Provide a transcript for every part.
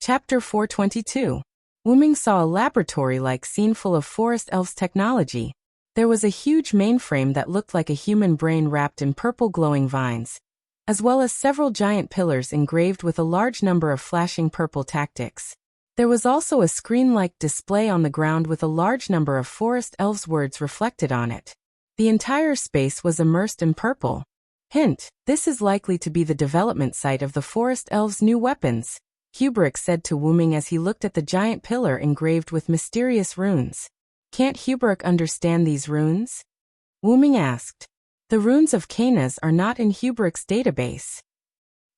Chapter 422. Wyrm saw a laboratory-like scene full of forest elves' technology. There was a huge mainframe that looked like a human brain wrapped in purple glowing vines, as well as several giant pillars engraved with a large number of flashing purple tactics. There was also a screen-like display on the ground with a large number of forest elves' words reflected on it. The entire space was immersed in purple. Hint, this is likely to be the development site of the forest elves' new weapons, Wyrm said to Wyrm as he looked at the giant pillar engraved with mysterious runes. Can't Wyrm understand these runes? Wyrm asked. The runes of Canas are not in Wyrm's database.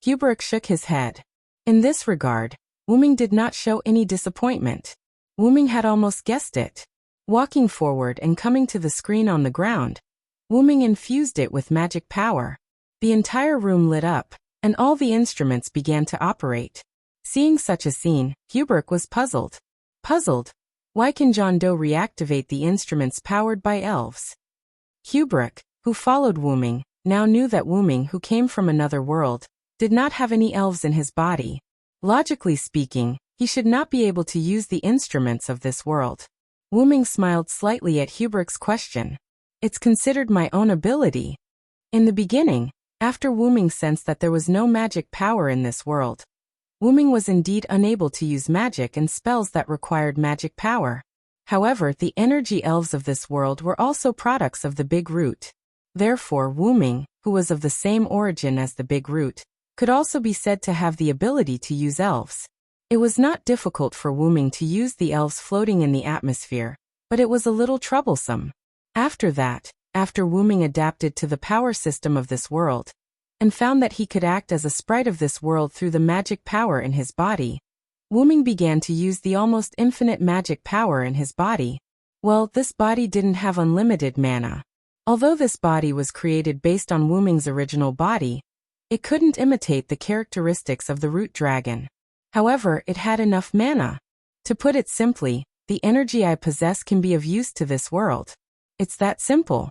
Wyrm shook his head. In this regard, Wyrm did not show any disappointment. Wyrm had almost guessed it. Walking forward and coming to the screen on the ground, Wyrm infused it with magic power. The entire room lit up, and all the instruments began to operate. Seeing such a scene, Wyrm was puzzled. Puzzled? Why can John Doe reactivate the instruments powered by elves? Wyrm, who followed Wyrm, now knew that Wyrm, who came from another world, did not have any elves in his body. Logically speaking, he should not be able to use the instruments of this world. Wyrm smiled slightly at Wyrm's question. It's considered my own ability. In the beginning, after Wyrm sensed that there was no magic power in this world, Wyrm was indeed unable to use magic and spells that required magic power. However, the energy elves of this world were also products of the Big Root. Therefore, Wyrm, who was of the same origin as the Big Root, could also be said to have the ability to use elves. It was not difficult for Wyrm to use the elves floating in the atmosphere, but it was a little troublesome. After that, after Wyrm adapted to the power system of this world, and found that he could act as a sprite of this world through the magic power in his body, Wyrm began to use the almost infinite magic power in his body. Well, this body didn't have unlimited mana. Although this body was created based on Wyrm's original body, it couldn't imitate the characteristics of the root dragon. However, it had enough mana. To put it simply, the energy I possess can be of use to this world. It's that simple.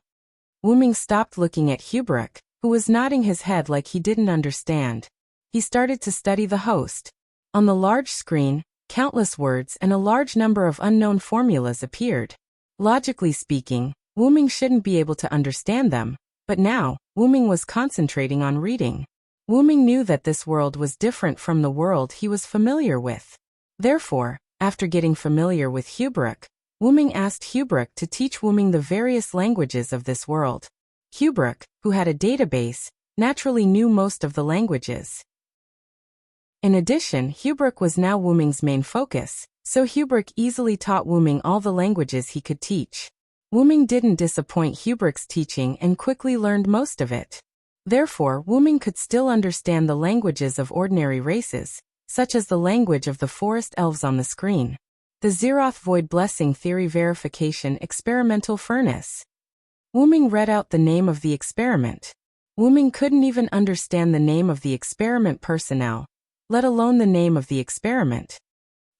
Wyrm stopped looking at Wyrm, who was nodding his head like he didn't understand. He started to study the host. On the large screen, countless words and a large number of unknown formulas appeared. Logically speaking, Wyrm shouldn't be able to understand them, but now, Wyrm was concentrating on reading. Wyrm knew that this world was different from the world he was familiar with. Therefore, after getting familiar with Wyrm, Wyrm asked Wyrm to teach Wyrm the various languages of this world. Wyrm, who had a database, naturally knew most of the languages. In addition, Wyrm was now Wyrm's main focus, so Wyrm easily taught Wyrm all the languages he could teach. Wyrm didn't disappoint Wyrm's teaching and quickly learned most of it. Therefore, Wyrm could still understand the languages of ordinary races, such as the language of the forest elves on the screen. The Zeroth Void Blessing Theory Verification Experimental Furnace. Wyrm read out the name of the experiment. Wyrm couldn't even understand the name of the experiment personnel, let alone the name of the experiment.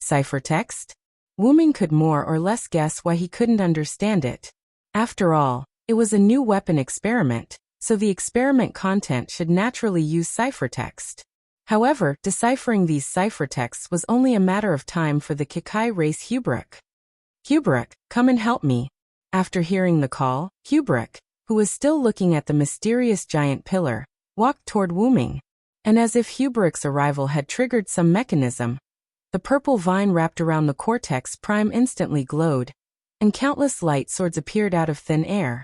Ciphertext? Wyrm could more or less guess why he couldn't understand it. After all, it was a new weapon experiment, so the experiment content should naturally use ciphertext. However, deciphering these ciphertexts was only a matter of time for the Kikai race Wyrm. Wyrm, come and help me. After hearing the call, Wyrm, who was still looking at the mysterious giant pillar, walked toward Wyrm. And as if Wyrm's arrival had triggered some mechanism, the purple vine wrapped around the cortex prime instantly glowed, and countless light swords appeared out of thin air.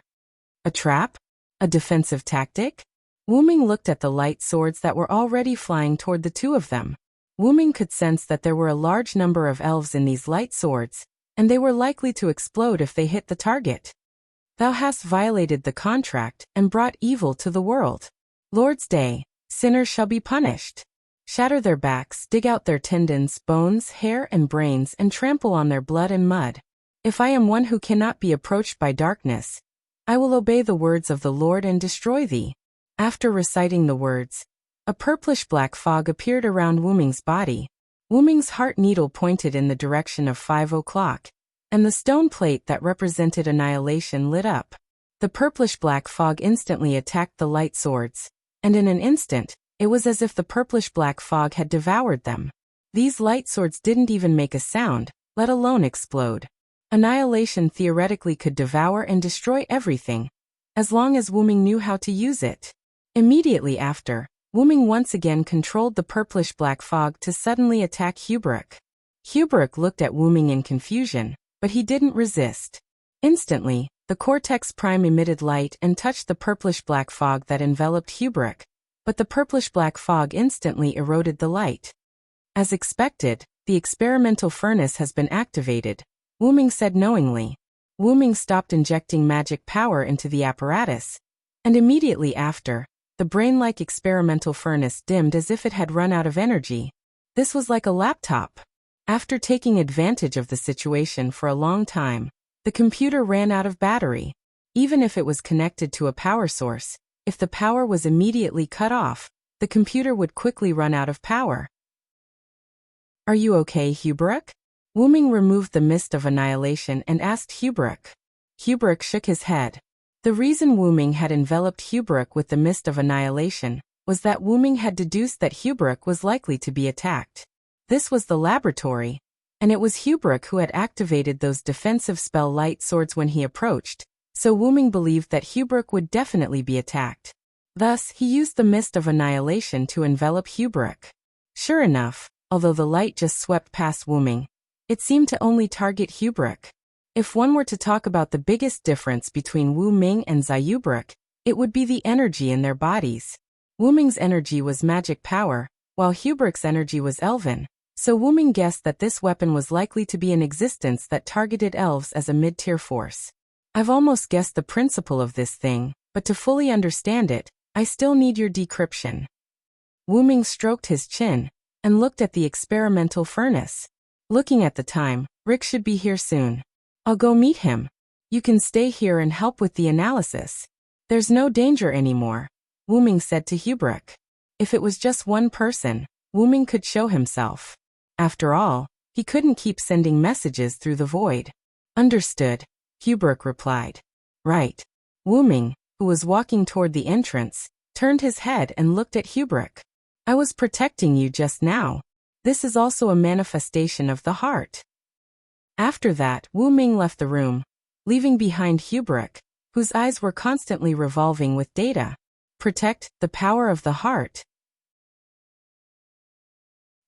A trap? A defensive tactic? Wyrm looked at the light swords that were already flying toward the two of them. Wyrm could sense that there were a large number of elves in these light swords, and they were likely to explode if they hit the target. Thou hast violated the contract and brought evil to the world. Lord's Day, sinners shall be punished. Shatter their backs, dig out their tendons, bones, hair, and brains, and trample on their blood and mud. If I am one who cannot be approached by darkness, I will obey the words of the Lord and destroy thee. After reciting the words, a purplish-black fog appeared around Wyrm's body. Wyrm's heart needle pointed in the direction of 5 o'clock, and the stone plate that represented annihilation lit up. The purplish-black fog instantly attacked the light swords, and in an instant, it was as if the purplish-black fog had devoured them. These light swords didn't even make a sound, let alone explode. Annihilation theoretically could devour and destroy everything, as long as Wuming knew how to use it. Immediately after, Wuming once again controlled the purplish-black fog to suddenly attack Hubrick. Hubrick looked at Wuming in confusion, but he didn't resist. Instantly, the Cortex Prime emitted light and touched the purplish-black fog that enveloped Hubrick, but the purplish-black fog instantly eroded the light. As expected, the experimental furnace has been activated, Wuming said knowingly. Wuming stopped injecting magic power into the apparatus, and immediately after, the brain-like experimental furnace dimmed as if it had run out of energy. This was like a laptop. After taking advantage of the situation for a long time, the computer ran out of battery. Even if it was connected to a power source, if the power was immediately cut off, the computer would quickly run out of power. Are you okay, Hubrick? Wuming removed the mist of annihilation and asked Hubrick. Hubrick shook his head. The reason Wuming had enveloped Hubrick with the mist of annihilation was that Wuming had deduced that Hubrick was likely to be attacked. This was the laboratory, and it was Hubrick who had activated those defensive spell light swords when he approached, so Wuming believed that Hubrick would definitely be attacked. Thus, he used the mist of annihilation to envelop Hubrick. Sure enough, although the light just swept past Wuming, it seemed to only target Hubrick. If one were to talk about the biggest difference between Wuming and Zhubrick, it would be the energy in their bodies. Wuming's energy was magic power, while Hubrick's energy was elven, so Wuming guessed that this weapon was likely to be in existence that targeted elves as a mid-tier force. I've almost guessed the principle of this thing, but to fully understand it, I still need your decryption. Wuming stroked his chin and looked at the experimental furnace. Looking at the time, Rick should be here soon. I'll go meet him. You can stay here and help with the analysis. There's no danger anymore, Wuming said to Hubrick. If it was just one person, Wuming could show himself. After all, he couldn't keep sending messages through the void. Understood, Hubrick replied. Right. Wuming, who was walking toward the entrance, turned his head and looked at Hubrick. I was protecting you just now. This is also a manifestation of the heart. After that, Wuming left the room, leaving behind Hubrick, whose eyes were constantly revolving with data. Protect the power of the heart.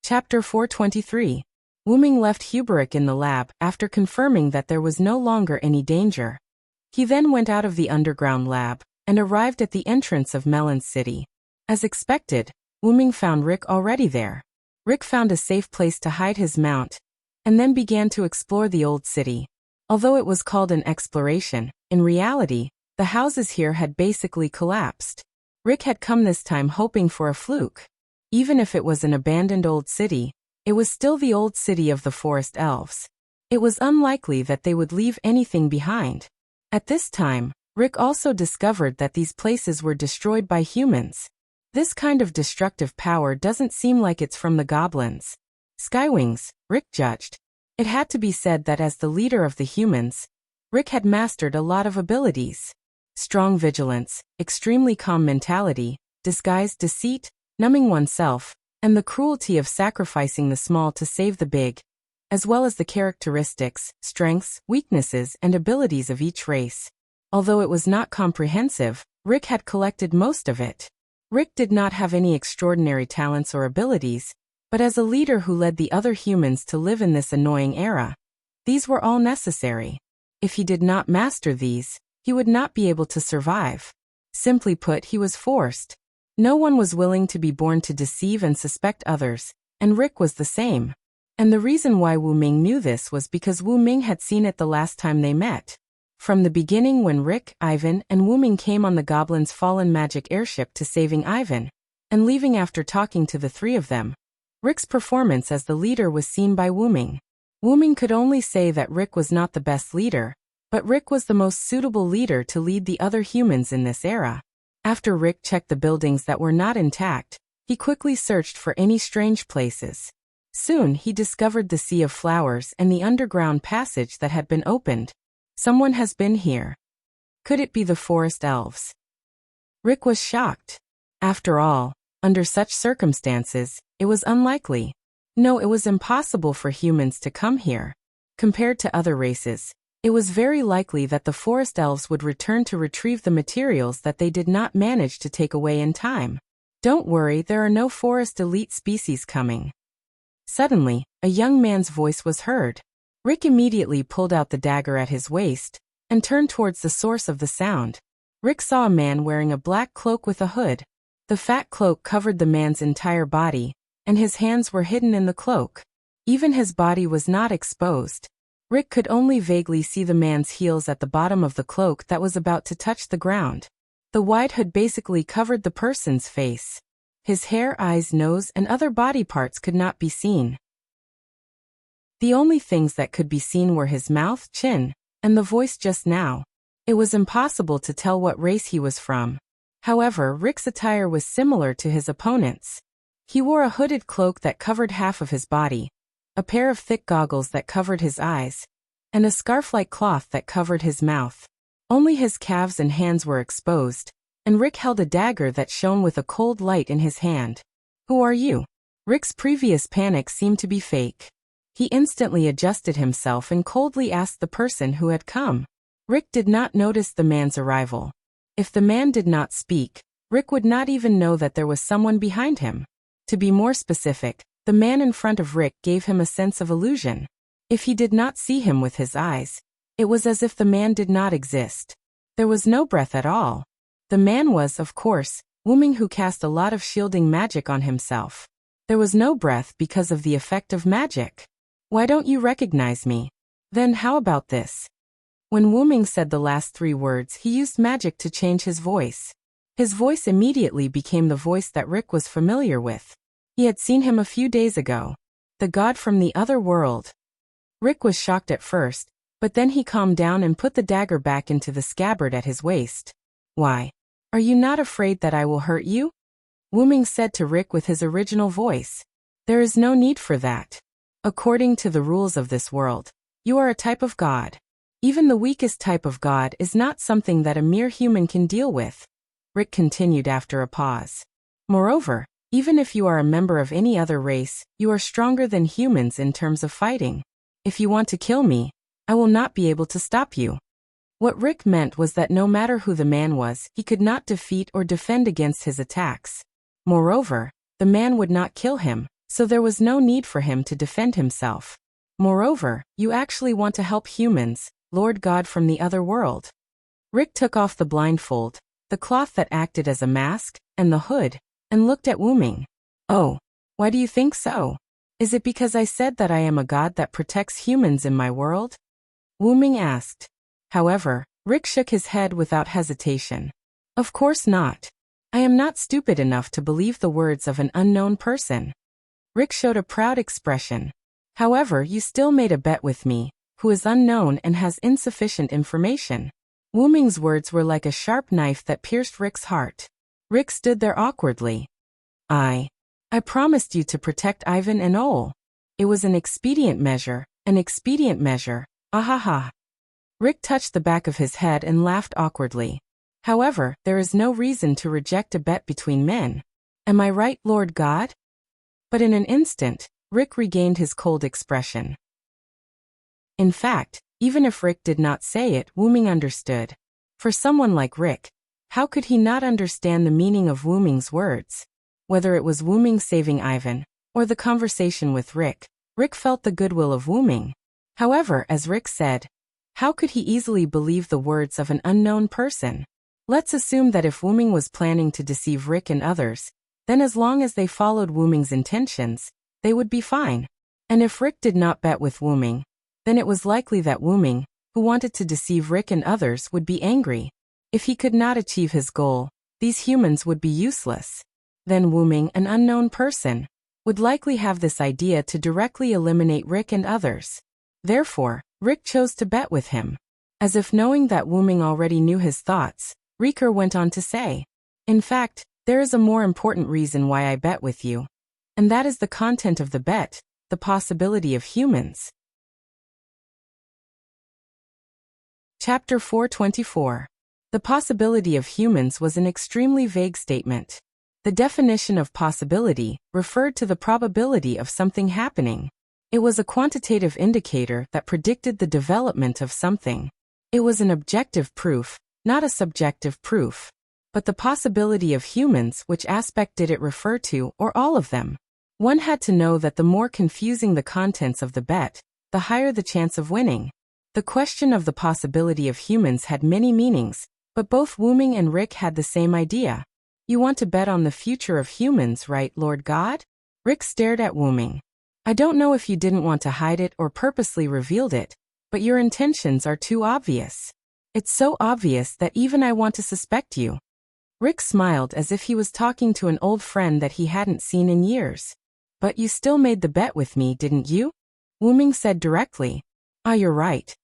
Chapter 423. Wuming left Hubrick in the lab after confirming that there was no longer any danger. He then went out of the underground lab and arrived at the entrance of Melon City. As expected, Wuming found Rick already there. Rick found a safe place to hide his mount, and then began to explore the old city. Although it was called an exploration, in reality, the houses here had basically collapsed. Rick had come this time hoping for a fluke. Even if it was an abandoned old city, it was still the old city of the forest elves. It was unlikely that they would leave anything behind. At this time, Rick also discovered that these places were destroyed by humans. This kind of destructive power doesn't seem like it's from the goblins. Skywings, Rick judged. It had to be said that as the leader of the humans, Rick had mastered a lot of abilities. Strong vigilance, extremely calm mentality, disguised deceit, numbing oneself, and the cruelty of sacrificing the small to save the big, as well as the characteristics, strengths, weaknesses, and abilities of each race. Although it was not comprehensive, Rick had collected most of it. Rick did not have any extraordinary talents or abilities, but as a leader who led the other humans to live in this annoying era, these were all necessary. If he did not master these, he would not be able to survive. Simply put, he was forced. No one was willing to be born to deceive and suspect others, and Rick was the same. And the reason why Wuming knew this was because Wuming had seen it the last time they met. From the beginning when Rick, Ivan, and Wuming came on the Goblin's fallen magic airship to saving Ivan, and leaving after talking to the three of them, Rick's performance as the leader was seen by Wuming. Wuming could only say that Rick was not the best leader, but Rick was the most suitable leader to lead the other humans in this era. After Rick checked the buildings that were not intact, he quickly searched for any strange places. Soon he discovered the Sea of Flowers and the underground passage that had been opened. Someone has been here. Could it be the forest elves? Rick was shocked. After all, under such circumstances, it was unlikely. No, it was impossible for humans to come here. Compared to other races, it was very likely that the forest elves would return to retrieve the materials that they did not manage to take away in time. Don't worry, there are no forest elite species coming. Suddenly, a young man's voice was heard. Rick immediately pulled out the dagger at his waist and turned towards the source of the sound. Rick saw a man wearing a black cloak with a hood. The fat cloak covered the man's entire body, and his hands were hidden in the cloak. Even his body was not exposed. Rick could only vaguely see the man's heels at the bottom of the cloak that was about to touch the ground. The wide hood basically covered the person's face. His hair, eyes, nose, and other body parts could not be seen. The only things that could be seen were his mouth, chin, and the voice just now. It was impossible to tell what race he was from. However, Rick's attire was similar to his opponent's. He wore a hooded cloak that covered half of his body, a pair of thick goggles that covered his eyes, and a scarf-like cloth that covered his mouth. Only his calves and hands were exposed, and Rick held a dagger that shone with a cold light in his hand. Who are you? Rick's previous panic seemed to be fake. He instantly adjusted himself and coldly asked the person who had come. Rick did not notice the man's arrival. If the man did not speak, Rick would not even know that there was someone behind him. To be more specific, the man in front of Rick gave him a sense of illusion. If he did not see him with his eyes, it was as if the man did not exist. There was no breath at all. The man was, of course, Wyrm, who cast a lot of shielding magic on himself. There was no breath because of the effect of magic. Why don't you recognize me? Then how about this? When Wyrm said the last 3 words, he used magic to change his voice. His voice immediately became the voice that Rick was familiar with. He had seen him a few days ago. The god from the other world. Rick was shocked at first, but then he calmed down and put the dagger back into the scabbard at his waist. Why? Are you not afraid that I will hurt you? Wyrm said to Rick with his original voice. There is no need for that. According to the rules of this world, you are a type of god. Even the weakest type of god is not something that a mere human can deal with. Rick continued after a pause. Moreover, even if you are a member of any other race, you are stronger than humans in terms of fighting. If you want to kill me, I will not be able to stop you. What Rick meant was that no matter who the man was, he could not defeat or defend against his attacks. Moreover, the man would not kill him, so there was no need for him to defend himself. Moreover, you actually want to help humans, Lord God from the other world. Rick took off the blindfold, the cloth that acted as a mask, and the hood, and looked at Wyrm. Oh, why do you think so? Is it because I said that I am a god that protects humans in my world? Wyrm asked. However, Rick shook his head without hesitation. Of course not. I am not stupid enough to believe the words of an unknown person. Rick showed a proud expression. However, you still made a bet with me, who is unknown and has insufficient information. Wyrm's words were like a sharp knife that pierced Rick's heart. Rick stood there awkwardly. I promised you to protect Ivan and Ole. It was an expedient measure, ahaha. Rick touched the back of his head and laughed awkwardly. However, there is no reason to reject a bet between men. Am I right, Lord God? But in an instant, Rick regained his cold expression. In fact, even if Rick did not say it, Wyrm understood. For someone like Rick, how could he not understand the meaning of Wyrm's words? Whether it was Wyrm saving Ivan, or the conversation with Rick, Rick felt the goodwill of Wyrm. However, as Rick said, how could he easily believe the words of an unknown person? Let's assume that if Wyrm was planning to deceive Rick and others, then as long as they followed Wyrm's intentions, they would be fine. And if Rick did not bet with Wyrm, then it was likely that Wyrm, who wanted to deceive Rick and others, would be angry. If he could not achieve his goal, these humans would be useless. Then Wyrm, an unknown person, would likely have this idea to directly eliminate Rick and others. Therefore, Rick chose to bet with him. As if knowing that Wyrm already knew his thoughts, Riker went on to say, in fact, there is a more important reason why I bet with you. And that is the content of the bet, the possibility of humans. Chapter 424. The possibility of humans was an extremely vague statement. The definition of possibility referred to the probability of something happening. It was a quantitative indicator that predicted the development of something. It was an objective proof, not a subjective proof. But the possibility of humans, which aspect did it refer to, or all of them? One had to know that the more confusing the contents of the bet, the higher the chance of winning. The question of the possibility of humans had many meanings, but both Wuming and Rick had the same idea. You want to bet on the future of humans, right, Lord God? Rick stared at Wuming. I don't know if you didn't want to hide it or purposely revealed it, but your intentions are too obvious. It's so obvious that even I want to suspect you. Rick smiled as if he was talking to an old friend that he hadn't seen in years. But you still made the bet with me, didn't you? Wuming said directly. Ah, you're right.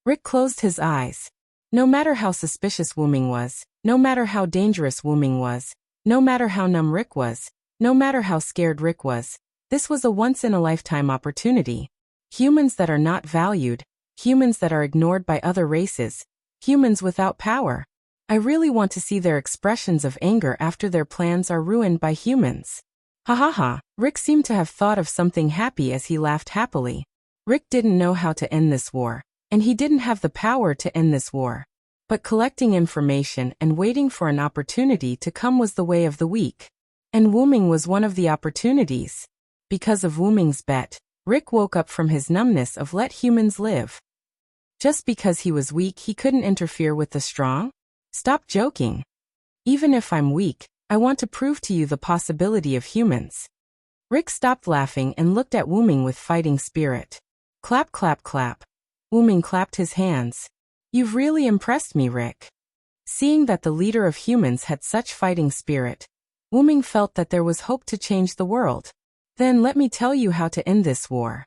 Rick closed his eyes. No matter how suspicious Wuming was, no matter how dangerous Wuming was, no matter how numb Rick was, no matter how scared Rick was, this was a once-in-a-lifetime opportunity. Humans that are not valued, humans that are ignored by other races, humans without power. I really want to see their expressions of anger after their plans are ruined by humans. Ha ha ha, Rick seemed to have thought of something happy as he laughed happily. Rick didn't know how to end this war, and he didn't have the power to end this war. But collecting information and waiting for an opportunity to come was the way of the weak. And Wuming was one of the opportunities. Because of Wuming's bet, Rick woke up from his numbness of let humans live. Just because he was weak he couldn't interfere with the strong? Stop joking. Even if I'm weak, I want to prove to you the possibility of humans. Rick stopped laughing and looked at Wuming with fighting spirit. Clap clap clap. Wuming clapped his hands. You've really impressed me, Rick. Seeing that the leader of humans had such fighting spirit, Wuming felt that there was hope to change the world. Then let me tell you how to end this war.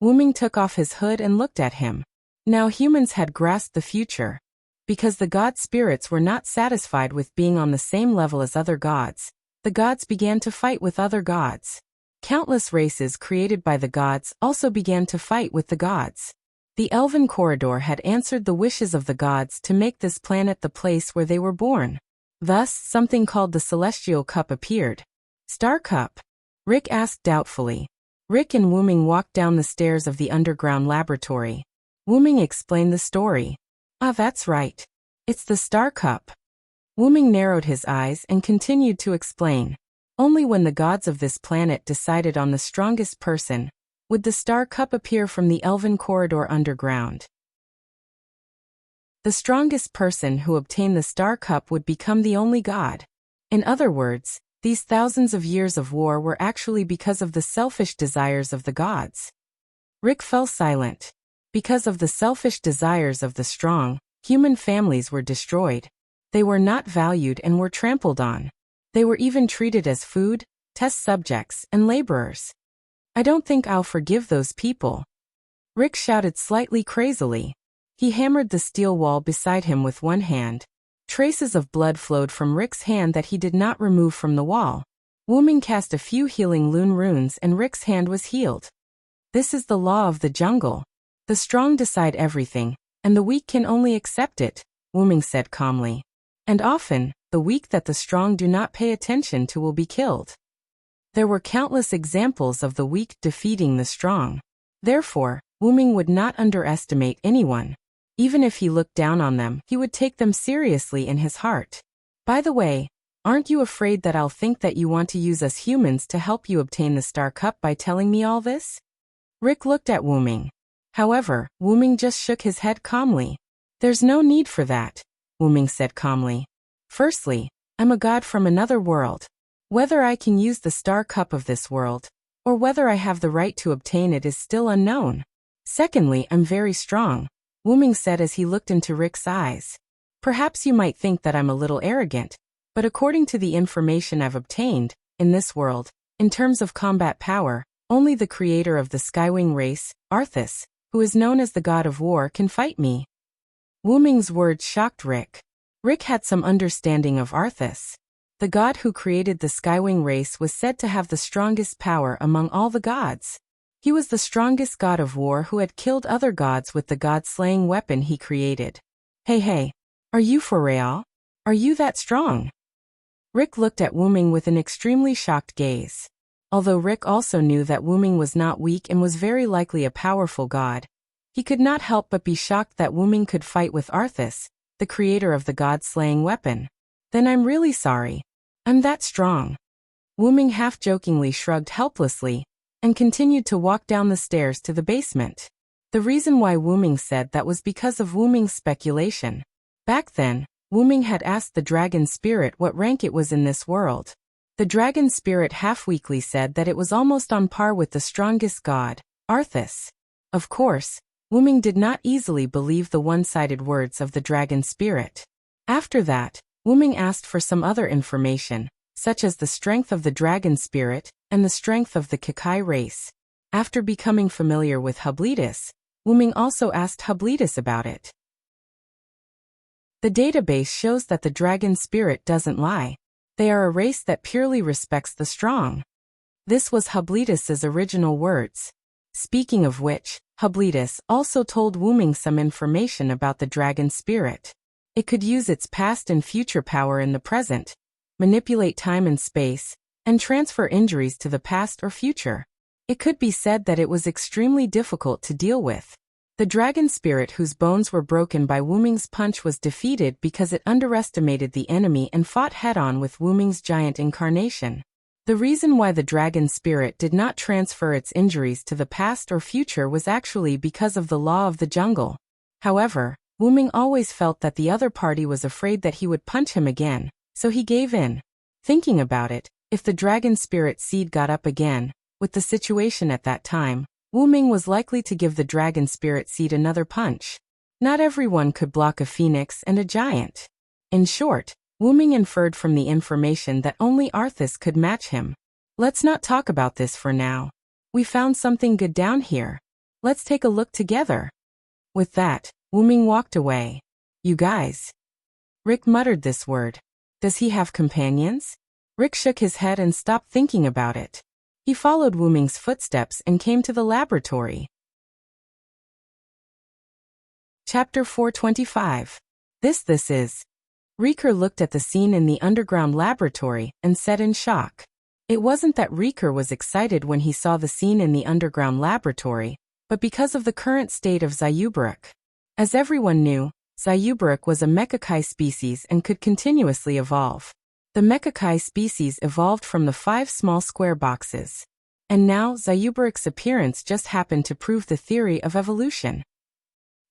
Wuming took off his hood and looked at him. Now humans had grasped the future. Because the god spirits were not satisfied with being on the same level as other gods, the gods began to fight with other gods. Countless races created by the gods also began to fight with the gods. The Elven Corridor had answered the wishes of the gods to make this planet the place where they were born. Thus, something called the Celestial Cup appeared. Star Cup? Rick asked doubtfully. Rick and Wuming walked down the stairs of the underground laboratory. Wuming explained the story. Ah, that's right. It's the Star Cup. Wuming narrowed his eyes and continued to explain. Only when the gods of this planet decided on the strongest person would the Star Cup appear from the Elven Corridor underground. The strongest person who obtained the Star Cup would become the only god. In other words, these thousands of years of war were actually because of the selfish desires of the gods. Rick fell silent. Because of the selfish desires of the strong, human families were destroyed. They were not valued and were trampled on. They were even treated as food, test subjects, and laborers. I don't think I'll forgive those people. Rick shouted slightly crazily. He hammered the steel wall beside him with one hand. Traces of blood flowed from Rick's hand that he did not remove from the wall. Wuming cast a few healing Lune runes and Rick's hand was healed. This is the law of the jungle. The strong decide everything, and the weak can only accept it, Wuming said calmly. And often, the weak that the strong do not pay attention to will be killed. There were countless examples of the weak defeating the strong. Therefore, Wuming would not underestimate anyone. Even if he looked down on them, he would take them seriously in his heart. By the way, aren't you afraid that I'll think that you want to use us humans to help you obtain the Star Cup by telling me all this? Rick looked at Wuming. However, Wuming just shook his head calmly. There's no need for that, Wuming said calmly. Firstly, I'm a god from another world. Whether I can use the Star Cup of this world, or whether I have the right to obtain it is still unknown. Secondly, I'm very strong, Wuming said as he looked into Rick's eyes. Perhaps you might think that I'm a little arrogant, but according to the information I've obtained, in this world, in terms of combat power, only the creator of the Skywing race, Arthas, who is known as the god of war, can fight me. Wuming's words shocked Rick. Rick had some understanding of Arthas. The god who created the Skywing race was said to have the strongest power among all the gods. He was the strongest god of war who had killed other gods with the god-slaying weapon he created. Hey, are you for real? Are you that strong? Rick looked at Wuming with an extremely shocked gaze. Although Rick also knew that Wuming was not weak and was very likely a powerful god, he could not help but be shocked that Wuming could fight with Arthas, the creator of the god-slaying weapon. Then I'm really sorry. I'm that strong. Wuming half-jokingly shrugged helplessly and continued to walk down the stairs to the basement. The reason why Wuming said that was because of Wuming's speculation. Back then, Wuming had asked the dragon spirit what rank it was in this world. The dragon spirit half-weakly said that it was almost on par with the strongest god, Arthas. Of course, Wuming did not easily believe the one-sided words of the dragon spirit. After that, Wuming asked for some other information, such as the strength of the dragon spirit and the strength of the Kakai race. After becoming familiar with Hubletus, Wuming also asked Hubletus about it. The database shows that the dragon spirit doesn't lie. They are a race that purely respects the strong. This was Hubletus's original words. Speaking of which, Hubletus also told Wuming some information about the dragon spirit. It could use its past and future power in the present, manipulate time and space, and transfer injuries to the past or future. It could be said that it was extremely difficult to deal with. The dragon spirit whose bones were broken by Wuming's punch was defeated because it underestimated the enemy and fought head-on with Wuming's giant incarnation. The reason why the dragon spirit did not transfer its injuries to the past or future was actually because of the law of the jungle. However, Wuming always felt that the other party was afraid that he would punch him again, so he gave in. Thinking about it, if the dragon spirit seed got up again, with the situation at that time, Wuming was likely to give the dragon spirit seed another punch. Not everyone could block a phoenix and a giant. In short, Wuming inferred from the information that only Arthas could match him. Let's not talk about this for now. We found something good down here. Let's take a look together. With that, Wuming walked away. You guys. Rick muttered this word. Does he have companions? Rick shook his head and stopped thinking about it. He followed Wuming's footsteps and came to the laboratory. Chapter 425. This is. Riker looked at the scene in the underground laboratory and said in shock. It wasn't that Riker was excited when he saw the scene in the underground laboratory, but because of the current state of Zayubaruk. As everyone knew, Zayubaruk was a Mechakai species and could continuously evolve. The Mechakai species evolved from the 5 small square boxes. And now Zayubaruk's appearance just happened to prove the theory of evolution.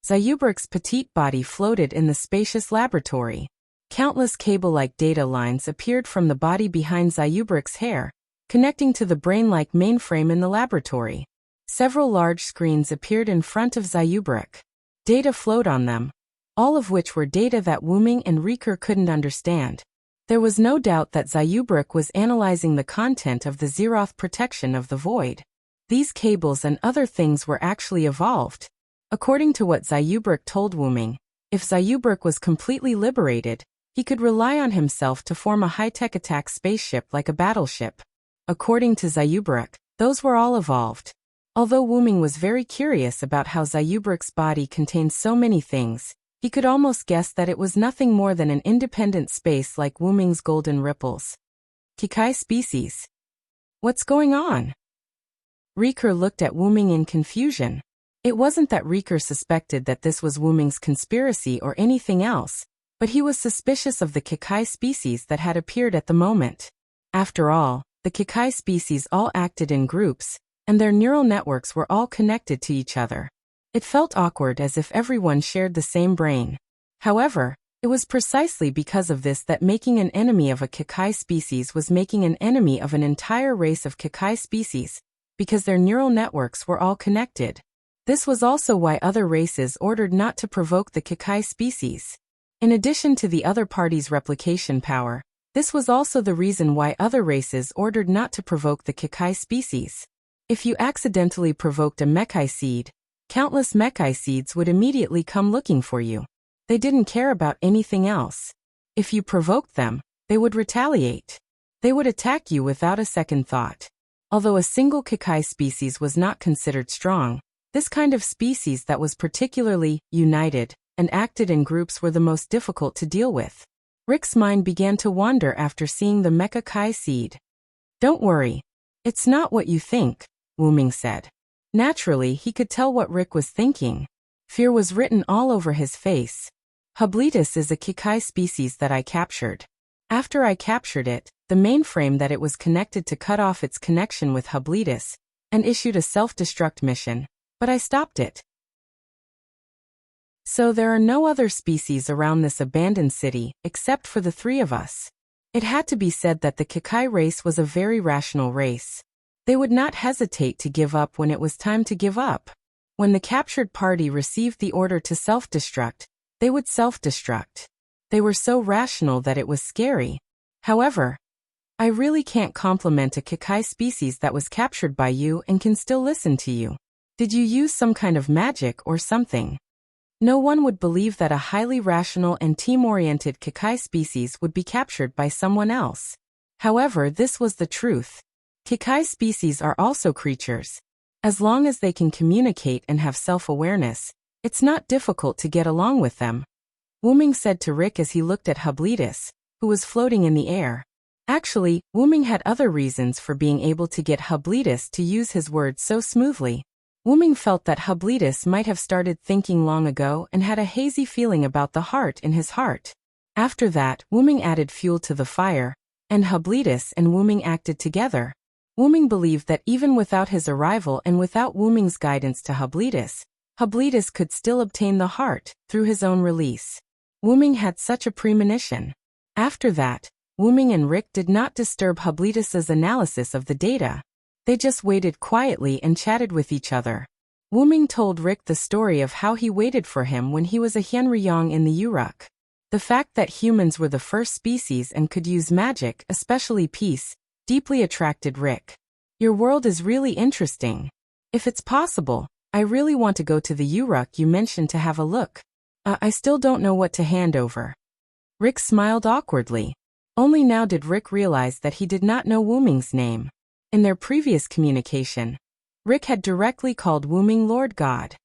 Zayubaruk's petite body floated in the spacious laboratory. Countless cable-like data lines appeared from the body behind Zayubaruk's hair, connecting to the brain-like mainframe in the laboratory. Several large screens appeared in front of Zayubaruk. Data flowed on them, all of which were data that Wuming and Riker couldn't understand. There was no doubt that Zayubaruk was analyzing the content of the Zeroth protection of the void. These cables and other things were actually evolved. According to what Zayubaruk told Wuming, if Zayubaruk was completely liberated, he could rely on himself to form a high-tech attack spaceship like a battleship. According to Zayubaruk, those were all evolved. Although Wuming was very curious about how Zayubaruk's body contained so many things, he could almost guess that it was nothing more than an independent space like Wuming's golden ripples. Kakai species. What's going on? Riker looked at Wuming in confusion. It wasn't that Riker suspected that this was Wuming's conspiracy or anything else, but he was suspicious of the Kakai species that had appeared at the moment. After all, the Kakai species all acted in groups, and their neural networks were all connected to each other. It felt awkward as if everyone shared the same brain. However, it was precisely because of this that making an enemy of a Kakai species was making an enemy of an entire race of Kakai species, because their neural networks were all connected. This was also why other races ordered not to provoke the Kakai species. In addition to the other party's replication power, this was also the reason why other races ordered not to provoke the Kakai species. If you accidentally provoked a Mekai seed, countless Mekai seeds would immediately come looking for you. They didn't care about anything else. If you provoked them, they would retaliate. They would attack you without a second thought. Although a single Kakai species was not considered strong, this kind of species that was particularly united and acted in groups were the most difficult to deal with. Rick's mind began to wander after seeing the Mecha Kai seed. Don't worry. It's not what you think, Wuming said. Naturally, he could tell what Rick was thinking. Fear was written all over his face. Hubletus is a Kikai species that I captured. After I captured it, the mainframe that it was connected to cut off its connection with Hubletus and issued a self-destruct mission, but I stopped it. So there are no other species around this abandoned city, except for the three of us. It had to be said that the Kikai race was a very rational race. They would not hesitate to give up when it was time to give up. When the captured party received the order to self-destruct, they would self-destruct. They were so rational that it was scary. However, I really can't compliment a Kikai species that was captured by you and can still listen to you. Did you use some kind of magic or something? No one would believe that a highly rational and team-oriented Kikai species would be captured by someone else. However, this was the truth. Kikai species are also creatures. As long as they can communicate and have self-awareness, it's not difficult to get along with them. Wuming said to Rick as he looked at Hubletus, who was floating in the air. Actually, Wuming had other reasons for being able to get Hubletus to use his words so smoothly. Wuming felt that Hubletus might have started thinking long ago and had a hazy feeling about the heart in his heart. After that, Wuming added fuel to the fire, and Hubletus and Wuming acted together. Wuming believed that even without his arrival and without Wuming's guidance to Hubletus, Hubletus could still obtain the heart through his own release. Wuming had such a premonition. After that, Wuming and Rick did not disturb Hubletus's analysis of the data. They just waited quietly and chatted with each other. Wuming told Rick the story of how he waited for him when he was a Hyenryong in the Uruk. The fact that humans were the first species and could use magic, especially peace, deeply attracted Rick. Your world is really interesting. If it's possible, I really want to go to the Uruk you mentioned to have a look. I still don't know what to hand over. Rick smiled awkwardly. Only now did Rick realize that he did not know Wuming's name. In their previous communication, Rick had directly called Wuming Lord God.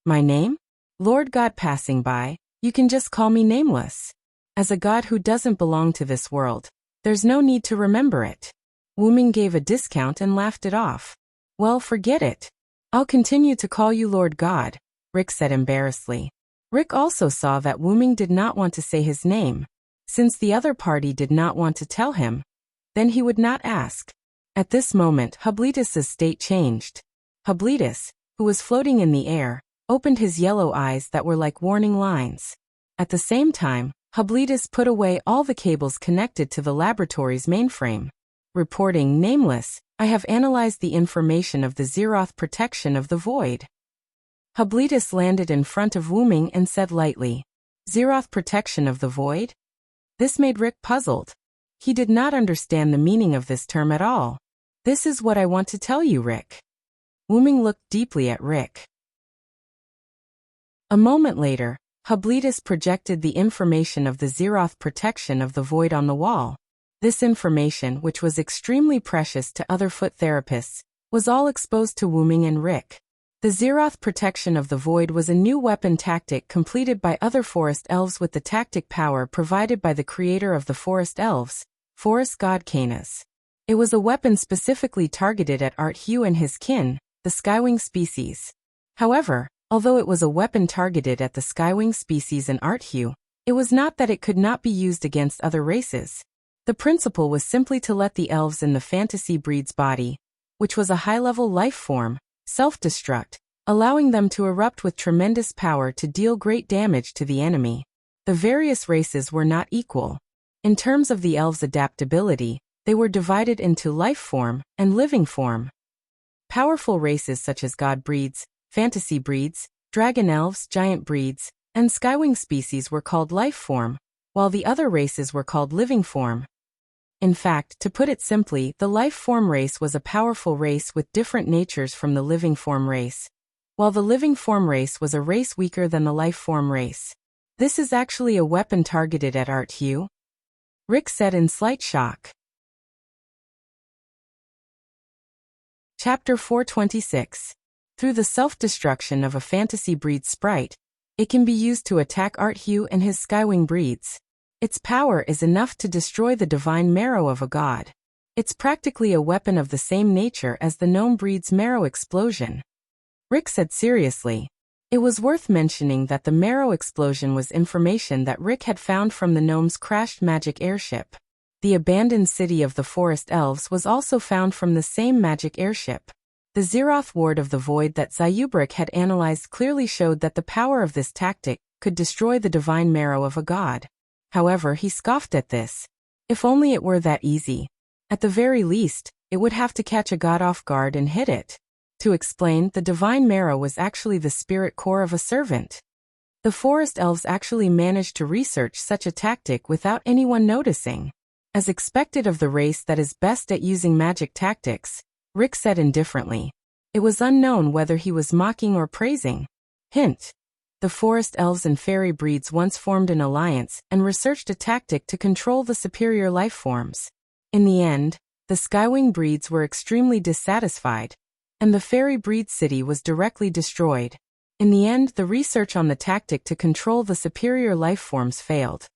My name? Lord God passing by, you can just call me nameless. As a god who doesn't belong to this world, there's no need to remember it. Wuming gave a discount and laughed it off. Well, forget it. I'll continue to call you Lord God, Rick said embarrassedly. Rick also saw that Wuming did not want to say his name. Since the other party did not want to tell him, then he would not ask. At this moment, Hubletus's state changed. Hubletus, who was floating in the air, opened his yellow eyes that were like warning lines. At the same time, Hubletus put away all the cables connected to the laboratory's mainframe. Reporting nameless, I have analyzed the information of the Zeroth protection of the void. Hubletus landed in front of Wuming and said lightly, Zeroth protection of the void? This made Rick puzzled. He did not understand the meaning of this term at all. This is what I want to tell you, Rick. Wuming looked deeply at Rick. A moment later, Hubletus projected the information of the Zeroth protection of the void on the wall. This information, which was extremely precious to other foot therapists, was all exposed to Wuming and Rick. The Zeroth protection of the void was a new weapon tactic completed by other forest elves with the tactic power provided by the creator of the forest elves, forest god Canis. It was a weapon specifically targeted at Arthu and his kin, the Skywing species. However, although it was a weapon targeted at the Skywing species and Arthu, it was not that it could not be used against other races. The principle was simply to let the elves in the fantasy breed's body, which was a high-level life form, self-destruct, allowing them to erupt with tremendous power to deal great damage to the enemy. The various races were not equal. In terms of the elves' adaptability, they were divided into life form and living form. Powerful races such as god breeds, fantasy breeds, dragon elves, giant breeds, and skywing species were called life form, while the other races were called living form. In fact, to put it simply, the life form race was a powerful race with different natures from the living form race, while the living form race was a race weaker than the life form race. This is actually a weapon targeted at Arthu? Rick said in slight shock. Chapter 426. Through the self-destruction of a fantasy breed sprite, it can be used to attack Arthu and his skywing breeds. Its power is enough to destroy the divine marrow of a god. It's practically a weapon of the same nature as the gnome breed's marrow explosion. Rick said seriously. It was worth mentioning that the marrow explosion was information that Rick had found from the gnome's crashed magic airship. The abandoned city of the forest elves was also found from the same magic airship. The Zeroth ward of the void that Zayubrik had analyzed clearly showed that the power of this tactic could destroy the divine marrow of a god. However, he scoffed at this. If only it were that easy. At the very least, it would have to catch a god off guard and hit it. To explain, the divine marrow was actually the spirit core of a servant. The forest elves actually managed to research such a tactic without anyone noticing. As expected of the race that is best at using magic tactics, Rick said indifferently. It was unknown whether he was mocking or praising. Hint. The forest elves and fairy breeds once formed an alliance and researched a tactic to control the superior life forms. In the end, the Skywing breeds were extremely dissatisfied, and the fairy breed city was directly destroyed. In the end, the research on the tactic to control the superior life forms failed.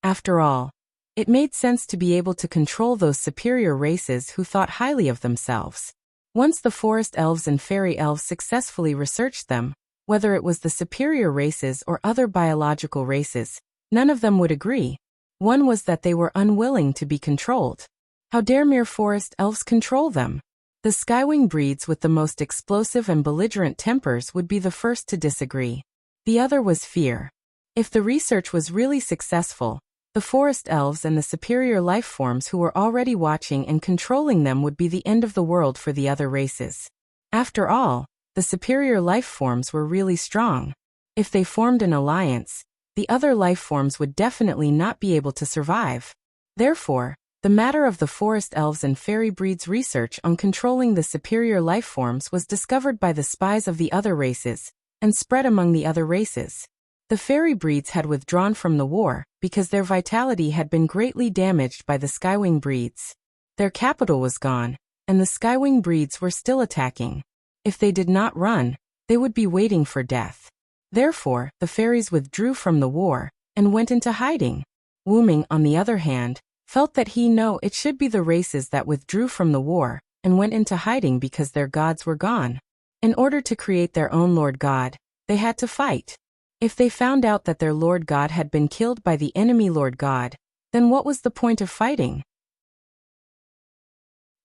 After all, it made sense to be able to control those superior races who thought highly of themselves. Once the forest elves and fairy elves successfully researched them, whether it was the superior races or other biological races, none of them would agree. One was that they were unwilling to be controlled. How dare mere forest elves control them? The Skywing breeds with the most explosive and belligerent tempers would be the first to disagree. The other was fear. If the research was really successful, the forest elves and the superior life forms who were already watching and controlling them would be the end of the world for the other races. After all, the superior life forms were really strong. If they formed an alliance, the other life forms would definitely not be able to survive. Therefore, the matter of the forest elves and fairy breeds' research on controlling the superior life forms was discovered by the spies of the other races, and spread among the other races. The fairy breeds had withdrawn from the war because their vitality had been greatly damaged by the Skywing breeds. Their capital was gone, and the Skywing breeds were still attacking. If they did not run, they would be waiting for death. Therefore, the fairies withdrew from the war and went into hiding. Wuming, on the other hand, felt that it should be the races that withdrew from the war and went into hiding because their gods were gone. In order to create their own Lord God, they had to fight. If they found out that their Lord God had been killed by the enemy Lord God, then what was the point of fighting?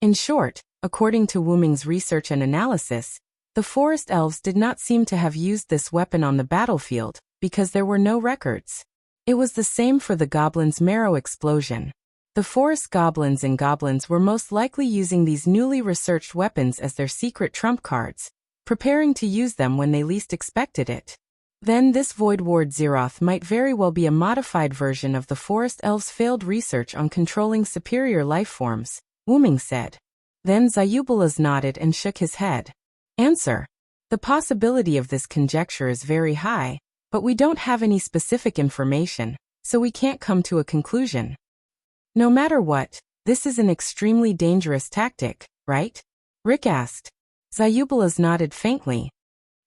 In short, according to Wuming's research and analysis, the forest elves did not seem to have used this weapon on the battlefield because there were no records. It was the same for the goblins' marrow explosion. The forest goblins and goblins were most likely using these newly researched weapons as their secret trump cards, preparing to use them when they least expected it. Then this Void Ward Zeroth might very well be a modified version of the forest elves' failed research on controlling superior life forms, Wuming said. Then Zayubalas nodded and shook his head. Answer. The possibility of this conjecture is very high, but we don't have any specific information, so we can't come to a conclusion. No matter what, this is an extremely dangerous tactic, right? Rick asked. Zayubalas nodded faintly.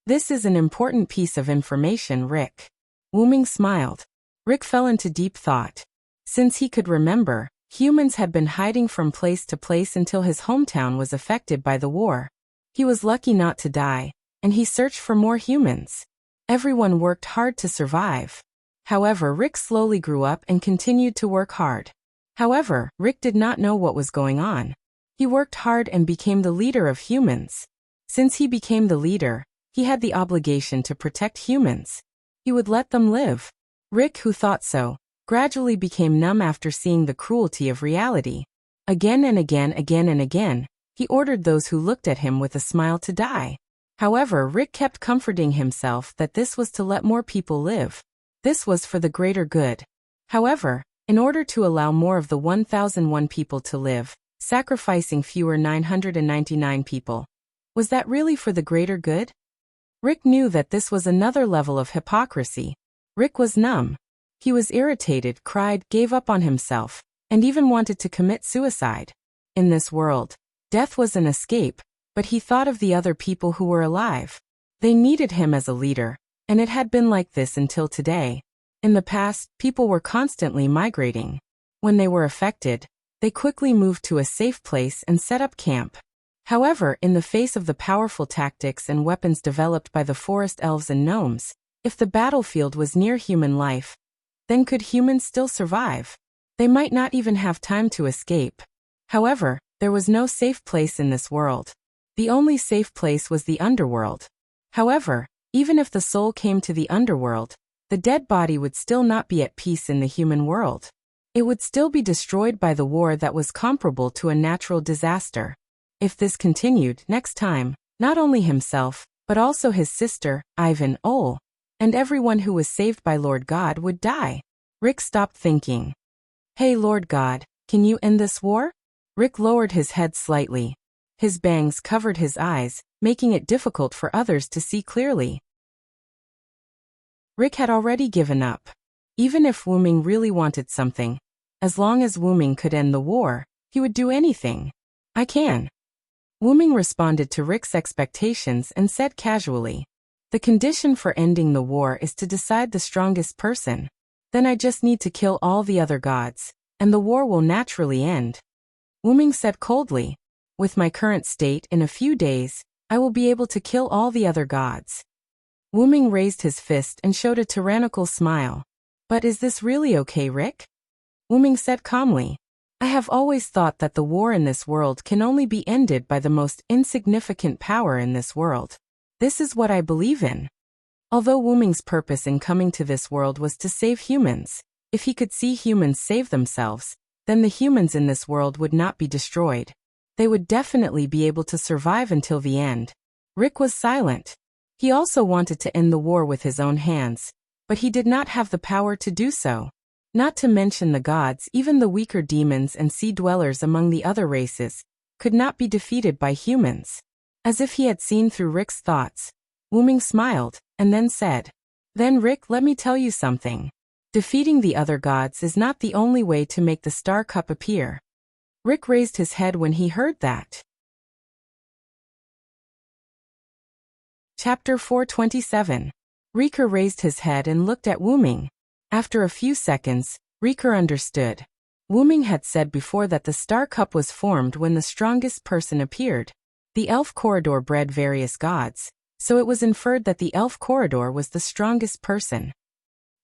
This is an important piece of information, Rick. Wuming smiled. Rick fell into deep thought. Since he could remember, humans had been hiding from place to place until his hometown was affected by the war. He was lucky not to die, and he searched for more humans. Everyone worked hard to survive. However, Rick slowly grew up and continued to work hard. However, Rick did not know what was going on. He worked hard and became the leader of humans. Since he became the leader, he had the obligation to protect humans. He would let them live. Rick, who thought so, gradually became numb after seeing the cruelty of reality. Again and again, he ordered those who looked at him with a smile to die. However, Rick kept comforting himself that this was to let more people live. This was for the greater good. However, in order to allow more of the 1001 people to live, sacrificing fewer 999 people, was that really for the greater good? Rick knew that this was another level of hypocrisy. Rick was numb. He was irritated, cried, gave up on himself, and even wanted to commit suicide. In this world, death was an escape, but he thought of the other people who were alive. They needed him as a leader, and it had been like this until today. In the past, people were constantly migrating. When they were affected, they quickly moved to a safe place and set up camp. However, in the face of the powerful tactics and weapons developed by the forest elves and gnomes, if the battlefield was near human life, then could humans still survive? They might not even have time to escape. However, there was no safe place in this world. The only safe place was the underworld. However, even if the soul came to the underworld, the dead body would still not be at peace in the human world. It would still be destroyed by the war that was comparable to a natural disaster. If this continued, next time, not only himself, but also his sister, Ivan, Ole, and everyone who was saved by Lord God would die. Rick stopped thinking. Hey Lord God, can you end this war? Rick lowered his head slightly. His bangs covered his eyes, making it difficult for others to see clearly. Rick had already given up. Even if Wu Ming really wanted something, as long as Wu Ming could end the war, he would do anything. I can. Wu Ming responded to Rick's expectations and said casually, the condition for ending the war is to decide the strongest person. Then I just need to kill all the other gods, and the war will naturally end. Wu Ming said coldly, with my current state in a few days, I will be able to kill all the other gods. Wu Ming raised his fist and showed a tyrannical smile. But is this really okay, Rick? Wu Ming said calmly, I have always thought that the war in this world can only be ended by the most insignificant power in this world. This is what I believe in. Although Wu Ming's purpose in coming to this world was to save humans, if he could see humans save themselves, then the humans in this world would not be destroyed. They would definitely be able to survive until the end. Rick was silent. He also wanted to end the war with his own hands, but he did not have the power to do so. Not to mention the gods, even the weaker demons and sea dwellers among the other races, could not be defeated by humans. As if he had seen through Rick's thoughts, Wu Ming smiled, and then said, Then Rick, let me tell you something. Defeating the other gods is not the only way to make the Star Cup appear. Rick raised his head when he heard that. Chapter 427. Riker raised his head and looked at Wu Ming. After a few seconds, Riker understood. Wu Ming had said before that the Star Cup was formed when the strongest person appeared. The elf corridor bred various gods, so it was inferred that the elf corridor was the strongest person.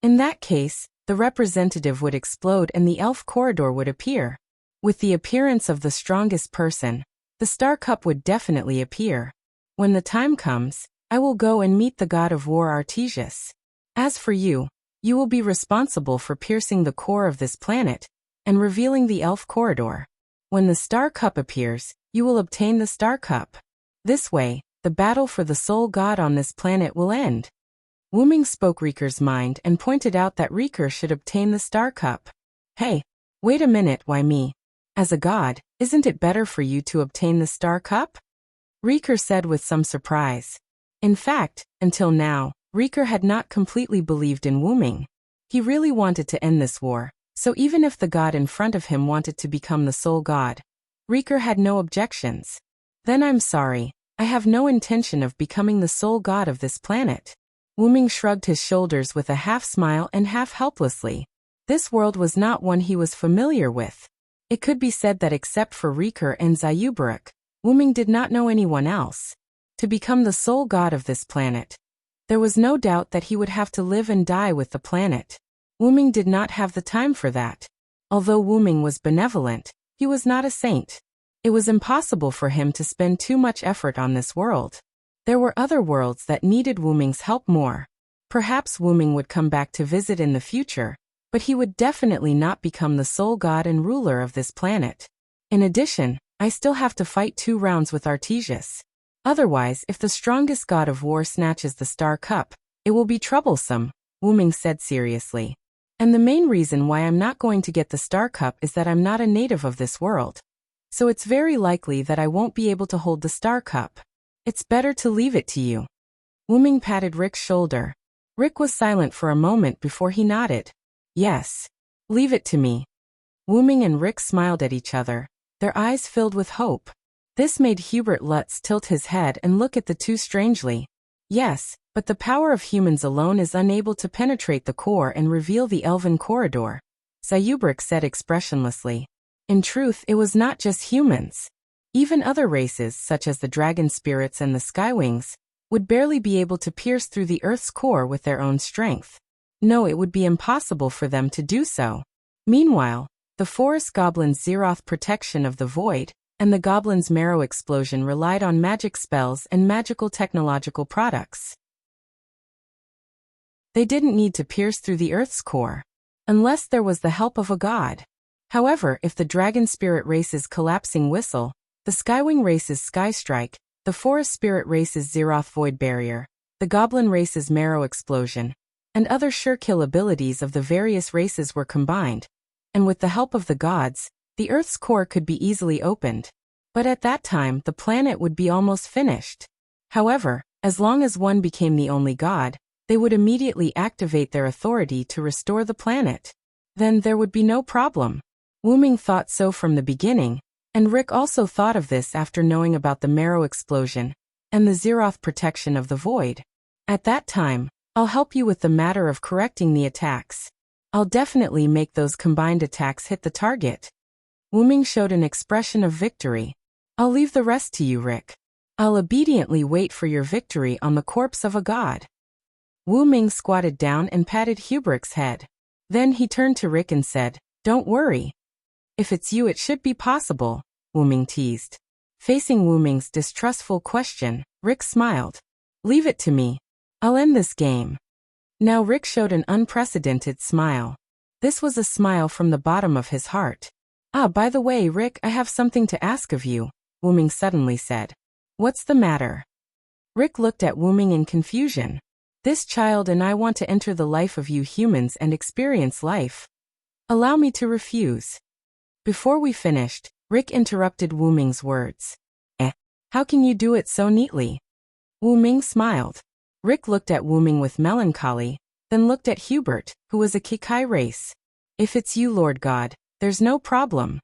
In that case, the representative would explode and the elf corridor would appear. With the appearance of the strongest person, the Star Cup would definitely appear. When the time comes, I will go and meet the god of war Artesius. As for you, you will be responsible for piercing the core of this planet and revealing the elf corridor. When the Star Cup appears, you will obtain the Star Cup. This way, the battle for the sole god on this planet will end. Wu Ming spoke Riker's mind and pointed out that Riker should obtain the Star Cup. Hey, wait a minute, why me? As a god, isn't it better for you to obtain the Star Cup? Riker said with some surprise. In fact, until now, Riker had not completely believed in Wu Ming. He really wanted to end this war, so even if the god in front of him wanted to become the sole god, Riker had no objections. Then I'm sorry, I have no intention of becoming the sole god of this planet. Wu Ming shrugged his shoulders with a half smile and half helplessly. This world was not one he was familiar with. It could be said that except for Riker and Zayubaruk, Wu Ming did not know anyone else. To become the sole god of this planet, there was no doubt that he would have to live and die with the planet. Wu Ming did not have the time for that. Although Wu Ming was benevolent, he was not a saint. It was impossible for him to spend too much effort on this world. There were other worlds that needed Wu Ming's help more. Perhaps Wu Ming would come back to visit in the future, but he would definitely not become the sole god and ruler of this planet. In addition, I still have to fight 2 rounds with Artesius. Otherwise, if the strongest god of war snatches the Star Cup, it will be troublesome, Wu Ming said seriously. And the main reason why I'm not going to get the Star Cup is that I'm not a native of this world. So it's very likely that I won't be able to hold the Star Cup. It's better to leave it to you. Wu Ming patted Rick's shoulder. Rick was silent for a moment before he nodded. Yes. Leave it to me. Wu Ming and Rick smiled at each other, their eyes filled with hope. This made Hubert Lutz tilt his head and look at the two strangely. Yes, But the power of humans alone is unable to penetrate the core and reveal the elven corridor, Zayubrek said expressionlessly. In truth, it was not just humans. Even other races, such as the dragon spirits and the skywings, would barely be able to pierce through the Earth's core with their own strength. No, it would be impossible for them to do so. Meanwhile, the forest goblin's Zeroth protection of the void, and the goblin's marrow explosion relied on magic spells and magical technological products. They didn't need to pierce through the Earth's core, unless there was the help of a god. However, if the dragon spirit race's collapsing whistle, the skywing race's sky strike, the forest spirit race's Zeroth void barrier, the goblin race's marrow explosion, and other sure-kill abilities of the various races were combined, and with the help of the gods, the Earth's core could be easily opened. But at that time, the planet would be almost finished. However, as long as one became the only god, they would immediately activate their authority to restore the planet. Then there would be no problem. Wuming thought so from the beginning, and Rick also thought of this after knowing about the marrow explosion and the Zeroth protection of the void. At that time, I'll help you with the matter of correcting the attacks. I'll definitely make those combined attacks hit the target. Wuming showed an expression of victory. I'll leave the rest to you, Rick. I'll obediently wait for your victory on the corpse of a god. Wuming squatted down and patted Hubrek's head. Then he turned to Rick and said, "Don't worry. If it's you, it should be possible," Wuming teased. Facing Wuming's distrustful question, Rick smiled. "Leave it to me. I'll end this game." Now Rick showed an unprecedented smile. This was a smile from the bottom of his heart. By the way, Rick, I have something to ask of you," Wuming suddenly said. "What's the matter?" Rick looked at Wuming in confusion. "This child and I want to enter the life of you humans and experience life. Allow me to refuse." Before we finished, Rick interrupted Wuming's words. How can you do it so neatly?" Wuming smiled. Rick looked at Wuming with melancholy, then looked at Hubert, who was a Kikai race. "If it's you, Lord God, there's no problem."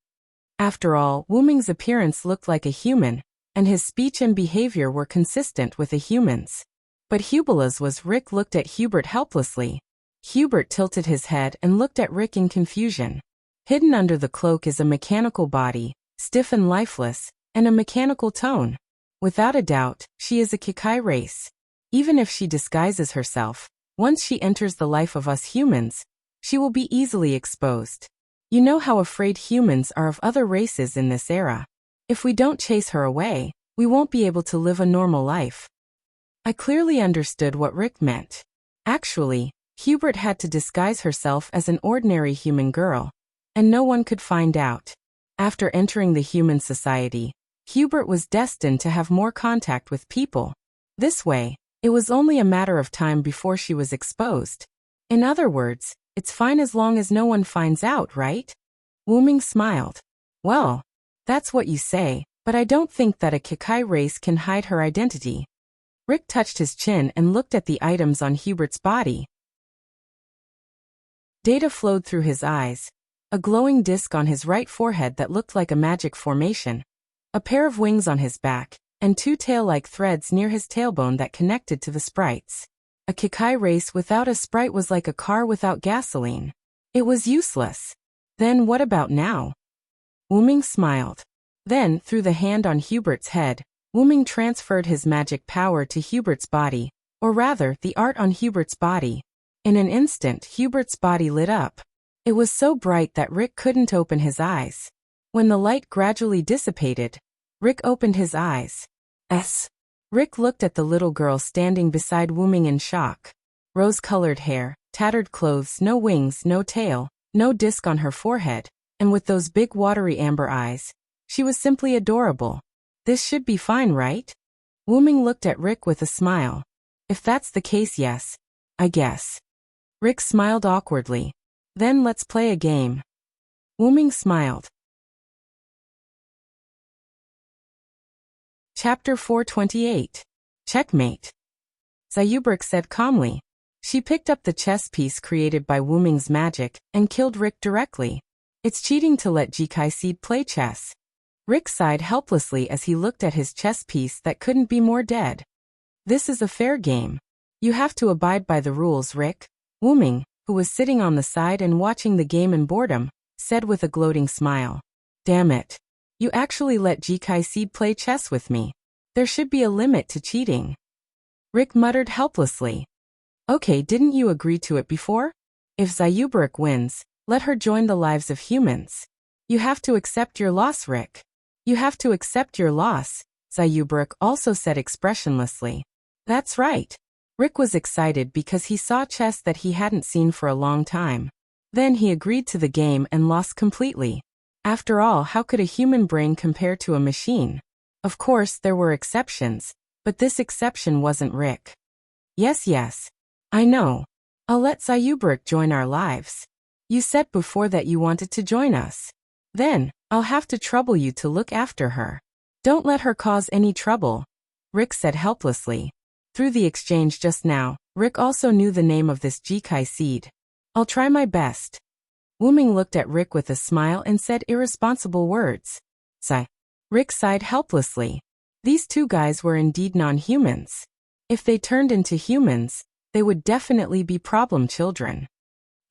After all, Wuming's appearance looked like a human, and his speech and behavior were consistent with a human's. But Hubela's was. Rick looked at Hubert helplessly. Hubert tilted his head and looked at Rick in confusion. Hidden under the cloak is a mechanical body, stiff and lifeless, and a mechanical tone. Without a doubt, she is a Kikai race. Even if she disguises herself, once she enters the life of us humans, she will be easily exposed. You know how afraid humans are of other races in this era. If we don't chase her away, we won't be able to live a normal life. I clearly understood what Rick meant. Actually, Hubert had to disguise herself as an ordinary human girl, and no one could find out. After entering the human society, Hubert was destined to have more contact with people. This way, it was only a matter of time before she was exposed. In other words, it's fine as long as no one finds out, right? Wuming smiled. Well, that's what you say, but I don't think that a Kikai race can hide her identity. Rick touched his chin and looked at the items on Hubert's body. Data flowed through his eyes. A glowing disc on his right forehead that looked like a magic formation. A pair of wings on his back, and two tail-like threads near his tailbone that connected to the sprites. A Kikai race without a sprite was like a car without gasoline. It was useless. Then what about now? Wuming smiled. Then, through the hand on Hubert's head, Wuming transferred his magic power to Hubert's body, or rather, the art on Hubert's body. In an instant, Hubert's body lit up. It was so bright that Rick couldn't open his eyes. When the light gradually dissipated, Rick opened his eyes. Rick looked at the little girl standing beside Wuming in shock. Rose-colored hair, tattered clothes, no wings, no tail, no disc on her forehead, and with those big watery amber eyes. She was simply adorable. This should be fine, right? Wuming looked at Rick with a smile. If that's the case, yes, I guess. Rick smiled awkwardly. Then let's play a game. Wuming smiled. Chapter 428. Checkmate. Zayubrek said calmly. She picked up the chess piece created by Wuming's magic and killed Rick directly. It's cheating to let Jikai Seed play chess. Rick sighed helplessly as he looked at his chess piece that couldn't be more dead. This is a fair game. You have to abide by the rules, Rick. Wuming, who was sitting on the side and watching the game in boredom, said with a gloating smile. Damn it. You actually let Jikai Seed play chess with me. There should be a limit to cheating. Rick muttered helplessly. Okay, didn't you agree to it before? If Zayuberk wins, let her join the lives of humans. You have to accept your loss, Rick. You have to accept your loss, Zayuberk also said expressionlessly. That's right. Rick was excited because he saw chess that he hadn't seen for a long time. Then he agreed to the game and lost completely. After all, how could a human brain compare to a machine? Of course, there were exceptions, but this exception wasn't Rick. Yes. I know. I'll let Zayuberk join our lives. You said before that you wanted to join us. Then, I'll have to trouble you to look after her. Don't let her cause any trouble, Rick said helplessly. Through the exchange just now, Rick also knew the name of this Jikai seed. I'll try my best. Wuming looked at Rick with a smile and said irresponsible words. Sigh. Rick sighed helplessly. These two guys were indeed non-humans. If they turned into humans, they would definitely be problem children.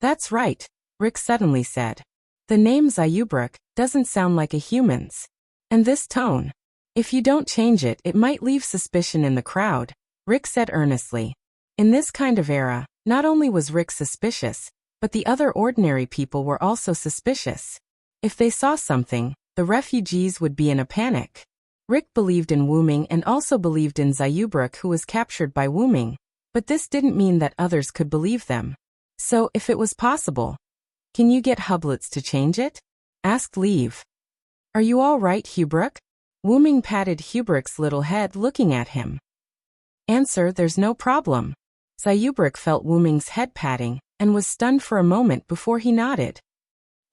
That's right, Rick suddenly said. The name Zayuberk doesn't sound like a human's. And this tone. If you don't change it, it might leave suspicion in the crowd, Rick said earnestly. In this kind of era, not only was Rick suspicious, but the other ordinary people were also suspicious. If they saw something, the refugees would be in a panic. Rick believed in Wuming and also believed in Zayuberk, who was captured by Wuming, but this didn't mean that others could believe them. So, if it was possible, can you get Hublets to change it? Asked Leave. Are you all right, Hubrick? Wuming patted Hubrick's little head, looking at him. Answer, there's no problem. Zayuberk felt Wuming's head patting, and was stunned for a moment before he nodded.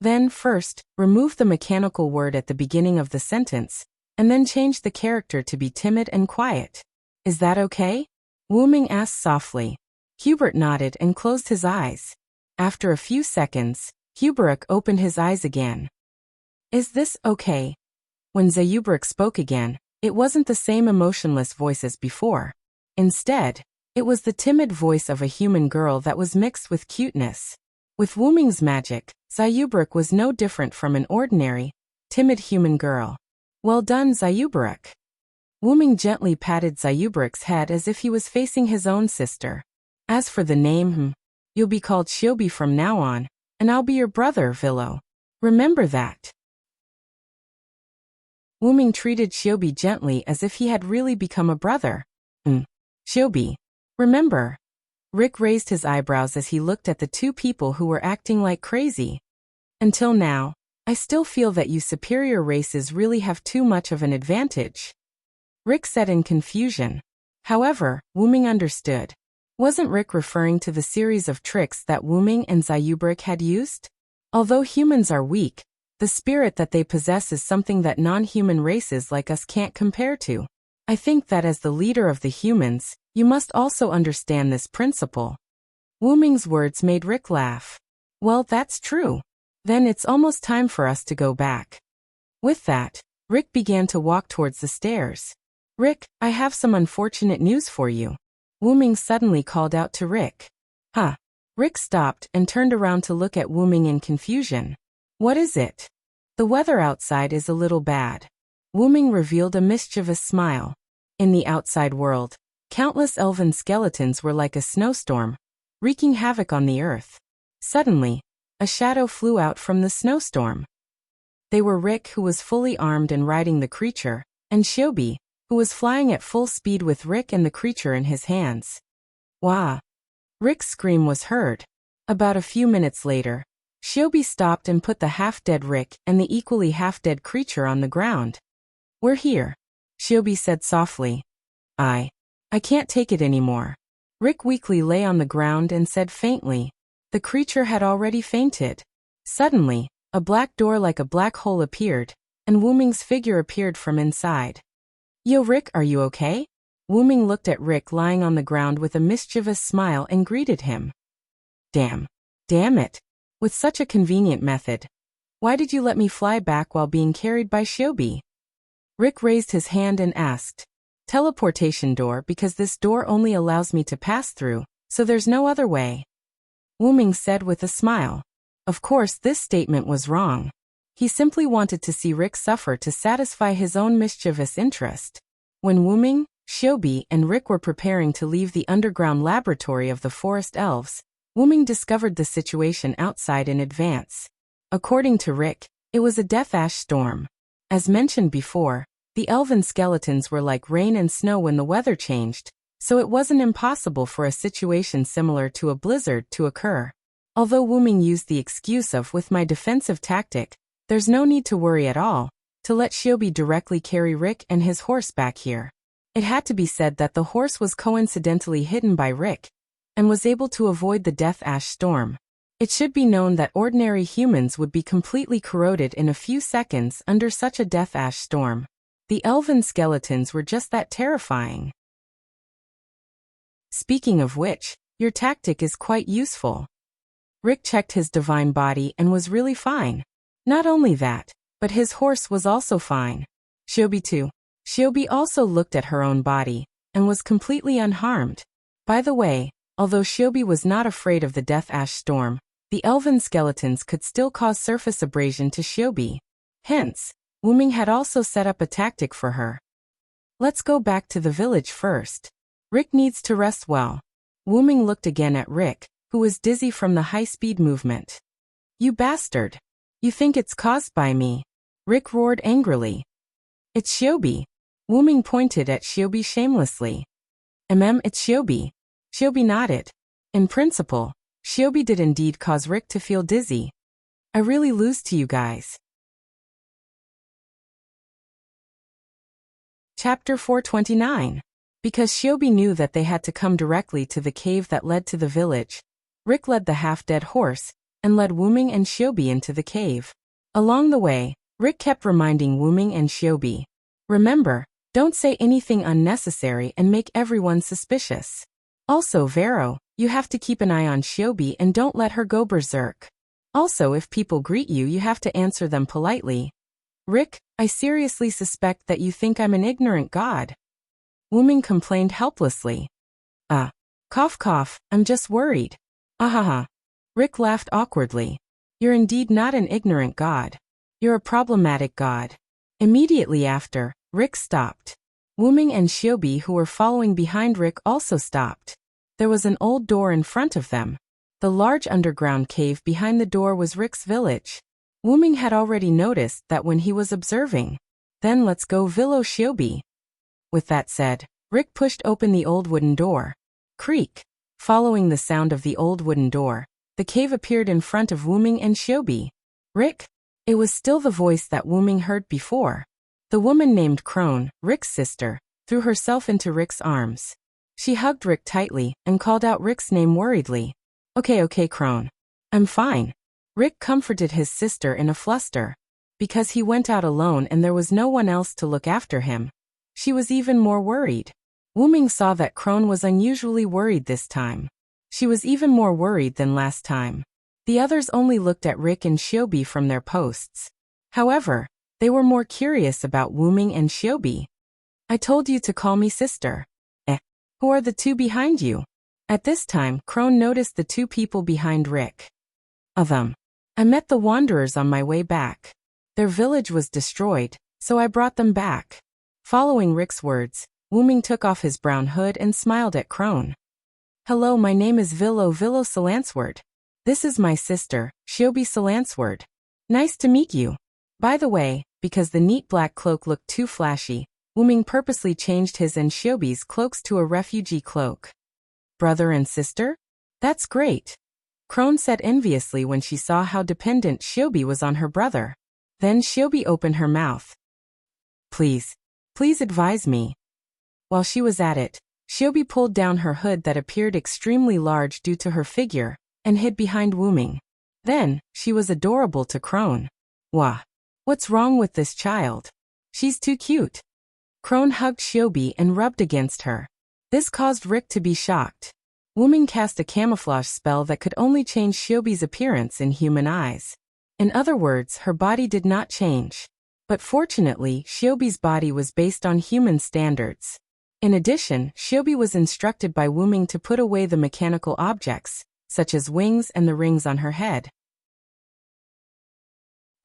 Then, first, remove the mechanical word at the beginning of the sentence, and then change the character to be timid and quiet. Is that okay? Wuming asked softly. Hubert nodded and closed his eyes. After a few seconds, Hubrick opened his eyes again. Is this okay? When Zayuberk spoke again, it wasn't the same emotionless voice as before. Instead, it was the timid voice of a human girl that was mixed with cuteness. With Wuming's magic, Zayuberk was no different from an ordinary, timid human girl. Well done, Zayuberk. Wuming gently patted Zayuberk's head as if he was facing his own sister. As for the name, you'll be called Shiobi from now on, and I'll be your brother, Villo. Remember that. Wuming treated Shiobi gently as if he had really become a brother. Shiobi. Remember. Rick raised his eyebrows as he looked at the two people who were acting like crazy. Until now, I still feel that you superior races really have too much of an advantage. Rick said in confusion. However, Wuming understood. Wasn't Rick referring to the series of tricks that Wuming and Zayuberk had used? Although humans are weak, the spirit that they possess is something that non-human races like us can't compare to. I think that as the leader of the humans, you must also understand this principle. Wuming's words made Rick laugh. Well, that's true. Then it's almost time for us to go back. With that, Rick began to walk towards the stairs. Rick, I have some unfortunate news for you. Wuming suddenly called out to Rick. Huh? Rick stopped and turned around to look at Wuming in confusion. What is it? The weather outside is a little bad. Wuming revealed a mischievous smile. In the outside world, countless elven skeletons were like a snowstorm, wreaking havoc on the earth. Suddenly, a shadow flew out from the snowstorm. They were Rick, who was fully armed and riding the creature, and Shiobi, who was flying at full speed with Rick and the creature in his hands. Wah! Rick's scream was heard. About a few minutes later, Shiobi stopped and put the half-dead Rick and the equally half-dead creature on the ground. We're here, Shiobi said softly. I can't take it anymore. Rick weakly lay on the ground and said faintly. The creature had already fainted. Suddenly, a black door like a black hole appeared, and Wuming's figure appeared from inside. Yo, Rick, are you okay? Wuming looked at Rick lying on the ground with a mischievous smile and greeted him. Damn it. With such a convenient method. Why did you let me fly back while being carried by Shiobi? Rick raised his hand and asked. Teleportation door because this door only allows me to pass through, so there's no other way. Wuming said with a smile. Of course this statement was wrong. He simply wanted to see Rick suffer to satisfy his own mischievous interest. When Wuming, Shiobi, and Rick were preparing to leave the underground laboratory of the forest elves, Wuming discovered the situation outside in advance. According to Rick, it was a death ash storm. As mentioned before, the elven skeletons were like rain and snow when the weather changed, so it wasn't impossible for a situation similar to a blizzard to occur. Although Wuming used the excuse of "with my defensive tactic, there's no need to worry at all," to let Shiobi directly carry Rick and his horse back here. It had to be said that the horse was coincidentally hidden by Rick, and was able to avoid the death ash storm. It should be known that ordinary humans would be completely corroded in a few seconds under such a death ash storm. The elven skeletons were just that terrifying. Speaking of which, your tactic is quite useful. Rick checked his divine body and was really fine. Not only that, but his horse was also fine. Shiobi too. Shiobi also looked at her own body, and was completely unharmed. By the way, although Shiobi was not afraid of the death ash storm, the elven skeletons could still cause surface abrasion to Shiobi. Hence, Wuming had also set up a tactic for her. Let's go back to the village first. Rick needs to rest well. Wuming looked again at Rick, who was dizzy from the high-speed movement. You bastard! You think it's caused by me? Rick roared angrily. It's Shiobi. Wuming pointed at Shiobi shamelessly. It's Shiobi. Shiobi nodded. In principle, Shiobi did indeed cause Rick to feel dizzy. I really lose to you guys. Chapter 429. Because Shiobi knew that they had to come directly to the cave that led to the village, Rick led the half-dead horse, and led Wuming and Shiobi into the cave. Along the way, Rick kept reminding Wuming and Shiobi, remember, don't say anything unnecessary and make everyone suspicious. Also Vero, you have to keep an eye on Shiobi and don't let her go berserk. Also if people greet you you have to answer them politely. Rick, I seriously suspect that you think I'm an ignorant god. Wuming complained helplessly. Cough cough, I'm just worried. Ahaha. Rick laughed awkwardly. You're indeed not an ignorant god. You're a problematic god. Immediately after, Rick stopped. Wuming and Shiobi who were following behind Rick also stopped. There was an old door in front of them. The large underground cave behind the door was Rick's village. Wuming had already noticed that when he was observing. Then let's go Villo Shiobi. With that said, Rick pushed open the old wooden door. Creak. Following the sound of the old wooden door, the cave appeared in front of Wuming and Shiobi. Rick? It was still the voice that Wuming heard before. The woman named Crone, Rick's sister, threw herself into Rick's arms. She hugged Rick tightly and called out Rick's name worriedly. Okay, Crone. I'm fine. Rick comforted his sister in a fluster. Because he went out alone and there was no one else to look after him. She was even more worried. Wuming saw that Crone was unusually worried this time. She was even more worried than last time. The others only looked at Rick and Shiobi from their posts. However, they were more curious about Wuming and Shiobi. I told you to call me sister. Who are the two behind you? At this time, Crone noticed the two people behind Rick. I met the wanderers on my way back. Their village was destroyed, so I brought them back. Following Rick's words, Wuming took off his brown hood and smiled at Crone. Hello, my name is Villo Solansword. This is my sister, Shiobi Solansword. Nice to meet you. By the way, because the neat black cloak looked too flashy, Wuming purposely changed his and Shiobi's cloaks to a refugee cloak. Brother and sister? That's great. Crone said enviously when she saw how dependent Shiobi was on her brother. Then Shiobi opened her mouth. Please advise me. While she was at it, Shiobi pulled down her hood that appeared extremely large due to her figure, and hid behind Wuming. Then, she was adorable to Crone. Wah! What's wrong with this child? She's too cute. Crone hugged Shiobi and rubbed against her. This caused Rick to be shocked. Wuming cast a camouflage spell that could only change Shiobi's appearance in human eyes. In other words, her body did not change. But fortunately, Shiobi's body was based on human standards. In addition, Shiobi was instructed by Wuming to put away the mechanical objects, such as wings and the rings on her head.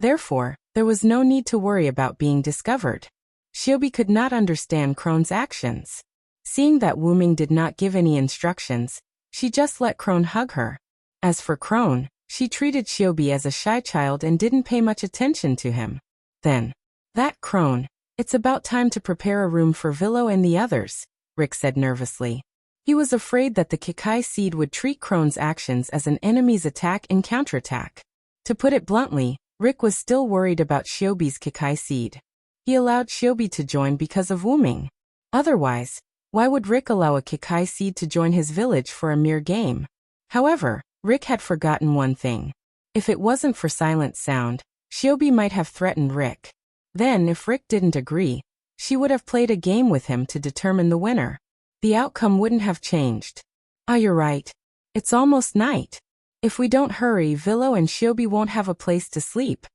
Therefore, there was no need to worry about being discovered. Shiobi could not understand Krone's actions. Seeing that Wuming did not give any instructions, she just let Krone hug her. As for Krone, she treated Shiobi as a shy child and didn't pay much attention to him. Then, "That Krone, it's about time to prepare a room for Willow and the others," Rick said nervously. He was afraid that the Kikai seed would treat Krone's actions as an enemy's attack and counterattack. To put it bluntly, Rick was still worried about Shiobi's Kikai seed. He allowed Shiobi to join because of Wuming. Otherwise, why would Rick allow a Kikai seed to join his village for a mere game? However, Rick had forgotten one thing. If it wasn't for Silent Sound, Shiobi might have threatened Rick. Then, if Rick didn't agree, she would have played a game with him to determine the winner. The outcome wouldn't have changed. "Ah, you're right. It's almost night. If we don't hurry, Willow and Shiobi won't have a place to sleep."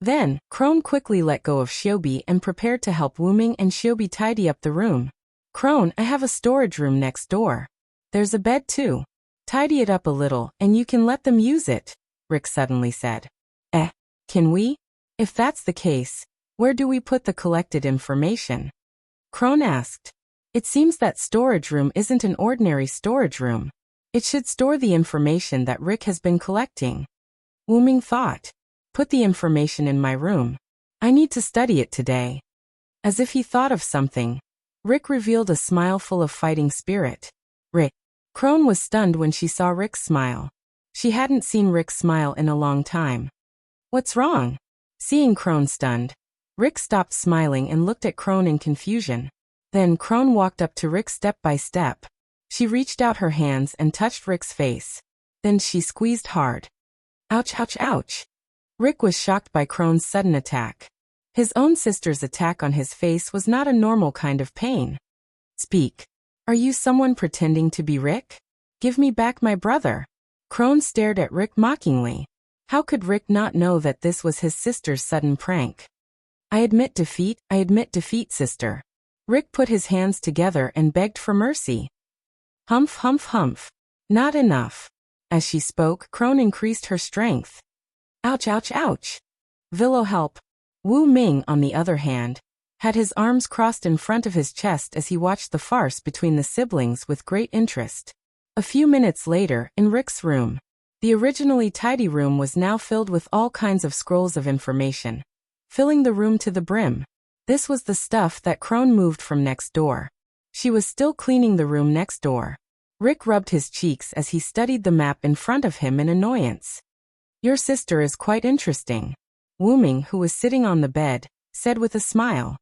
Then, Krone quickly let go of Shiobi and prepared to help Wuming and Shiobi tidy up the room. "Krone, I have a storage room next door. There's a bed too. Tidy it up a little and you can let them use it," Rick suddenly said. Can we? If that's the case, where do we put the collected information?" Krone asked. "It seems that storage room isn't an ordinary storage room. It should store the information that Rick has been collecting." Wuming thought. "Put the information in my room. I need to study it today." As if he thought of something, Rick revealed a smile full of fighting spirit. "Rick." Krone was stunned when she saw Rick's smile. She hadn't seen Rick smile in a long time. "What's wrong?" Seeing Krone stunned, Rick stopped smiling and looked at Krone in confusion. Then Krone walked up to Rick step by step. She reached out her hands and touched Rick's face. Then she squeezed hard. "Ouch, ouch, ouch." Rick was shocked by Krone's sudden attack. His own sister's attack on his face was not a normal kind of pain. "Speak. Are you someone pretending to be Rick? Give me back my brother." Krone stared at Rick mockingly. How could Rick not know that this was his sister's sudden prank? I admit defeat, sister." Rick put his hands together and begged for mercy. "Humph, humph, humph. Not enough." As she spoke, Krone increased her strength. "Ouch, ouch, ouch. Willow, help." Wu Ming, on the other hand, had his arms crossed in front of his chest as he watched the farce between the siblings with great interest. A few minutes later, in Rick's room, the originally tidy room was now filled with all kinds of scrolls of information, filling the room to the brim. This was the stuff that Krone moved from next door. She was still cleaning the room next door. Rick rubbed his cheeks as he studied the map in front of him in annoyance. "Your sister is quite interesting," Wuming, who was sitting on the bed, said with a smile.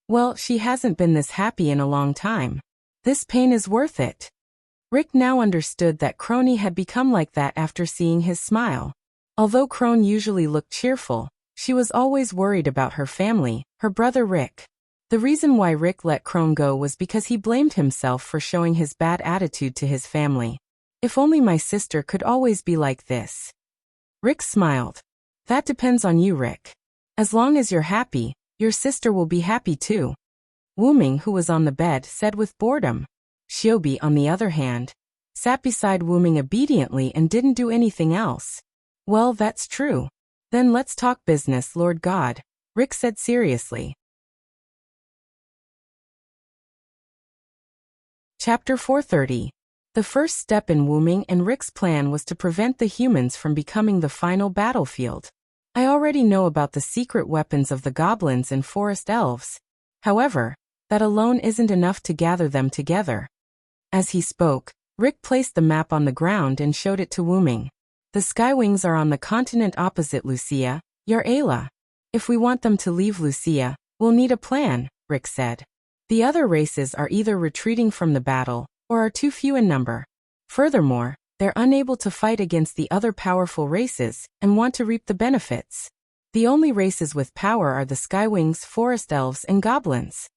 "Well, she hasn't been this happy in a long time. This pain is worth it." Rick now understood that Krone had become like that after seeing his smile. Although Krone usually looked cheerful, she was always worried about her family, her brother Rick. The reason why Rick let Krone go was because he blamed himself for showing his bad attitude to his family. "If only my sister could always be like this." Rick smiled. "That depends on you, Rick. As long as you're happy, your sister will be happy too." Wuming, who was on the bed, said with boredom. Shiobi, on the other hand, sat beside Wuming obediently and didn't do anything else. "Well, that's true. Then let's talk business, Lord God," Rick said seriously. Chapter 430. The first step in Wuming and Rick's plan was to prevent the humans from becoming the final battlefield. "I already know about the secret weapons of the goblins and forest elves. However, that alone isn't enough to gather them together." As he spoke, Rick placed the map on the ground and showed it to Wuming. "The Skywings are on the continent opposite Lucia, Yar'ela. If we want them to leave Lucia, we'll need a plan," Rick said. "The other races are either retreating from the battle, or are too few in number. Furthermore, they're unable to fight against the other powerful races, and want to reap the benefits. The only races with power are the Skywings, forest elves, and goblins."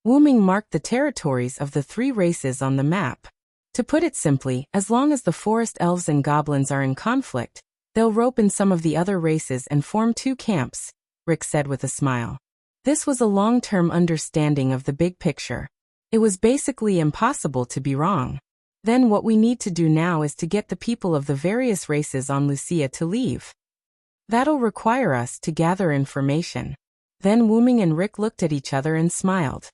Wuming marked the territories of the three races on the map. To put it simply, as long as the forest elves and goblins are in conflict, they'll rope in some of the other races and form two camps, Rick said with a smile. This was a long-term understanding of the big picture. It was basically impossible to be wrong. Then what we need to do now is to get the people of the various races on Lucia to leave. That'll require us to gather information. Then Wuming and Rick looked at each other and smiled.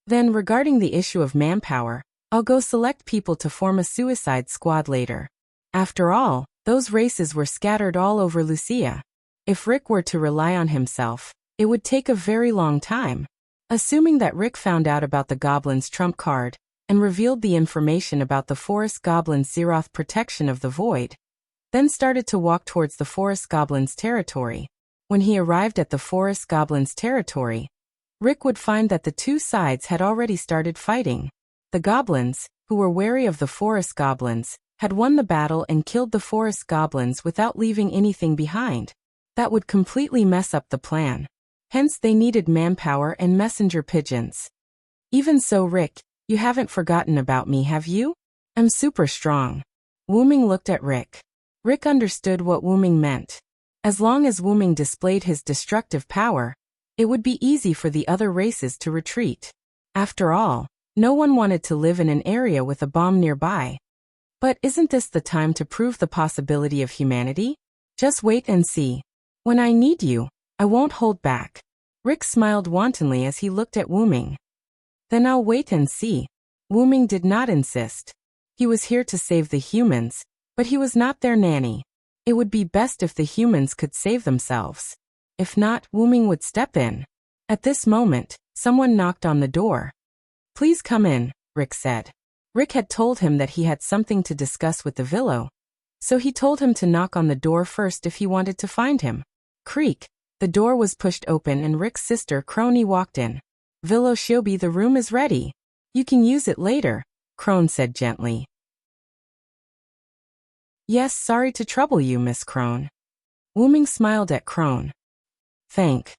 Then regarding the issue of manpower, I'll go select people to form a suicide squad later. After all, those races were scattered all over Lucia. If Rick were to rely on himself, it would take a very long time. Assuming that Rick found out about the goblin's trump card, and revealed the information about the forest goblin's Zeroth protection of the void, then started to walk towards the forest goblin's territory. When he arrived at the forest goblin's territory, Rick would find that the two sides had already started fighting. The goblins, who were wary of the forest goblins, had won the battle and killed the forest goblins without leaving anything behind. That would completely mess up the plan. Hence they needed manpower and messenger pigeons. Even so, Rick, you haven't forgotten about me, have you? I'm super strong. Wuming looked at Rick. Rick understood what Wuming meant. As long as Wuming displayed his destructive power, it would be easy for the other races to retreat. After all, no one wanted to live in an area with a bomb nearby. But isn't this the time to prove the possibility of humanity? Just wait and see. When I need you, I won't hold back. Rick smiled wantonly as he looked at Wuming. Then I'll wait and see. Wuming did not insist. He was here to save the humans, but he was not their nanny. It would be best if the humans could save themselves. If not, Wuming would step in. At this moment, someone knocked on the door. Please come in, Rick said. Rick had told him that he had something to discuss with the Villo, so he told him to knock on the door first if he wanted to find him. Creak. The door was pushed open and Rick's sister Crony walked in. Villo Shiobi, the room is ready. You can use it later, Crone said gently. Yes, sorry to trouble you, Miss Crone. Wuming smiled at Crone. Thank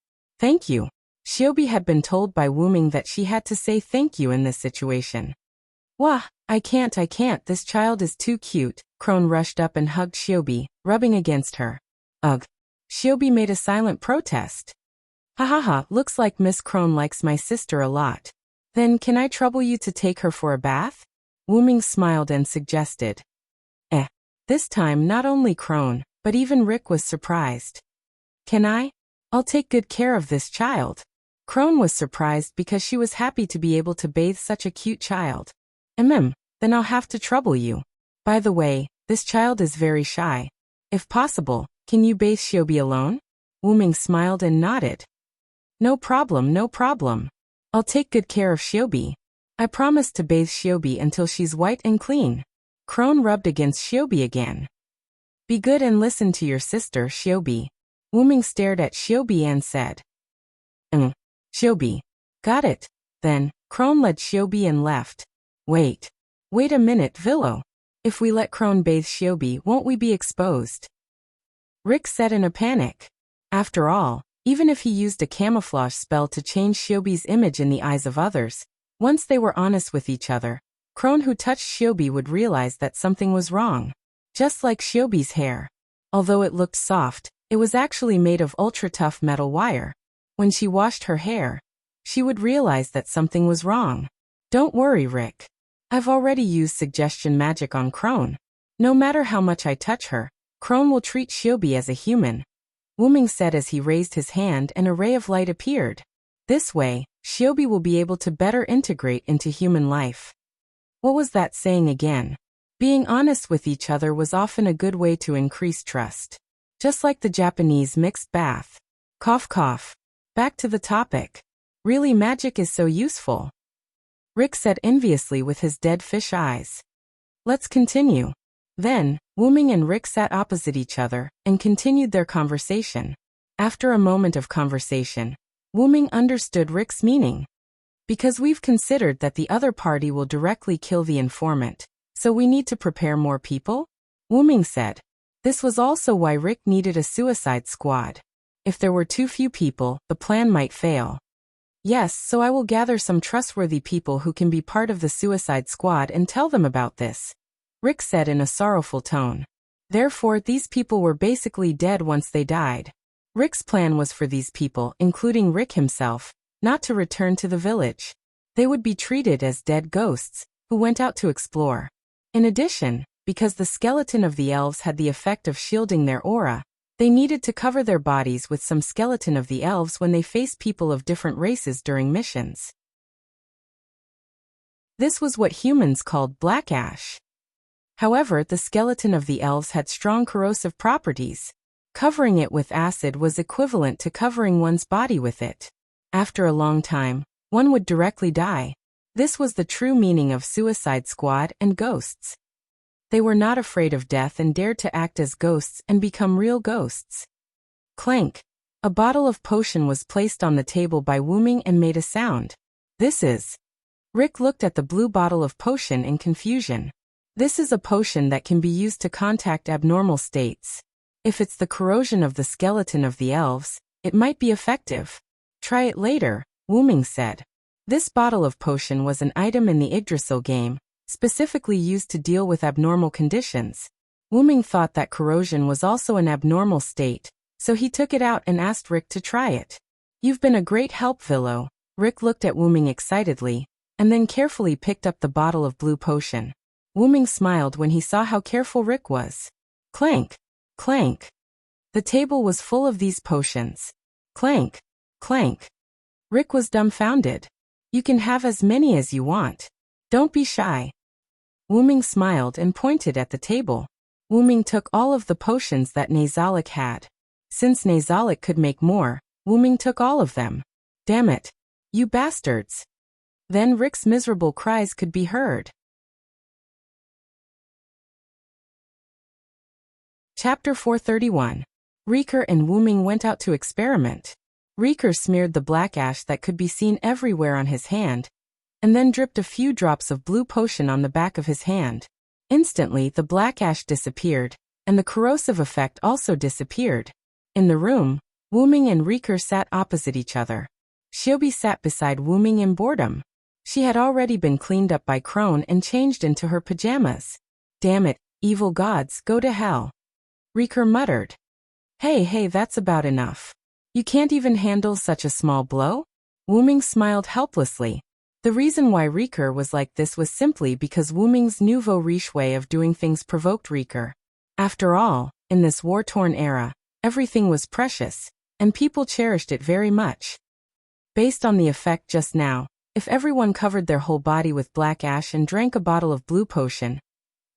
you. Shiobi had been told by Wuming that she had to say thank you in this situation. Wah, I can't, this child is too cute. Crone rushed up and hugged Shiobi, rubbing against her. Ugh. Shiobi made a silent protest. Ha ha ha, looks like Miss Crone likes my sister a lot. Then can I trouble you to take her for a bath? Wuming smiled and suggested. This time not only Crone, but even Rick was surprised. Can I? I'll take good care of this child. Crone was surprised because she was happy to be able to bathe such a cute child. Then I'll have to trouble you. By the way, this child is very shy. If possible, can you bathe Shiobi alone? Wuming smiled and nodded. No problem. I'll take good care of Shiobi. I promise to bathe Shiobi until she's white and clean. Crone rubbed against Shiobi again. Be good and listen to your sister, Shiobi. Wuming stared at Shiobi and said. Shiobi. Got it. Then, Crone led Shiobi and left. Wait a minute, Villo. If we let Crone bathe Shiobi, won't we be exposed? Rick said in a panic. After all, even if he used a camouflage spell to change Shiobi's image in the eyes of others, once they were honest with each other, Crone who touched Shiobi would realize that something was wrong. Just like Shiobi's hair. Although it looked soft, it was actually made of ultra-tough metal wire. When she washed her hair, she would realize that something was wrong. Don't worry, Rick. I've already used suggestion magic on Crone. No matter how much I touch her, Crone will treat Shiobi as a human. Wuming said as he raised his hand and a ray of light appeared. This way, Shiobi will be able to better integrate into human life. What was that saying again? Being honest with each other was often a good way to increase trust. Just like the Japanese mixed bath. Cough cough. Back to the topic. Really, magic is so useful. Rick said enviously with his dead fish eyes. Let's continue. Then, Wuming and Rick sat opposite each other and continued their conversation. After a moment of conversation, Wuming understood Rick's meaning. Because we've considered that the other party will directly kill the informant, so we need to prepare more people? Wuming said. This was also why Rick needed a suicide squad. If there were too few people, the plan might fail. Yes, so I will gather some trustworthy people who can be part of the suicide squad and tell them about this. Rick said in a sorrowful tone. Therefore, these people were basically dead once they died. Rick's plan was for these people, including Rick himself, not to return to the village. They would be treated as dead ghosts, who went out to explore. In addition, because the skeleton of the elves had the effect of shielding their aura, they needed to cover their bodies with some skeleton of the elves when they faced people of different races during missions. This was what humans called black ash. However, the skeleton of the elves had strong corrosive properties. Covering it with acid was equivalent to covering one's body with it. After a long time, one would directly die. This was the true meaning of Suicide Squad and ghosts. They were not afraid of death and dared to act as ghosts and become real ghosts. Clank. A bottle of potion was placed on the table by Wyrm and made a sound. This is. Rick looked at the blue bottle of potion in confusion. This is a potion that can be used to contact abnormal states. If it's the corrosion of the skeleton of the elves, it might be effective. Try it later, Wyrm said. This bottle of potion was an item in the Yggdrasil game, specifically used to deal with abnormal conditions. Wyrm thought that corrosion was also an abnormal state, so he took it out and asked Rick to try it. You've been a great help, Villo. Rick looked at Wyrm excitedly, and then carefully picked up the bottle of blue potion. Wyrm smiled when he saw how careful Rick was. Clank. Clank. The table was full of these potions. Clank. Clank. Rick was dumbfounded. You can have as many as you want. Don't be shy. Wyrm smiled and pointed at the table. Wyrm took all of the potions that Nazalik had. Since Nazalik could make more, Wyrm took all of them. Damn it. You bastards. Then Rick's miserable cries could be heard. Chapter 431. Riker and Wyrm went out to experiment. Riker smeared the black ash that could be seen everywhere on his hand, and then dripped a few drops of blue potion on the back of his hand. Instantly, the black ash disappeared, and the corrosive effect also disappeared. In the room, Wyrm and Riker sat opposite each other. Shiobi sat beside Wyrm in boredom. She had already been cleaned up by Crone and changed into her pajamas. Damn it, evil gods, go to hell. Riker muttered. Hey, that's about enough. You can't even handle such a small blow? Wyrm smiled helplessly. The reason why Riker was like this was simply because Wyrm's nouveau riche way of doing things provoked Riker. After all, in this war-torn era, everything was precious, and people cherished it very much. Based on the effect just now, if everyone covered their whole body with black ash and drank a bottle of blue potion,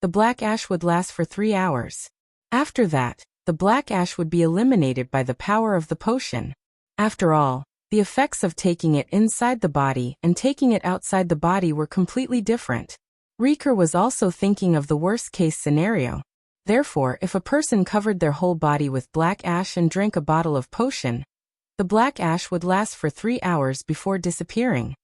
the black ash would last for 3 hours. After that, the black ash would be eliminated by the power of the potion. After all, the effects of taking it inside the body and taking it outside the body were completely different. Riker was also thinking of the worst-case scenario. Therefore, if a person covered their whole body with black ash and drank a bottle of potion, the black ash would last for 3 hours before disappearing.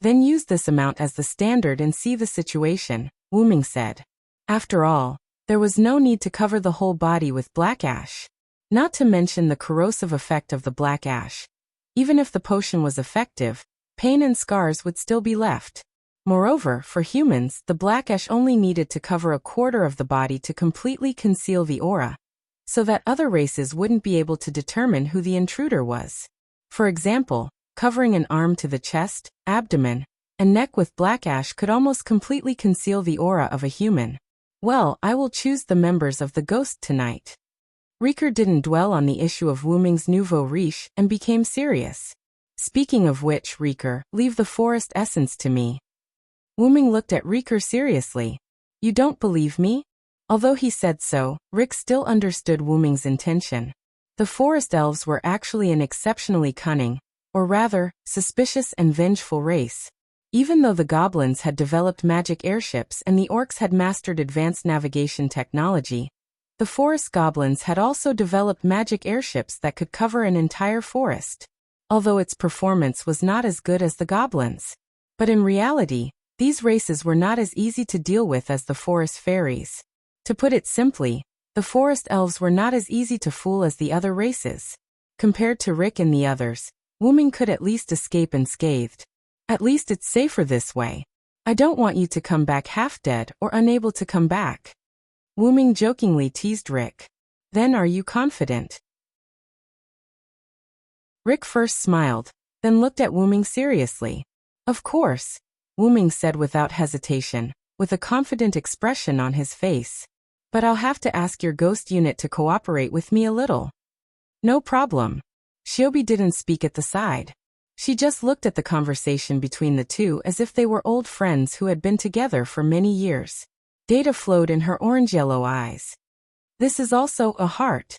Then use this amount as the standard and see the situation, Wyrm said. After all, there was no need to cover the whole body with black ash. Not to mention the corrosive effect of the black ash. Even if the potion was effective, pain and scars would still be left. Moreover, for humans, the black ash only needed to cover a quarter of the body to completely conceal the aura, so that other races wouldn't be able to determine who the intruder was. For example, covering an arm to the chest, abdomen, and neck with black ash could almost completely conceal the aura of a human. Well, I will choose the members of the ghost tonight. Riker didn't dwell on the issue of Wyrm's nouveau riche and became serious. Speaking of which, Riker, leave the forest essence to me. Wyrm looked at Riker seriously. You don't believe me? Although he said so, Rick still understood Wyrm's intention. The forest elves were actually an exceptionally cunning, or rather, suspicious and vengeful race. Even though the goblins had developed magic airships and the orcs had mastered advanced navigation technology, the forest goblins had also developed magic airships that could cover an entire forest. Although its performance was not as good as the goblins. But in reality, these races were not as easy to deal with as the forest fairies. To put it simply, the forest elves were not as easy to fool as the other races. Compared to Rick and the others, Wyrm could at least escape unscathed. At least it's safer this way. I don't want you to come back half-dead or unable to come back. Wyrm jokingly teased Rick. Then are you confident? Rick first smiled, then looked at Wuming seriously. Of course, Wuming said without hesitation, with a confident expression on his face. But I'll have to ask your ghost unit to cooperate with me a little. No problem. Shiobi didn't speak at the side. She just looked at the conversation between the two as if they were old friends who had been together for many years. Data flowed in her orange-yellow eyes. This is also a heart.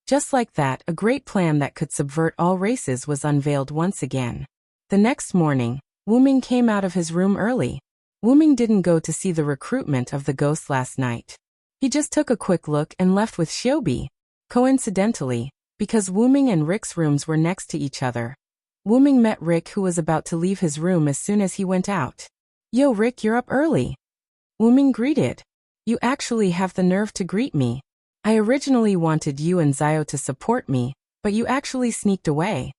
Just like that, a great plan that could subvert all races was unveiled once again. The next morning, Wuming came out of his room early. Wuming didn't go to see the recruitment of the ghost last night. He just took a quick look and left with Shiobi. Coincidentally, because Wuming and Rick's rooms were next to each other, Wuming met Rick, who was about to leave his room as soon as he went out. Yo Rick, you're up early. Wuming greeted. You actually have the nerve to greet me. I originally wanted you and Zio to support me, but you actually sneaked away.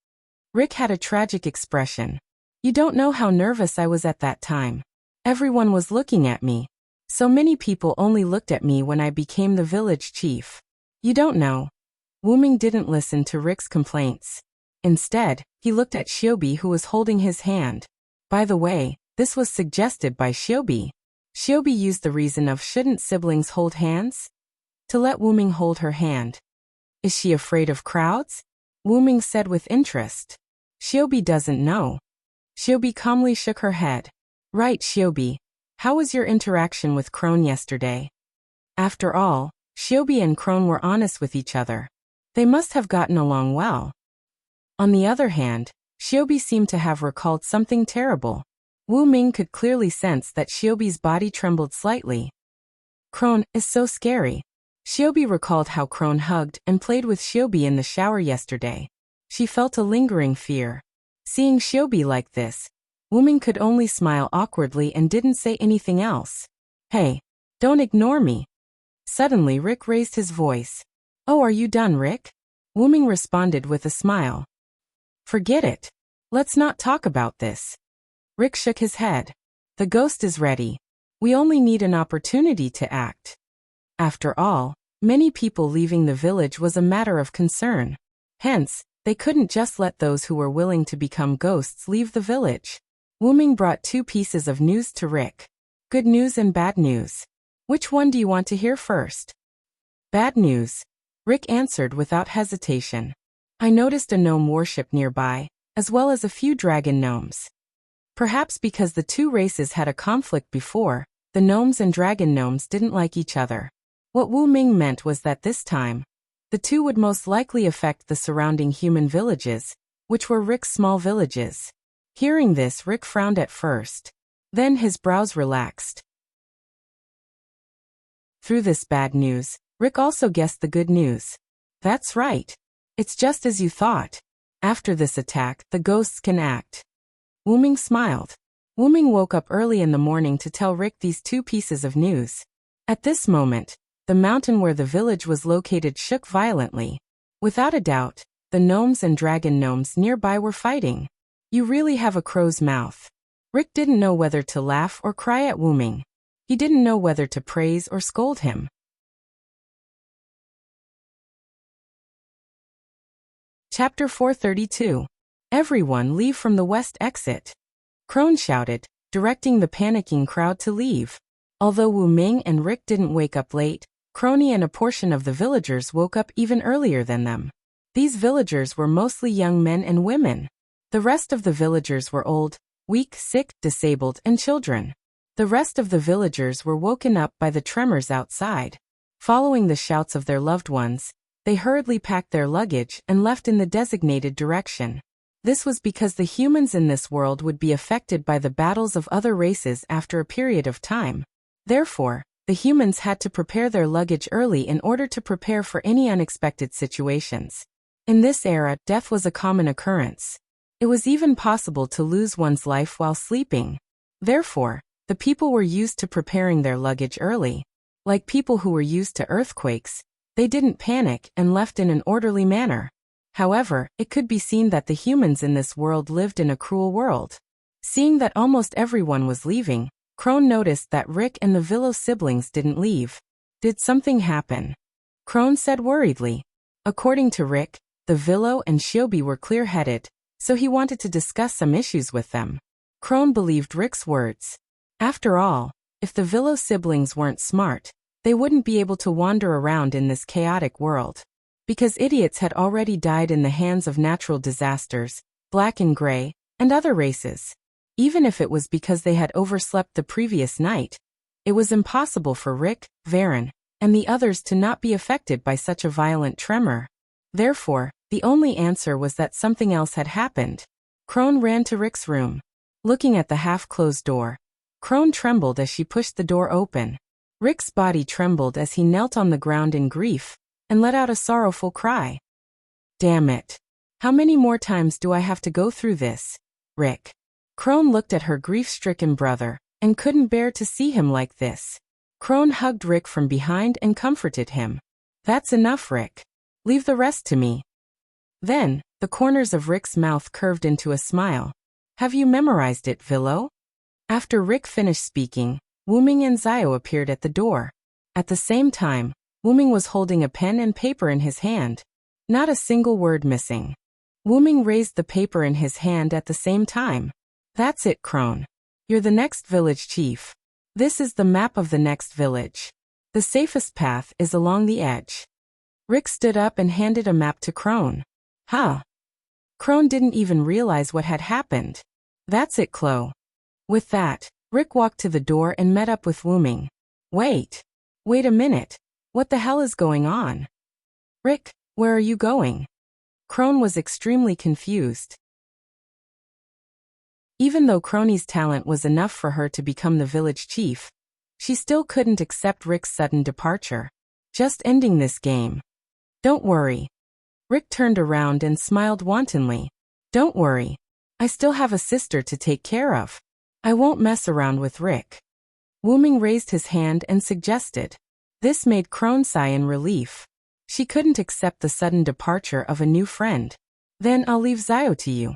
Rick had a tragic expression. You don't know how nervous I was at that time. Everyone was looking at me. So many people only looked at me when I became the village chief. You don't know. Wuming didn't listen to Rick's complaints. Instead, he looked at Shiobi, who was holding his hand. By the way, this was suggested by Shiobi. Shiobi used the reason of shouldn't siblings hold hands? To let Wuming hold her hand. Is she afraid of crowds? Wuming said with interest. Shiobi doesn't know. Shiobi calmly shook her head. Right, Shiobi. How was your interaction with Crone yesterday? After all, Shiobi and Crone were honest with each other. They must have gotten along well. On the other hand, Shiobi seemed to have recalled something terrible. Wuming could clearly sense that Shiobi's body trembled slightly. Crone is so scary. Shiobi recalled how Crone hugged and played with Shiobi in the shower yesterday. She felt a lingering fear. Seeing Shiobi like this, Wuming could only smile awkwardly and didn't say anything else. Hey, don't ignore me. Suddenly Rick raised his voice. Oh, are you done, Rick? Wuming responded with a smile. Forget it. Let's not talk about this. Rick shook his head. The ghost is ready. We only need an opportunity to act. After all, many people leaving the village was a matter of concern. Hence, they couldn't just let those who were willing to become ghosts leave the village. Wuming brought 2 pieces of news to Rick. Good news and bad news. Which one do you want to hear first? Bad news. Rick answered without hesitation. I noticed a gnome worship nearby, as well as a few dragon gnomes. Perhaps because the 2 races had a conflict before, the gnomes and dragon gnomes didn't like each other. What Wuming meant was that this time, the 2 would most likely affect the surrounding human villages, which were Rick's small villages. Hearing this, Rick frowned at first. Then his brows relaxed. Through this bad news, Rick also guessed the good news. That's right. It's just as you thought. After this attack, the ghosts can act. Wuming smiled. Wuming woke up early in the morning to tell Rick these 2 pieces of news. At this moment, the mountain where the village was located shook violently. Without a doubt, the gnomes and dragon gnomes nearby were fighting. You really have a crow's mouth. Rick didn't know whether to laugh or cry at Wuming. He didn't know whether to praise or scold him. Chapter 432. Everyone leave from the west exit. Crone shouted, directing the panicking crowd to leave. Although Wuming and Rick didn't wake up late, Crone and a portion of the villagers woke up even earlier than them. These villagers were mostly young men and women. The rest of the villagers were old, weak, sick, disabled, and children. The rest of the villagers were woken up by the tremors outside. Following the shouts of their loved ones, they hurriedly packed their luggage and left in the designated direction. This was because the humans in this world would be affected by the battles of other races after a period of time. Therefore, the humans had to prepare their luggage early in order to prepare for any unexpected situations. In this era, death was a common occurrence. It was even possible to lose one's life while sleeping. Therefore, the people were used to preparing their luggage early. Like people who were used to earthquakes, they didn't panic and left in an orderly manner. However, it could be seen that the humans in this world lived in a cruel world. Seeing that almost everyone was leaving, Crone noticed that Rick and the Villo siblings didn't leave. Did something happen? Crone said worriedly. According to Rick, The Villo and Shiobi were clear-headed, so he wanted to discuss some issues with them. Crone believed Rick's words. After all, if the Villo siblings weren't smart, they wouldn't be able to wander around in this chaotic world. Because idiots had already died in the hands of natural disasters, black and gray, and other races. Even if it was because they had overslept the previous night, it was impossible for Rick, Varen, and the others to not be affected by such a violent tremor. Therefore, the only answer was that something else had happened. Crone ran to Rick's room. Looking at the half-closed door, Crone trembled as she pushed the door open. Rick's body trembled as he knelt on the ground in grief, and let out a sorrowful cry. Damn it. How many more times do I have to go through this, Rick? Crone looked at her grief-stricken brother, and couldn't bear to see him like this. Crone hugged Rick from behind and comforted him. That's enough, Rick. Leave the rest to me. Then, the corners of Rick's mouth curved into a smile. Have you memorized it, Villo? After Rick finished speaking, Wuming and Zio appeared at the door. At the same time, Wuming was holding a pen and paper in his hand. Not a single word missing. Wuming raised the paper in his hand at the same time. That's it, Crone. You're the next village chief. This is the map of the next village. The safest path is along the edge. Rick stood up and handed a map to Crone. Huh. Crone didn't even realize what had happened. That's it, Chloe. With that, Rick walked to the door and met up with Wuming. Wait a minute. What the hell is going on? Rick, where are you going? Crone was extremely confused. Even though Crone's talent was enough for her to become the village chief, she still couldn't accept Rick's sudden departure. Just ending this game. Don't worry. Rick turned around and smiled wantonly. Don't worry. I still have a sister to take care of. I won't mess around with Rick. Wuming raised his hand and suggested. This made Crone sigh in relief. She couldn't accept the sudden departure of a new friend. Then I'll leave Zio to you.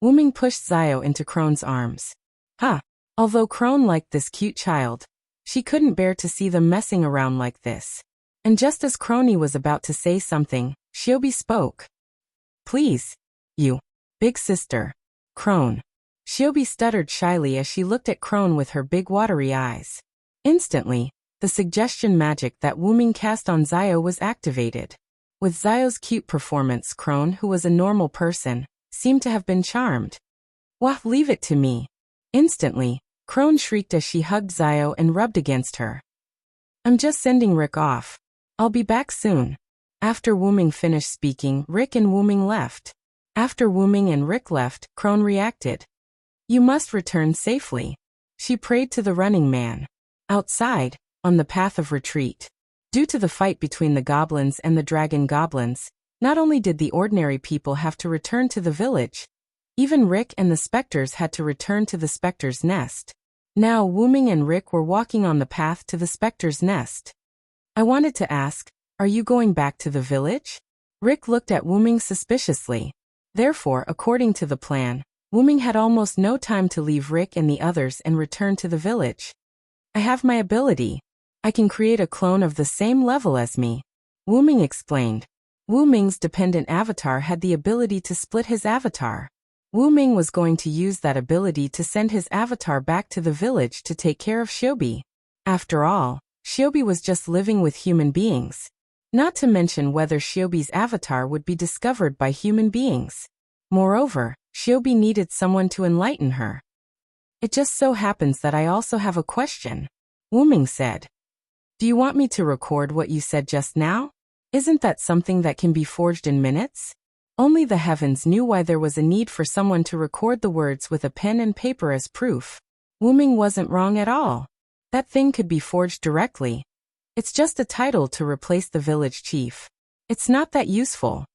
Wuming pushed Zio into Crone's arms. Although Crone liked this cute child, she couldn't bear to see them messing around like this. And just as Crone was about to say something, Shiobi spoke. Please. You. Big sister. Crone. Shiobi stuttered shyly as she looked at Crone with her big watery eyes. Instantly, the suggestion magic that Wuming cast on Zio was activated. With Zio's cute performance, Crone, who was a normal person, seemed to have been charmed. Wah, leave it to me. Instantly, Crone shrieked as she hugged Zio and rubbed against her. I'm just sending Rick off. I'll be back soon. After Wuming finished speaking, Rick and Wuming left. After Wuming and Rick left, Crone reacted. You must return safely. She prayed to the running man. Outside, on the path of retreat. Due to the fight between the goblins and the dragon goblins, not only did the ordinary people have to return to the village, even Rick and the specters had to return to the specter's nest. Now Wuming and Rick were walking on the path to the specter's nest. I wanted to ask, are you going back to the village? Rick looked at Wuming suspiciously. Therefore, according to the plan, Wuming had almost no time to leave Rick and the others and return to the village. I have my ability. I can create a clone of the same level as me. Wuming explained. Wuming's dependent avatar had the ability to split his avatar. Wuming was going to use that ability to send his avatar back to the village to take care of Shiobi. After all, Shiobi was just living with human beings. Not to mention whether Shiobi's avatar would be discovered by human beings. Moreover, Shiobi needed someone to enlighten her. It just so happens that I also have a question. Wuming said. Do you want me to record what you said just now? Isn't that something that can be forged in minutes? Only the heavens knew why there was a need for someone to record the words with a pen and paper as proof. Wuming wasn't wrong at all. That thing could be forged directly. It's just a title to replace the village chief. It's not that useful.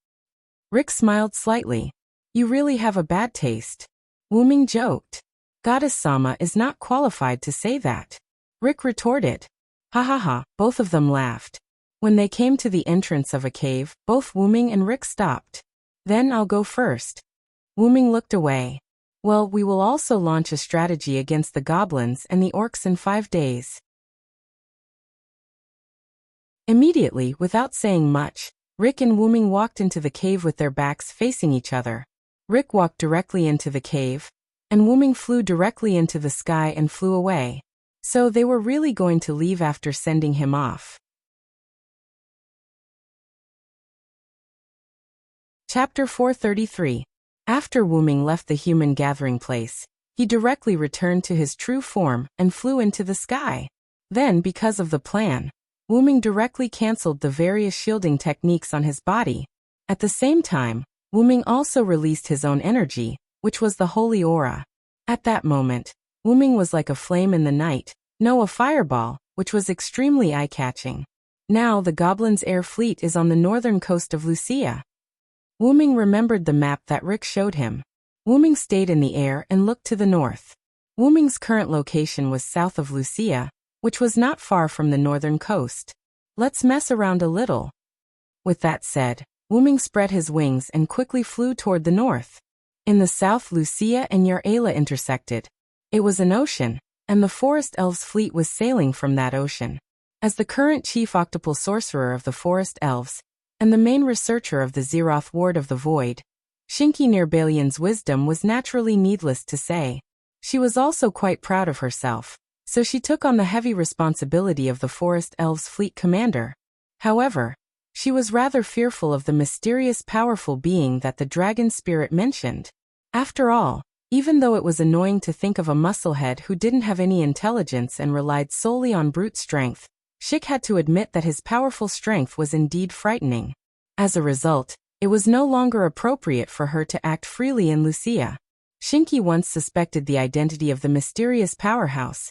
Rick smiled slightly. You really have a bad taste. Wuming joked. Goddess Sama is not qualified to say that. Rick retorted. Ha ha ha, both of them laughed. When they came to the entrance of a cave, both Wuming and Rick stopped. Then I'll go first. Wuming looked away. Well, we will also launch a strategy against the goblins and the orcs in 5 days. Immediately, without saying much, Rick and Wuming walked into the cave with their backs facing each other. Rick walked directly into the cave, and Wuming flew directly into the sky and flew away. So they were really going to leave after sending him off. Chapter 433. After Wuming left the human gathering place, he directly returned to his true form and flew into the sky. Then, because of the plan, Wuming directly cancelled the various shielding techniques on his body. At the same time, Wuming also released his own energy, which was the holy aura. At that moment, Wuming was like a flame in the night, a fireball, which was extremely eye-catching. Now the goblins' air fleet is on the northern coast of Lucia. Wuming remembered the map that Rick showed him. Wuming stayed in the air and looked to the north. Wuming's current location was south of Lucia, which was not far from the northern coast. Let's mess around a little. With that said, Wuming spread his wings and quickly flew toward the north. In the south, Lucia and Yar'ela intersected. It was an ocean, and the Forest Elves' fleet was sailing from that ocean. As the current chief octopal sorcerer of the Forest Elves, and the main researcher of the Zeroth Ward of the Void, Shinki Nerbalian's wisdom was naturally needless to say. She was also quite proud of herself, so she took on the heavy responsibility of the Forest Elves' fleet commander. However, she was rather fearful of the mysterious powerful being that the dragon spirit mentioned. After all, even though it was annoying to think of a musclehead who didn't have any intelligence and relied solely on brute strength, Shik had to admit that his powerful strength was indeed frightening. As a result, it was no longer appropriate for her to act freely in Lucia. Shinki once suspected the identity of the mysterious powerhouse,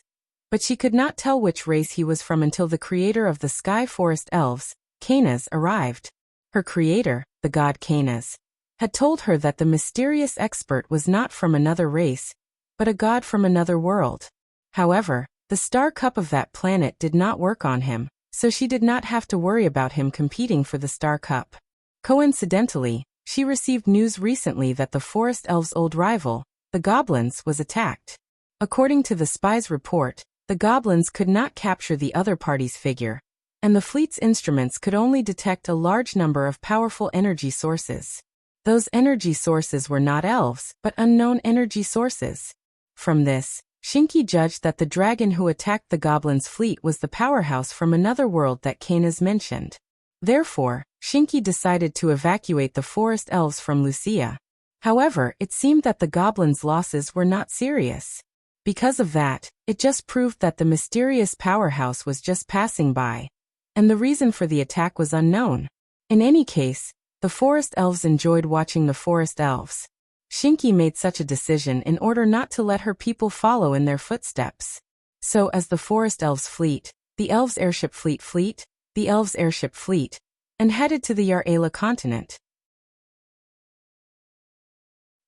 but she could not tell which race he was from until the creator of the Sky Forest Elves, Canas, arrived. Her creator, the god Canas, had told her that the mysterious expert was not from another race, but a god from another world. However, the star cup of that planet did not work on him, so she did not have to worry about him competing for the star cup. Coincidentally, she received news recently that the Forest Elves' old rival, the goblins, was attacked. According to the spy's report, the goblins could not capture the other party's figure, and the fleet's instruments could only detect a large number of powerful energy sources. Those energy sources were not elves, but unknown energy sources. From this, Shinki judged that the dragon who attacked the goblins' fleet was the powerhouse from another world that Canas mentioned. Therefore, Shinki decided to evacuate the Forest Elves from Lucia. However, it seemed that the goblins' losses were not serious. Because of that, it just proved that the mysterious powerhouse was just passing by, and the reason for the attack was unknown. In any case, the Forest Elves enjoyed watching the Forest Elves. Shinki made such a decision in order not to let her people follow in their footsteps. So as the Forest Elves fleet, the Elves airship fleet, the Elves airship fleet, and headed to the Yar'ela continent.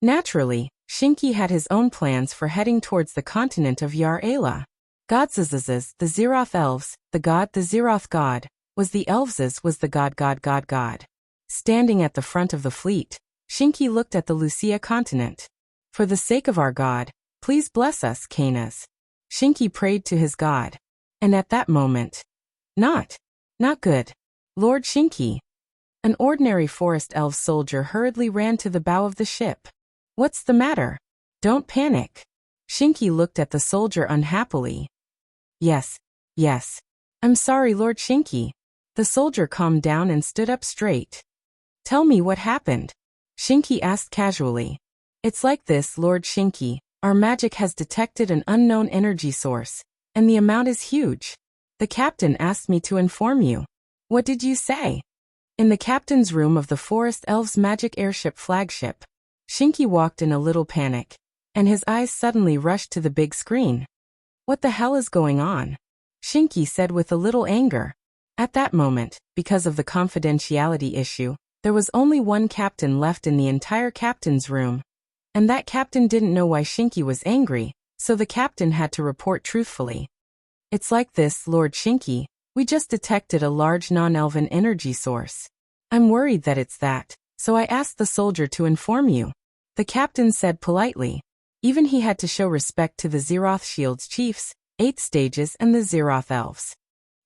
Naturally, Shinki had his own plans for heading towards the continent of Yar'ela. Godzazazaz, the Zeroth Elves, the Zeroth god, was the Elves's was the god. Standing at the front of the fleet, Shinki looked at the Lucia continent. For the sake of our god, please bless us, Canas. Shinki prayed to his god. And at that moment, not good. Lord Shinki. An ordinary forest elf soldier hurriedly ran to the bow of the ship. What's the matter? Don't panic. Shinki looked at the soldier unhappily. Yes. I'm sorry, Lord Shinki. The soldier calmed down and stood up straight. Tell me what happened. Shinki asked casually. It's like this, Lord Shinki. Our magic has detected an unknown energy source, and the amount is huge. The captain asked me to inform you. What did you say? In the captain's room of the Forest Elves' magic airship flagship, Shinki walked in a little panic, and his eyes suddenly rushed to the big screen. What the hell is going on? Shinki said with a little anger. At that moment, because of the confidentiality issue, there was only one captain left in the entire captain's room. And that captain didn't know why Shinki was angry, so the captain had to report truthfully. It's like this, Lord Shinki. We just detected a large non-elven energy source. I'm worried that it's that, so I asked the soldier to inform you. The captain said politely. Even he had to show respect to the Zeroth Shield's chiefs, 8 stages and the Zeroth Elves.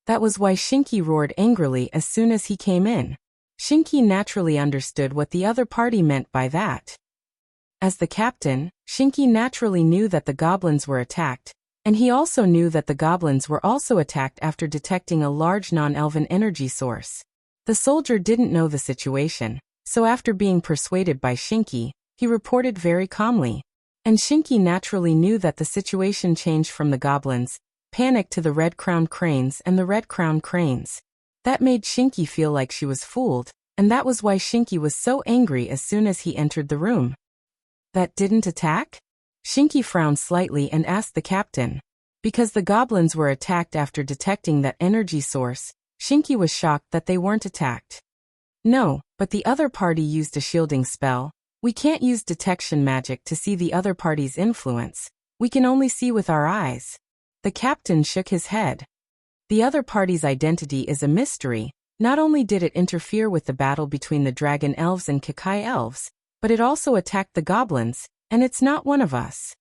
That was why Shinki roared angrily as soon as he came in. Shinki naturally understood what the other party meant by that. As the captain, Shinki naturally knew that the goblins were attacked, and he also knew that the goblins were also attacked after detecting a large non-elven energy source. The soldier didn't know the situation, so after being persuaded by Shinki, he reported very calmly. And Shinki naturally knew that the situation changed from the goblins, panic to the red-crowned cranes and the red-crowned cranes. That made Shinki feel like she was fooled, and that was why Shinki was so angry as soon as he entered the room. That didn't attack? Shinki frowned slightly and asked the captain. Because the goblins were attacked after detecting that energy source, Shinki was shocked that they weren't attacked. No, but the other party used a shielding spell. We can't use detection magic to see the other party's influence. We can only see with our eyes. The captain shook his head. The other party's identity is a mystery. Not only did it interfere with the battle between the dragon elves and Kakai elves, but it also attacked the goblins, and it's not one of us.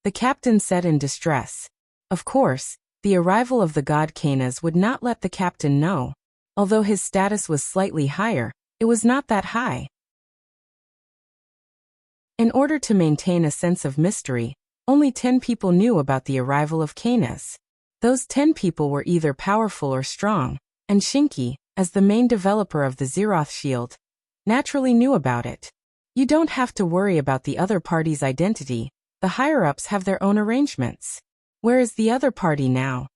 The captain said in distress. Of course, the arrival of the god Canas would not let the captain know. Although his status was slightly higher, it was not that high. In order to maintain a sense of mystery, only 10 people knew about the arrival of Canas. Those 10 people were either powerful or strong, and Shinki, as the main developer of the Zeroth shield, naturally knew about it. You don't have to worry about the other party's identity. The higher-ups have their own arrangements. Where is the other party now?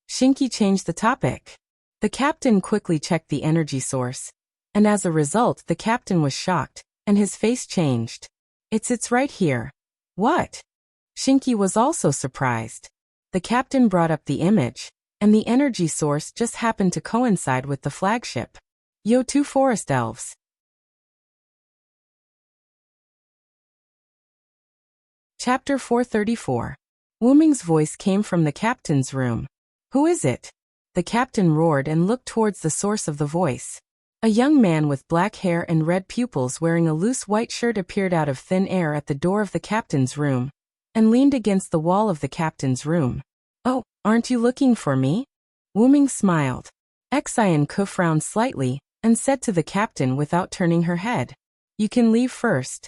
Shinki changed the topic. The captain quickly checked the energy source, and as a result the captain was shocked, and his face changed. It's right here. What? Shinki was also surprised. The captain brought up the image, and the energy source just happened to coincide with the flagship. Yo, 2 forest elves. Chapter 434. Wuming's voice came from the captain's room. Who is it? The captain roared and looked towards the source of the voice. A young man with black hair and red pupils wearing a loose white shirt appeared out of thin air at the door of the captain's room, and leaned against the wall of the captain's room. Oh, aren't you looking for me? Wuming smiled. Xian frowned slightly, and said to the captain without turning her head. You can leave first.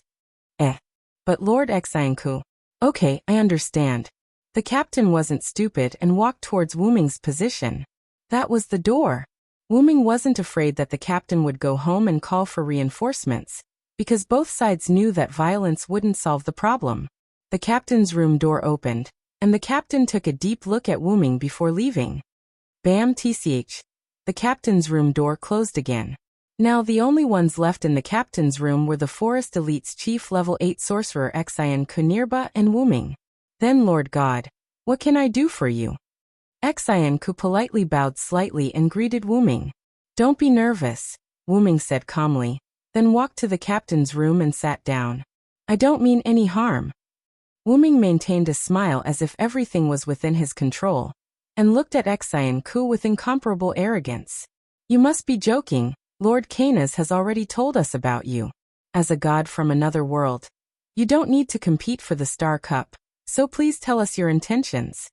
But Lord Xian. Okay, I understand. The captain wasn't stupid and walked towards Wuming's position. That was the door. Wuming wasn't afraid that the captain would go home and call for reinforcements, because both sides knew that violence wouldn't solve the problem. The captain's room door opened, and the captain took a deep look at Wuming before leaving. Bam tch. The captain's room door closed again. Now the only ones left in the captain's room were the Forest Elite's chief level 8 sorcerer Xian Kunirba and Wuming. Then Lord God, what can I do for you? Xian politely bowed slightly and greeted Wuming. Don't be nervous, Wuming said calmly, then walked to the captain's room and sat down. I don't mean any harm. Wuming maintained a smile as if everything was within his control, and looked at Xian with incomparable arrogance. You must be joking. Lord Canas has already told us about you. As a god from another world, you don't need to compete for the Star Cup, so please tell us your intentions.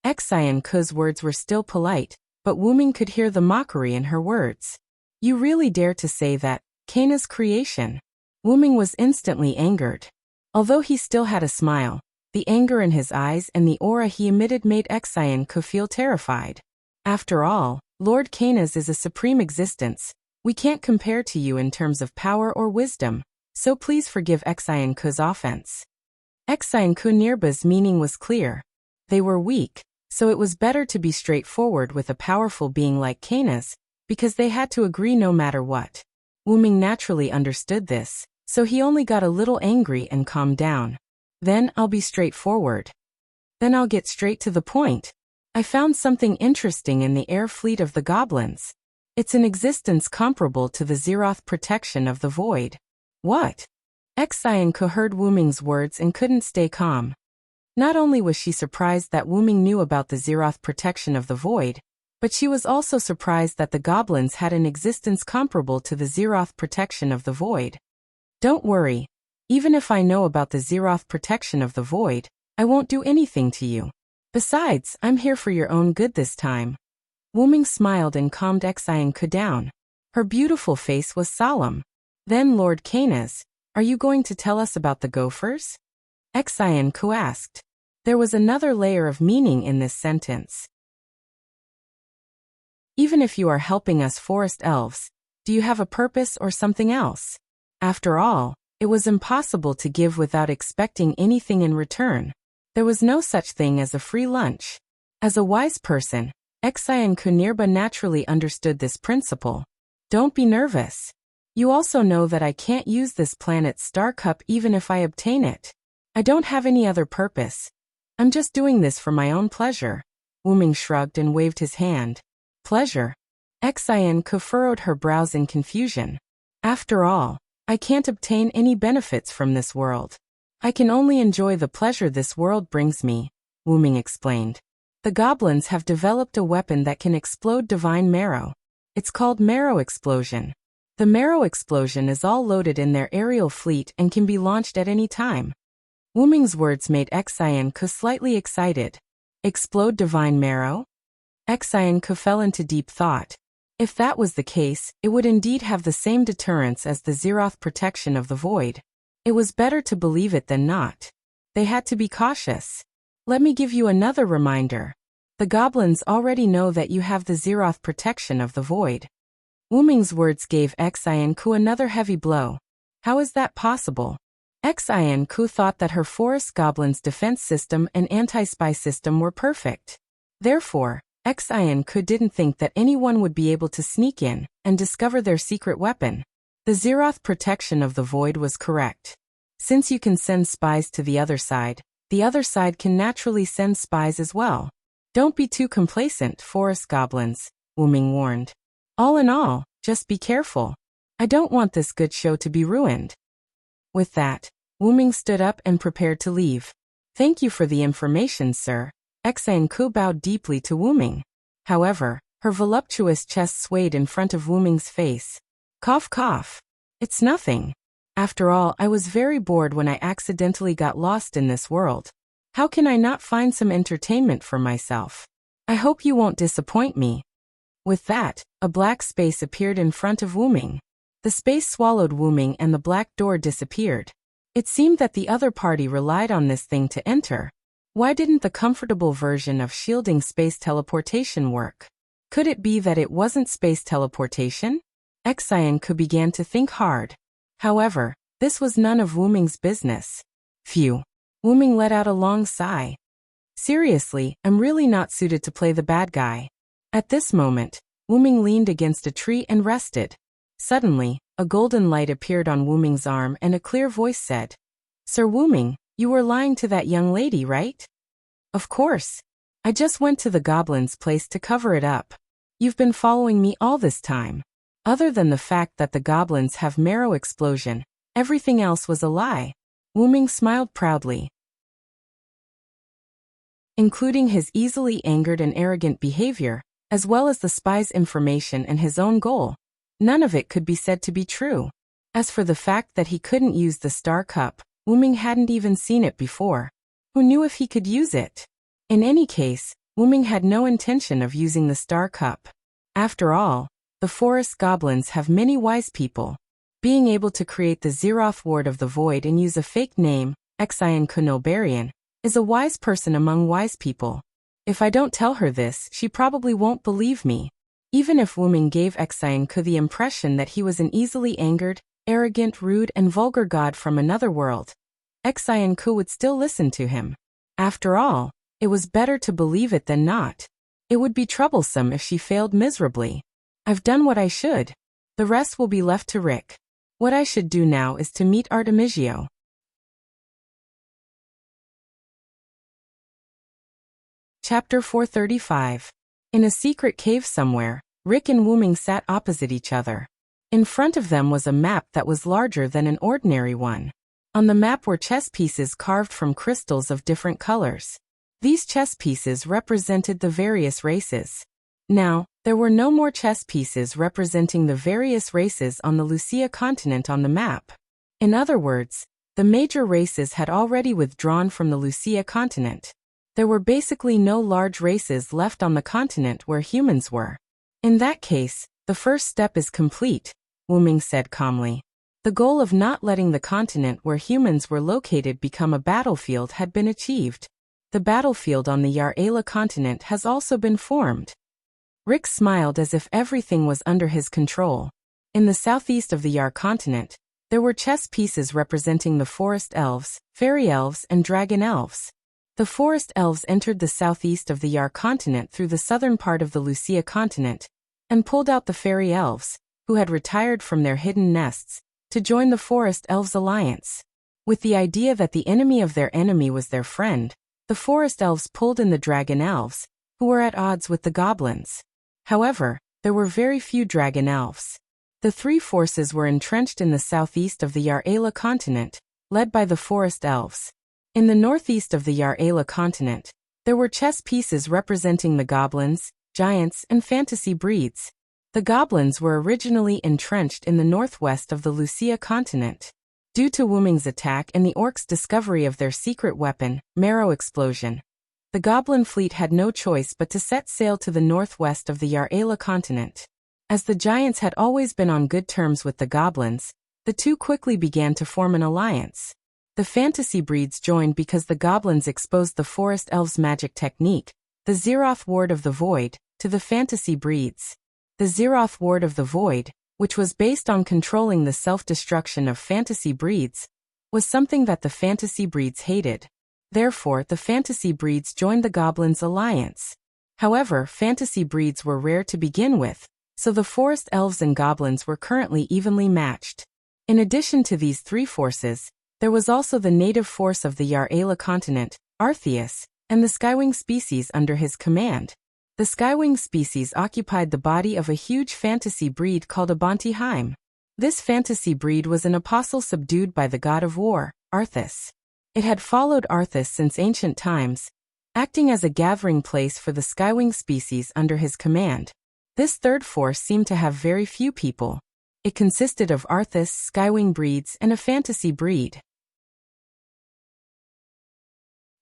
Xian's words were still polite, but Wuming could hear the mockery in her words. You really dare to say that, Canas' creation? Wuming was instantly angered. Although he still had a smile, the anger in his eyes and the aura he emitted made Xian feel terrified. After all, Lord Canas is a supreme existence. We can't compare to you in terms of power or wisdom, so please forgive Xian's offense. Xian Kunirba's meaning was clear. They were weak, so it was better to be straightforward with a powerful being like Canas, because they had to agree no matter what. Wuming naturally understood this, so he only got a little angry and calmed down. Then I'll be straightforward. Then I'll get straight to the point. I found something interesting in the air fleet of the goblins. It's an existence comparable to the Zeroth protection of the void. What? Xian heard Wuming's words and couldn't stay calm. Not only was she surprised that Wuming knew about the Zeroth protection of the void, but she was also surprised that the goblins had an existence comparable to the Zeroth protection of the void. Don't worry. Even if I know about the Zeroth protection of the void, I won't do anything to you. Besides, I'm here for your own good this time. Wuming smiled and calmed Xian down. Her beautiful face was solemn. Then Lord Canas, are you going to tell us about the gophers? Xianku asked. There was another layer of meaning in this sentence. Even if you are helping us forest elves, do you have a purpose or something else? After all, it was impossible to give without expecting anything in return. There was no such thing as a free lunch. As a wise person, Xianku Nirba naturally understood this principle. Don't be nervous. You also know that I can't use this planet's star cup even if I obtain it. I don't have any other purpose. I'm just doing this for my own pleasure. Wuming shrugged and waved his hand. Pleasure? Xianku furrowed her brows in confusion. After all, I can't obtain any benefits from this world. I can only enjoy the pleasure this world brings me, Wuming explained. The goblins have developed a weapon that can explode divine marrow. It's called marrow explosion. The marrow explosion is all loaded in their aerial fleet and can be launched at any time. Wuming's words made Xianku slightly excited. Explode divine marrow? Xianku fell into deep thought. If that was the case, it would indeed have the same deterrence as the Zeroth protection of the void. It was better to believe it than not. They had to be cautious. Let me give you another reminder. The goblins already know that you have the Zeroth protection of the void. Wuming's words gave Xianku another heavy blow. How is that possible? Xianku thought that her forest goblin's defense system and anti-spy system were perfect. Therefore, Xianku didn't think that anyone would be able to sneak in and discover their secret weapon. The Zeroth protection of the void was correct. Since you can send spies to the other side can naturally send spies as well. Don't be too complacent, forest goblins, Wuming warned. All in all, just be careful. I don't want this good show to be ruined. With that, Wuming stood up and prepared to leave. Thank you for the information, sir. Xianku bowed deeply to Wuming. However, her voluptuous chest swayed in front of Wuming's face. Cough cough. It's nothing. After all, I was very bored when I accidentally got lost in this world. How can I not find some entertainment for myself? I hope you won't disappoint me. With that, a black space appeared in front of Wuming. The space swallowed Wuming and the black door disappeared. It seemed that the other party relied on this thing to enter. Why didn't the comfortable version of shielding space teleportation work? Could it be that it wasn't space teleportation? Xianku began to think hard. However, this was none of Wuming's business. Phew. Wuming let out a long sigh. Seriously, I'm really not suited to play the bad guy. At this moment, Wuming leaned against a tree and rested. Suddenly, a golden light appeared on Wuming's arm and a clear voice said, Sir Wuming, you were lying to that young lady, right? Of course. I just went to the goblin's place to cover it up. You've been following me all this time. Other than the fact that the goblins have marrow explosion, everything else was a lie. Wuming smiled proudly. Including his easily angered and arrogant behavior, as well as the spy's information and his own goal. None of it could be said to be true. As for the fact that he couldn't use the star cup, Wuming hadn't even seen it before. Who knew if he could use it? In any case, Wuming had no intention of using the star cup. After all, the forest goblins have many wise people. Being able to create the Zeroth ward of the void and use a fake name, Xianku Nobarian, is a wise person among wise people. If I don't tell her this, she probably won't believe me. Even if Wuming gave Xianku the impression that he was an easily angered, arrogant, rude, and vulgar god from another world, Xianku would still listen to him. After all, it was better to believe it than not. It would be troublesome if she failed miserably. I've done what I should. The rest will be left to Rick. What I should do now is to meet Artemisia. Chapter 435. In a secret cave somewhere, Rick and Wuming sat opposite each other. In front of them was a map that was larger than an ordinary one. On the map were chess pieces carved from crystals of different colors. These chess pieces represented the various races. Now, there were no more chess pieces representing the various races on the Lucia continent on the map. In other words, the major races had already withdrawn from the Lucia continent. There were basically no large races left on the continent where humans were. In that case, The first step is complete, Wyrm said calmly. The goal of not letting the continent where humans were located become a battlefield had been achieved. The battlefield on the Yar'ela continent has also been formed. Rick smiled as if everything was under his control. In the southeast of the Yar continent, there were chess pieces representing the forest elves, fairy elves, and dragon elves. The forest elves entered the southeast of the Yar continent through the southern part of the Lucia continent, and pulled out the fairy elves, who had retired from their hidden nests, to join the Forest Elves Alliance. With the idea that the enemy of their enemy was their friend, the Forest Elves pulled in the Dragon Elves, who were at odds with the goblins. However, there were very few Dragon Elves. The three forces were entrenched in the southeast of the Yar'ela continent, led by the Forest Elves. In the northeast of the Yar'ela continent, there were chess pieces representing the goblins, giants, and fantasy breeds. The goblins were originally entrenched in the northwest of the Lucia continent. Due to Wyrm's attack and the orcs' discovery of their secret weapon, Marrow Explosion, the goblin fleet had no choice but to set sail to the northwest of the Yar'ela continent. As the giants had always been on good terms with the goblins, the two quickly began to form an alliance. The fantasy breeds joined because the goblins exposed the forest elves' magic technique, the Zeroth Ward of the Void, to the fantasy breeds. The Zeroth Ward of the Void, which was based on controlling the self-destruction of fantasy breeds, was something that the fantasy breeds hated. Therefore, the fantasy breeds joined the goblins' alliance. However, fantasy breeds were rare to begin with, so the forest elves and goblins were currently evenly matched. In addition to these three forces, there was also the native force of the Yar'ela continent, Arceus, and the Skywing species under his command. The Skywing species occupied the body of a huge fantasy breed called Abantiheim. This fantasy breed was an apostle subdued by the god of war, Arthas. It had followed Arthas since ancient times, acting as a gathering place for the Skywing species under his command. This third force seemed to have very few people. It consisted of Arthas, Skywing breeds, and a fantasy breed.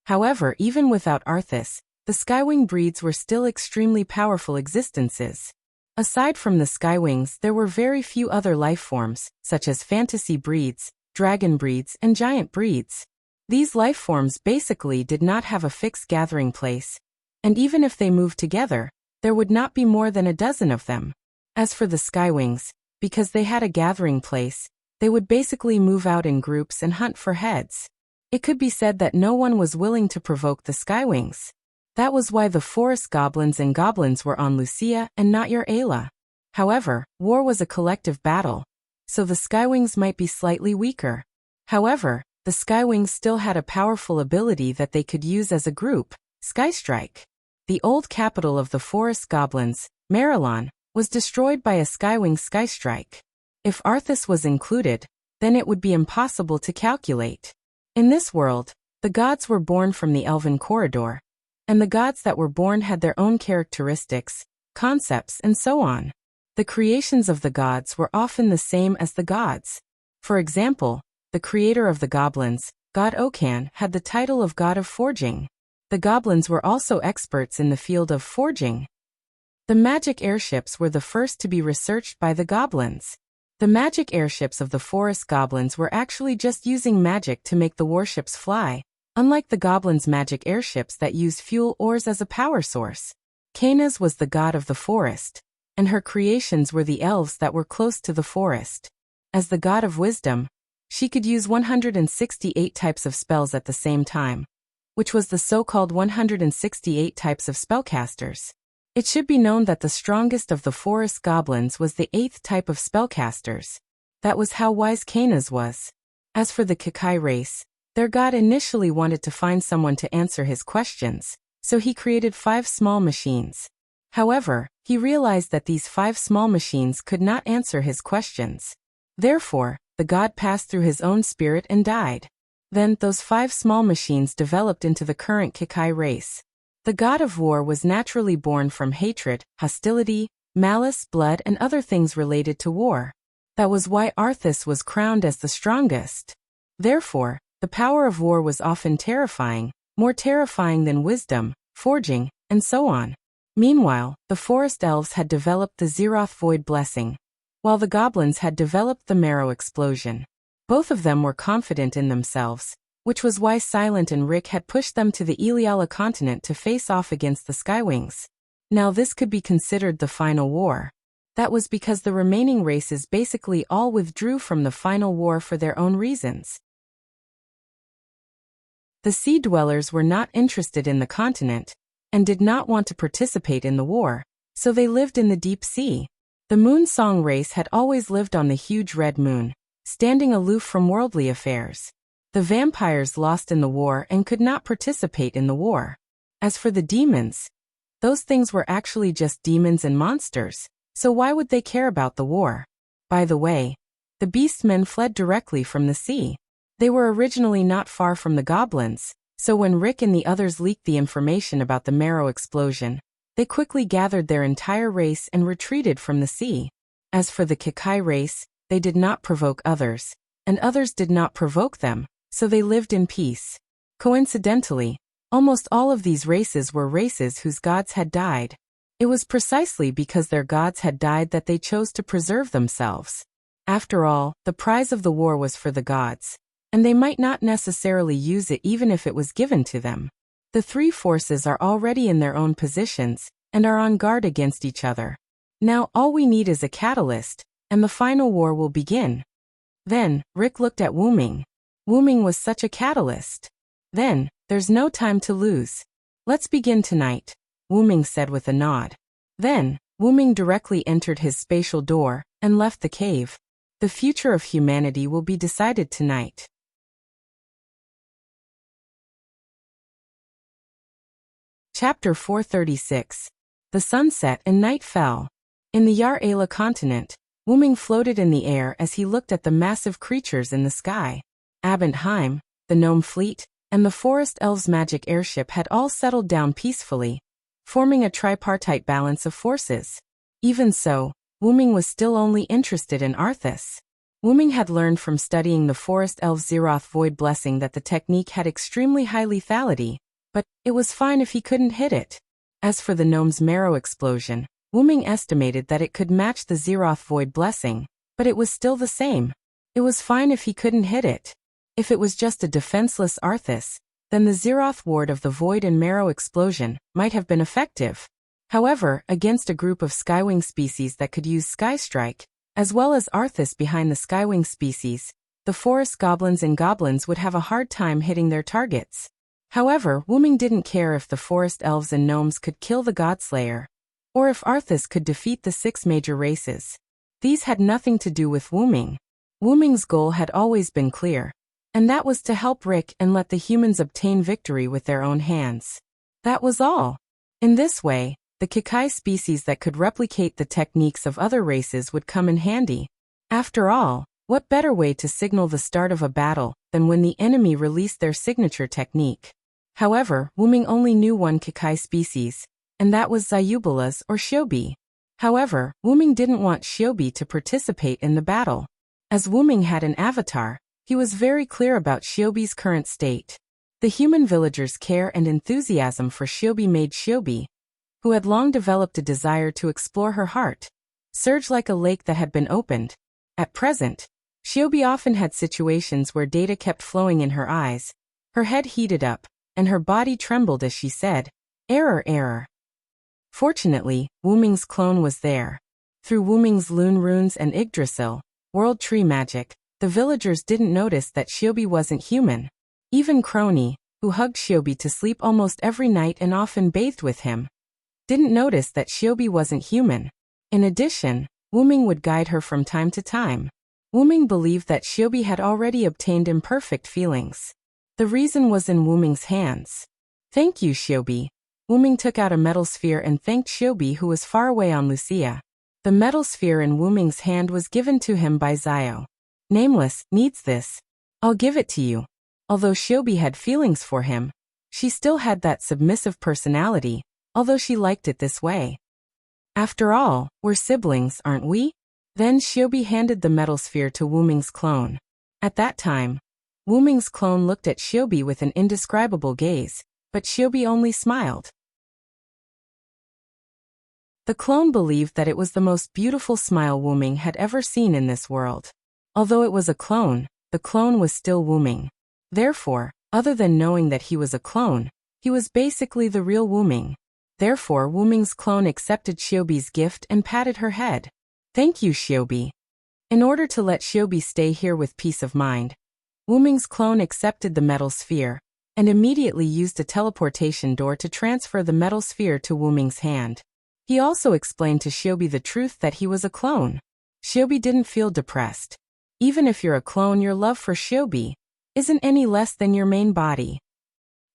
However, even without Arthas, the Skywing breeds were still extremely powerful existences. Aside from the Skywings, there were very few other life forms, such as fantasy breeds, dragon breeds, and giant breeds. These life forms basically did not have a fixed gathering place, and even if they moved together, there would not be more than a dozen of them. As for the Skywings, because they had a gathering place, they would basically move out in groups and hunt for heads. It could be said that no one was willing to provoke the Skywings. That was why the forest goblins and goblins were on Lucia and not Yar'ela. However, war was a collective battle, so the Skywings might be slightly weaker. However, the Skywings still had a powerful ability that they could use as a group, Skystrike. The old capital of the forest goblins, Marilon, was destroyed by a Skywing Skystrike. If Arthas was included, then it would be impossible to calculate. In this world, the gods were born from the Elven Corridor, and the gods that were born had their own characteristics, concepts, and so on. The creations of the gods were often the same as the gods. For example, the creator of the goblins, God Okan, had the title of God of Forging. The goblins were also experts in the field of forging. The magic airships were the first to be researched by the goblins. The magic airships of the forest goblins were actually just using magic to make the warships fly, unlike the goblins' magic airships that used fuel ores as a power source. Canas was the god of the forest, and her creations were the elves that were close to the forest. As the god of wisdom, she could use 168 types of spells at the same time, which was the so-called 168 types of spellcasters. It should be known that the strongest of the forest goblins was the 8th type of spellcasters. That was how wise Canas was. As for the Kakai race, their god initially wanted to find someone to answer his questions, so he created 5 small machines. However, he realized that these 5 small machines could not answer his questions. Therefore, the god passed through his own spirit and died. Then, those 5 small machines developed into the current Kakai race. The god of war was naturally born from hatred, hostility, malice, blood, and other things related to war. That was why Arthas was crowned as the strongest. Therefore, the power of war was often terrifying, more terrifying than wisdom, forging, and so on. Meanwhile, the forest elves had developed the Zeroth Void Blessing, while the goblins had developed the Marrow Explosion. Both of them were confident in themselves, which was why Silent and Rick had pushed them to the Iliala continent to face off against the Skywings. Now this could be considered the final war. That was because the remaining races basically all withdrew from the final war for their own reasons. The Sea Dwellers were not interested in the continent, and did not want to participate in the war, so they lived in the deep sea. The Moon Song race had always lived on the huge red moon, standing aloof from worldly affairs. The vampires lost in the war and could not participate in the war. As for the demons, those things were actually just demons and monsters, so why would they care about the war? By the way, the beastmen fled directly from the sea. They were originally not far from the goblins, so when Rick and the others leaked the information about the Marrow Explosion, they quickly gathered their entire race and retreated from the sea. As for the Kikai race, they did not provoke others, and others did not provoke them, so they lived in peace. Coincidentally, almost all of these races were races whose gods had died. It was precisely because their gods had died that they chose to preserve themselves. After all, the prize of the war was for the gods, and they might not necessarily use it even if it was given to them. The three forces are already in their own positions, and are on guard against each other. Now all we need is a catalyst, and the final war will begin. Then, Rick looked at Wuming. Wuming was such a catalyst. Then, there's no time to lose. Let's begin tonight, Wuming said with a nod. Then, Wuming directly entered his spatial door, and left the cave. The future of humanity will be decided tonight. Chapter 436. The sunset and night fell. In the Yar-Ala continent, Wuming floated in the air as he looked at the massive creatures in the sky. Abendheim, the gnome fleet, and the forest elves' magic airship had all settled down peacefully, forming a tripartite balance of forces. Even so, Wuming was still only interested in Arthas. Wuming had learned from studying the forest elves' Zeroth Void Blessing that the technique had extremely high lethality, but it was fine if he couldn't hit it. As for the gnome's Marrow Explosion, Wuming estimated that it could match the Zeroth Void Blessing, but it was still the same. It was fine if he couldn't hit it. If it was just a defenseless Arthas, then the Zeroth Ward of the Void and Marrow Explosion might have been effective. However, against a group of Skywing species that could use Sky Strike, as well as Arthas behind the Skywing species, the forest goblins and goblins would have a hard time hitting their targets. However, Wuming didn't care if the forest elves and gnomes could kill the Godslayer, or if Arthas could defeat the 6 major races. These had nothing to do with Wuming. Wuming's goal had always been clear, and that was to help Rick and let the humans obtain victory with their own hands. That was all. In this way, the Kikai species that could replicate the techniques of other races would come in handy. After all, what better way to signal the start of a battle than when the enemy released their signature technique? However, Wuming only knew one Kikai species, and that was Zayubalas or Shiobi. However, Wuming didn't want Shiobi to participate in the battle. As Wuming had an avatar, he was very clear about Shiobi's current state. The human villagers' care and enthusiasm for Shiobi made Shiobi, who had long developed a desire to explore her heart, surge like a lake that had been opened. At present, Shiobi often had situations where data kept flowing in her eyes, her head heated up, and her body trembled as she said, "Error, error." Fortunately, Wuming's clone was there. Through Wuming's Loon runes and Yggdrasil, world tree magic, the villagers didn't notice that Shiobi wasn't human. Even Crony, who hugged Shiobi to sleep almost every night and often bathed with him, didn't notice that Shiobi wasn't human. In addition, Wuming would guide her from time to time. Wuming believed that Shiobi had already obtained imperfect feelings. The reason was in Wuming's hands. "Thank you, Shiobi." Wuming took out a metal sphere and thanked Shiobi, who was far away on Lucia. The metal sphere in Wuming's hand was given to him by Zio. "Nameless needs this. I'll give it to you." Although Shiobi had feelings for him, she still had that submissive personality, although she liked it this way. After all, we're siblings, aren't we? Then Shiobi handed the metal sphere to Wuming's clone. At that time, Wuming's clone looked at Shiobi with an indescribable gaze, but Shiobi only smiled. The clone believed that it was the most beautiful smile Wuming had ever seen in this world. Although it was a clone, the clone was still Wuming. Therefore, other than knowing that he was a clone, he was basically the real Wuming. Therefore, Wuming's clone accepted Xiaobi's gift and patted her head. Thank you, Xiaobi. In order to let Xiaobi stay here with peace of mind, Wuming's clone accepted the metal sphere and immediately used a teleportation door to transfer the metal sphere to Wuming's hand. He also explained to Xiaobi the truth that he was a clone. Xiaobi didn't feel depressed. Even if you're a clone, your love for Xiaobi isn't any less than your main body.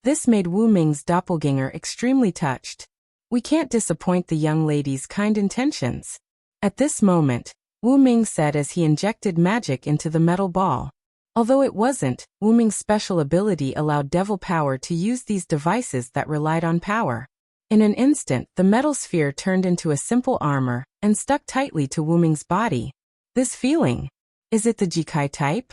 This made Wuming's doppelganger extremely touched. We can't disappoint the young lady's kind intentions. At this moment, Wuming said as he injected magic into the metal ball. Although it wasn't, Wuming's special ability allowed devil power to use these devices that relied on power. In an instant, the metal sphere turned into a simple armor and stuck tightly to Wuming's body. This feeling, is it the Jikai type?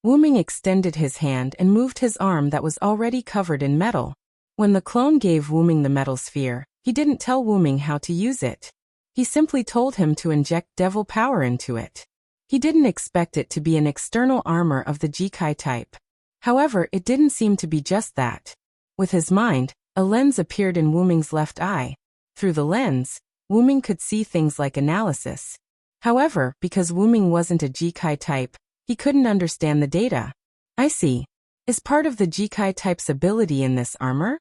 Wuming extended his hand and moved his arm that was already covered in metal. When the clone gave Wuming the metal sphere, he didn't tell Wuming how to use it. He simply told him to inject devil power into it. He didn't expect it to be an external armor of the Jikai type. However, it didn't seem to be just that. With his mind, a lens appeared in Wuming's left eye. Through the lens, Wuming could see things like analysis. However, because Wuming wasn't a Jikai type, he couldn't understand the data. I see. Is part of the Jikai type's ability in this armor?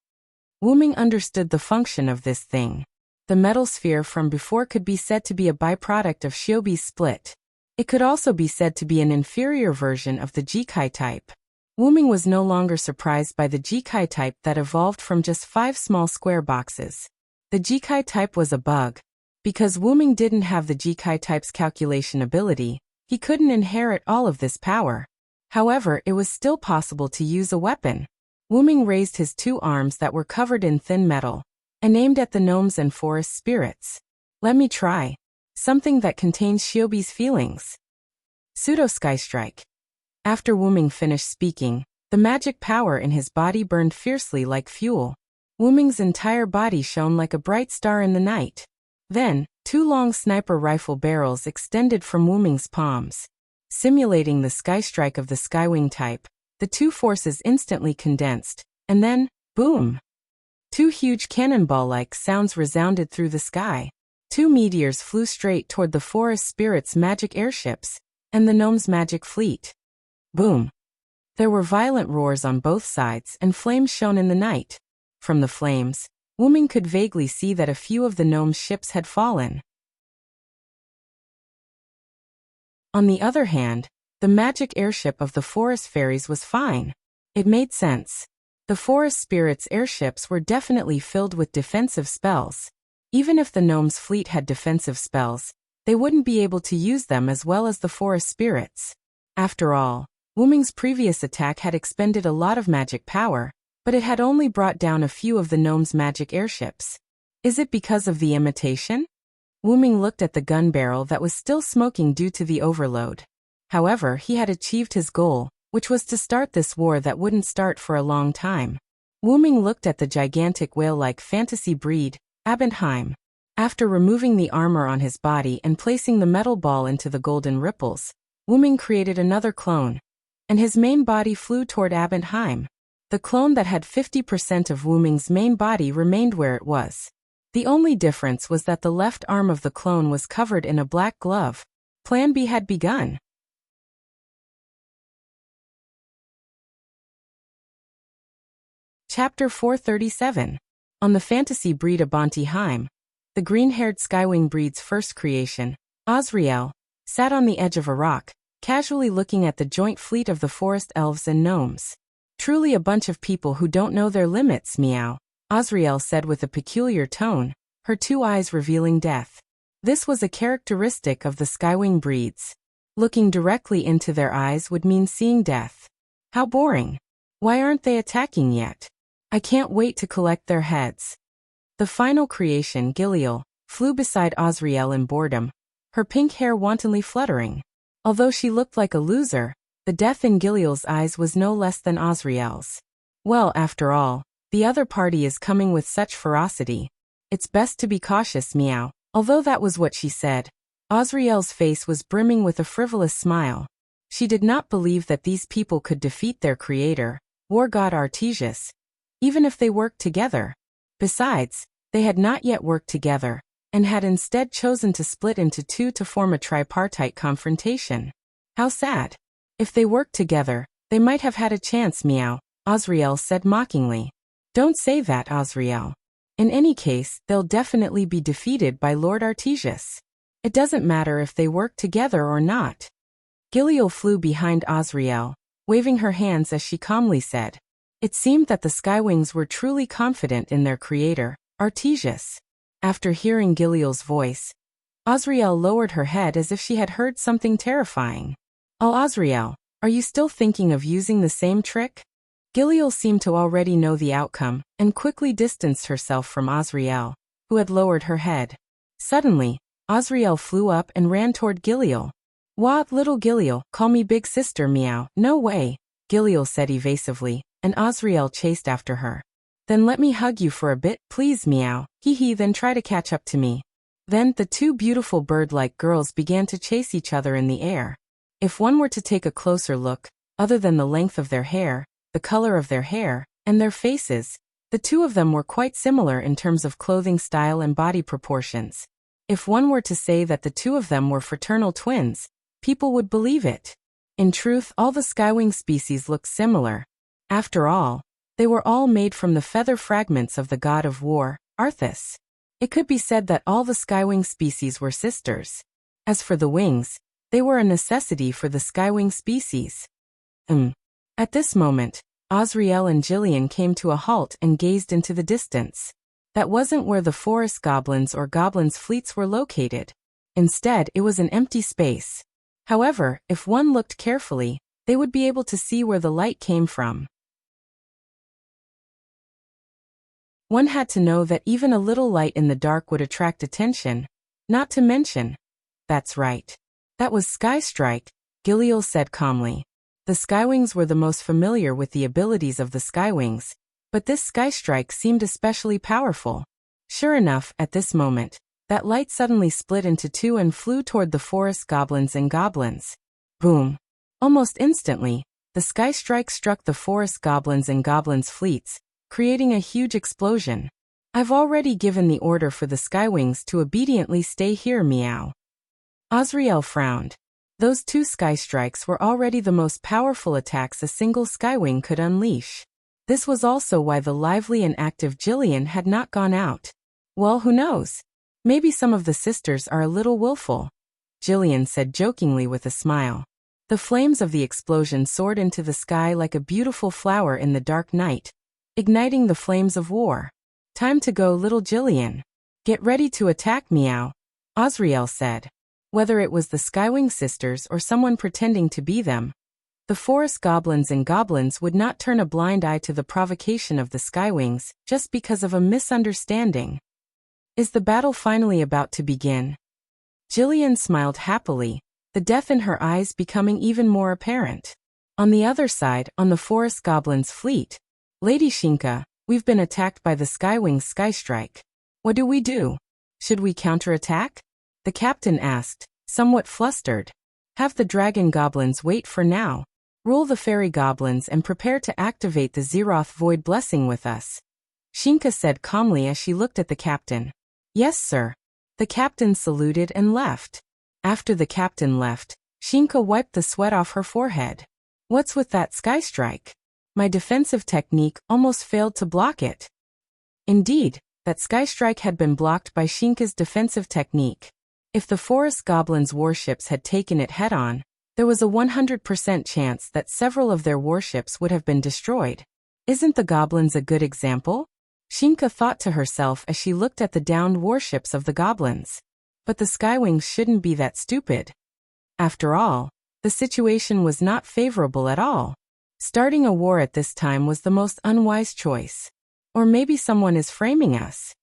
Wuming understood the function of this thing. The metal sphere from before could be said to be a byproduct of Xiaobi's split. It could also be said to be an inferior version of the Jikai type. Wuming was no longer surprised by the Jikai type that evolved from just 5 small square boxes. The Jikai type was a bug. Because Wuming didn't have the Jikai type's calculation ability, he couldn't inherit all of this power. However, it was still possible to use a weapon. Wuming raised his 2 arms that were covered in thin metal and aimed at the gnomes and forest spirits. Let me try. Something that contains Xiaobi's feelings. Pseudo Sky Strike. After Wuming finished speaking, the magic power in his body burned fiercely like fuel. Wuming's entire body shone like a bright star in the night. Then, 2 long sniper rifle barrels extended from Wuming's palms. Simulating the sky strike of the Skywing type, the 2 forces instantly condensed, and then, boom! 2 huge cannonball-like sounds resounded through the sky. 2 meteors flew straight toward the forest spirit's magic airships and the gnome's magic fleet. Boom! There were violent roars on both sides and flames shone in the night. From the flames, Wuming could vaguely see that a few of the gnome's ships had fallen. On the other hand, the magic airship of the forest fairies was fine. It made sense. The forest spirits' airships were definitely filled with defensive spells. Even if the gnome's fleet had defensive spells, they wouldn't be able to use them as well as the forest spirits. After all, Wuming's previous attack had expended a lot of magic power, but it had only brought down a few of the gnome's magic airships. Is it because of the imitation? Wuming looked at the gun barrel that was still smoking due to the overload. However, he had achieved his goal, which was to start this war that wouldn't start for a long time. Wuming looked at the gigantic whale-like fantasy breed, Abendheim. After removing the armor on his body and placing the metal ball into the golden ripples, Wuming created another clone, and his main body flew toward Abendheim. The clone that had 50% of Wuming's main body remained where it was. The only difference was that the left arm of the clone was covered in a black glove. Plan B had begun. Chapter 437. On the fantasy breed Abendheim, the green-haired Skywing breed's first creation, Azrael, sat on the edge of a rock, casually looking at the joint fleet of the forest elves and gnomes. Truly a bunch of people who don't know their limits, meow, Azrael said with a peculiar tone, her 2 eyes revealing death. This was a characteristic of the Skywing breeds. Looking directly into their eyes would mean seeing death. How boring. Why aren't they attacking yet? I can't wait to collect their heads. The final creation, Giliel, flew beside Azrael in boredom, her pink hair wantonly fluttering. Although she looked like a loser, the death in Giliel's eyes was no less than Azrael's. Well, after all, the other party is coming with such ferocity. It's best to be cautious, meow. Although that was what she said, Azrael's face was brimming with a frivolous smile. She did not believe that these people could defeat their creator, war god Artesius, even if they worked together. Besides, they had not yet worked together, and had instead chosen to split into two to form a tripartite confrontation. How sad. If they worked together, they might have had a chance, meow, Azrael said mockingly. Don't say that, Azrael. In any case, they'll definitely be defeated by Lord Artesius. It doesn't matter if they work together or not. Giliel flew behind Azrael, waving her hands as she calmly said. It seemed that the Skywings were truly confident in their creator, Artesius. After hearing Giliel's voice, Azrael lowered her head as if she had heard something terrifying. Oh, Azrael, are you still thinking of using the same trick? Giliel seemed to already know the outcome, and quickly distanced herself from Azrael, who had lowered her head. Suddenly, Azrael flew up and ran toward Giliel. What, little Giliel, call me big sister, meow. No way, Giliel said evasively, and Azrael chased after her. Then let me hug you for a bit, please, meow. Hee hee, then try to catch up to me. Then the two beautiful bird-like girls began to chase each other in the air. If one were to take a closer look, other than the length of their hair, the color of their hair, and their faces, the two of them were quite similar in terms of clothing style and body proportions. If one were to say that the two of them were fraternal twins, people would believe it. In truth, all the Skywing species looked similar. After all, they were all made from the feather fragments of the god of war, Arthas. It could be said that all the Skywing species were sisters. As for the wings, they were a necessity for the Skywing species. At this moment, Azrael and Jillian came to a halt and gazed into the distance. That wasn't where the forest goblins or goblins' fleets were located. Instead, it was an empty space. However, if one looked carefully, they would be able to see where the light came from. One had to know that even a little light in the dark would attract attention, not to mention. That's right. That was Skystrike, Giliel said calmly. The Skywings were the most familiar with the abilities of the Skywings, but this Skystrike seemed especially powerful. Sure enough, at this moment, that light suddenly split into two and flew toward the forest goblins and goblins. Boom! Almost instantly, the Skystrike struck the forest goblins and goblins' fleets, creating a huge explosion. I've already given the order for the Skywings to obediently stay here, meow. Azrael frowned. Those two Skystrikes were already the most powerful attacks a single Skywing could unleash. This was also why the lively and active Jillian had not gone out. Well, who knows? Maybe some of the sisters are a little willful, Jillian said jokingly with a smile. The flames of the explosion soared into the sky like a beautiful flower in the dark night, igniting the flames of war. Time to go, little Jillian. Get ready to attack, meow, Azrael said. Whether it was the Skywing sisters or someone pretending to be them, the forest goblins and goblins would not turn a blind eye to the provocation of the Skywings just because of a misunderstanding. Is the battle finally about to begin? Jillian smiled happily, the death in her eyes becoming even more apparent. On the other side, on the forest goblins' fleet, Lady Shinka, we've been attacked by the Skywings Skystrike. What do we do? Should we counterattack? The captain asked, somewhat flustered. Have the dragon goblins wait for now. Rule the fairy goblins and prepare to activate the Zeroth Void Blessing with us. Shinka said calmly as she looked at the captain. Yes, sir. The captain saluted and left. After the captain left, Shinka wiped the sweat off her forehead. What's with that Skystrike? My defensive technique almost failed to block it. Indeed, that Skystrike had been blocked by Shinka's defensive technique. If the forest goblins' warships had taken it head-on, there was a 100% chance that several of their warships would have been destroyed. Isn't the goblins a good example? Shinka thought to herself as she looked at the downed warships of the goblins. But the Skywings shouldn't be that stupid. After all, the situation was not favorable at all. Starting a war at this time was the most unwise choice. Or maybe someone is framing us.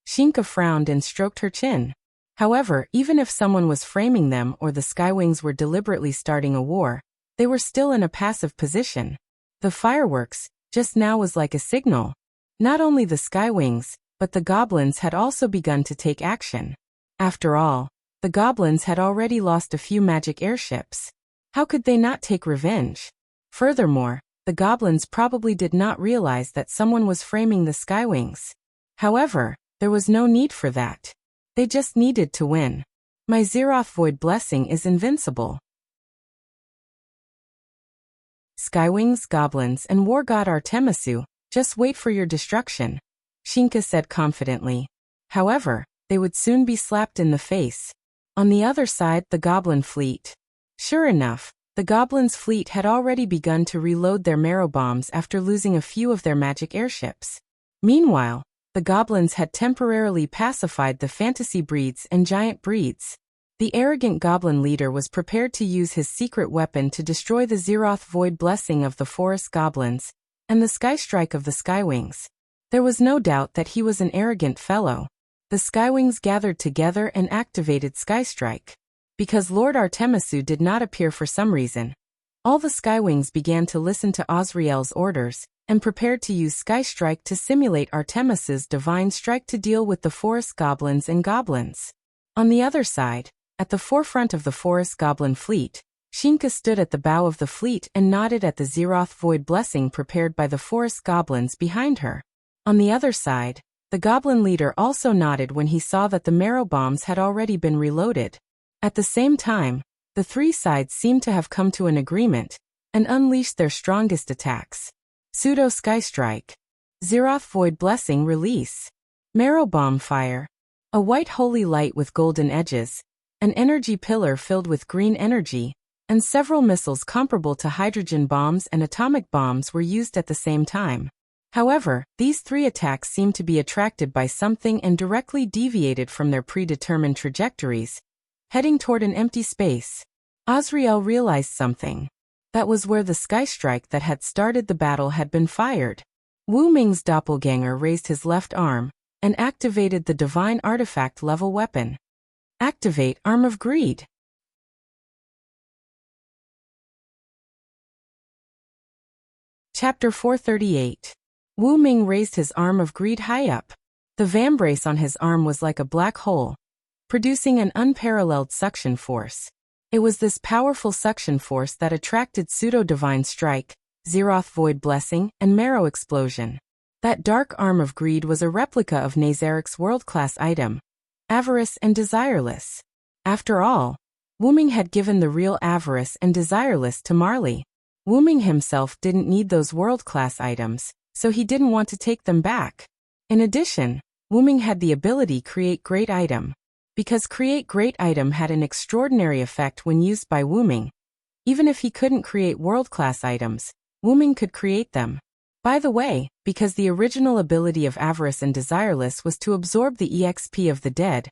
Shinka frowned and stroked her chin. However, even if someone was framing them or the Skywings were deliberately starting a war, they were still in a passive position. The fireworks, just now, was like a signal. Not only the Skywings, but the goblins had also begun to take action. After all, the goblins had already lost a few magic airships. How could they not take revenge? Furthermore, the goblins probably did not realize that someone was framing the Skywings. However, there was no need for that. They just needed to win. My Zeroth Void Blessing is invincible. Skywings, goblins, and war god Artemisu, just wait for your destruction, Shinka said confidently. However, they would soon be slapped in the face. On the other side, the goblin fleet. Sure enough, the goblins' fleet had already begun to reload their marrow bombs after losing a few of their magic airships. Meanwhile, the goblins had temporarily pacified the fantasy breeds and giant breeds. The arrogant goblin leader was prepared to use his secret weapon to destroy the Zeroth Void Blessing of the forest goblins and the Sky Strike of the Skywings. There was no doubt that he was an arrogant fellow. The Skywings gathered together and activated Sky Strike. Because Lord Artemisu did not appear for some reason, all the Skywings began to listen to Azrael's orders and prepared to use Sky Strike to simulate Artemis's divine strike to deal with the forest goblins and goblins. On the other side, at the forefront of the forest goblin fleet, Shinka stood at the bow of the fleet and nodded at the Zeroth Void Blessing prepared by the forest goblins behind her. On the other side, the goblin leader also nodded when he saw that the marrow bombs had already been reloaded. At the same time, the three sides seemed to have come to an agreement and unleashed their strongest attacks. Pseudo Sky Strike. Zeroth Void Blessing release. Marrow Bomb Fire. A white holy light with golden edges, an energy pillar filled with green energy, and several missiles comparable to hydrogen bombs and atomic bombs were used at the same time. However, these three attacks seemed to be attracted by something and directly deviated from their predetermined trajectories, heading toward an empty space. Azrael realized something. That was where the Sky Strike that had started the battle had been fired. Wu Ming's doppelganger raised his left arm and activated the divine artifact level weapon. Activate Arm of Greed. Chapter 438. Wu Ming raised his arm of greed high up. The vambrace on his arm was like a black hole, producing an unparalleled suction force. It was this powerful suction force that attracted Pseudo-Divine Strike, Zeroth Void Blessing, and Marrow Explosion. That dark arm of greed was a replica of Nazarik's world-class item, Avarice and Desireless. After all, Wu Ming had given the real Avarice and Desireless to Marley. Wu Ming himself didn't need those world-class items, so he didn't want to take them back. In addition, Wu Ming had the ability Create Great Item. Because Create Great Item had an extraordinary effect when used by Wu Ming. Even if he couldn't create world-class items, Wu Ming could create them. By the way, because the original ability of Avarice and Desireless was to absorb the EXP of the dead,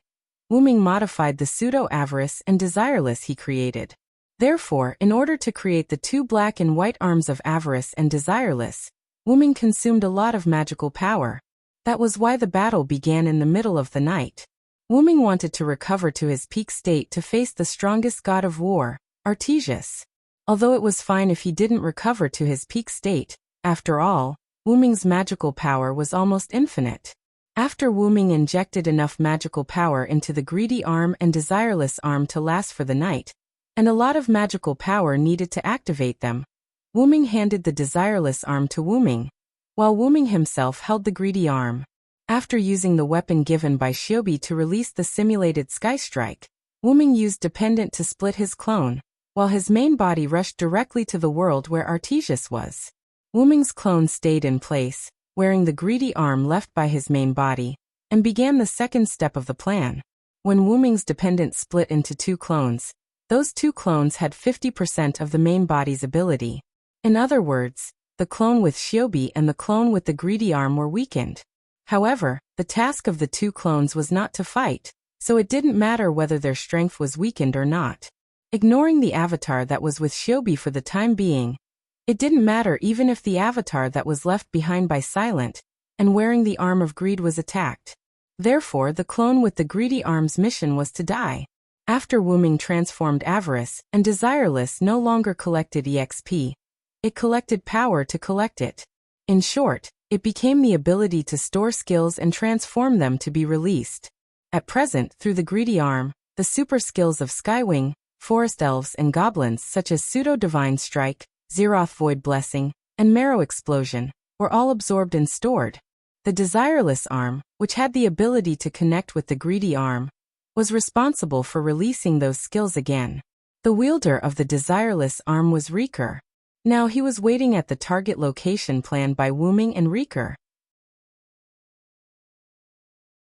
Wu Ming modified the pseudo-Avarice and Desireless he created. Therefore, in order to create the two black and white arms of Avarice and Desireless, Wu Ming consumed a lot of magical power. That was why the battle began in the middle of the night. Wu Ming wanted to recover to his peak state to face the strongest god of war, Artesius. Although it was fine if he didn't recover to his peak state, after all, Wu Ming's magical power was almost infinite. After Wu Ming injected enough magical power into the greedy arm and desireless arm to last for the night, and a lot of magical power needed to activate them, Wu Ming handed the desireless arm to Wu Ming, while Wu Ming himself held the greedy arm. After using the weapon given by Shiobi to release the simulated Sky Strike, Wu Ming used Dependent to split his clone, while his main body rushed directly to the world where Artesius was. Wu Ming's clone stayed in place, wearing the greedy arm left by his main body, and began the second step of the plan. When Wu Ming's Dependent split into two clones, those two clones had 50% of the main body's ability. In other words, the clone with Shiobi and the clone with the greedy arm were weakened. However, the task of the two clones was not to fight, so it didn't matter whether their strength was weakened or not. Ignoring the avatar that was with Shiobi for the time being, it didn't matter even if the avatar that was left behind by Silent and wearing the arm of greed was attacked. Therefore, the clone with the greedy arm's mission was to die. After Wu Ming transformed Avarice and Desireless no longer collected EXP, it collected power to collect it. In short, it became the ability to store skills and transform them to be released. At present, through the greedy arm, the super skills of Skywing, forest elves and goblins such as Pseudo-Divine Strike, Zeroth Void Blessing, and Marrow Explosion, were all absorbed and stored. The Desireless arm, which had the ability to connect with the greedy arm, was responsible for releasing those skills again. The wielder of the Desireless arm was Reeker. Now he was waiting at the target location planned by Wyrm and Reeker,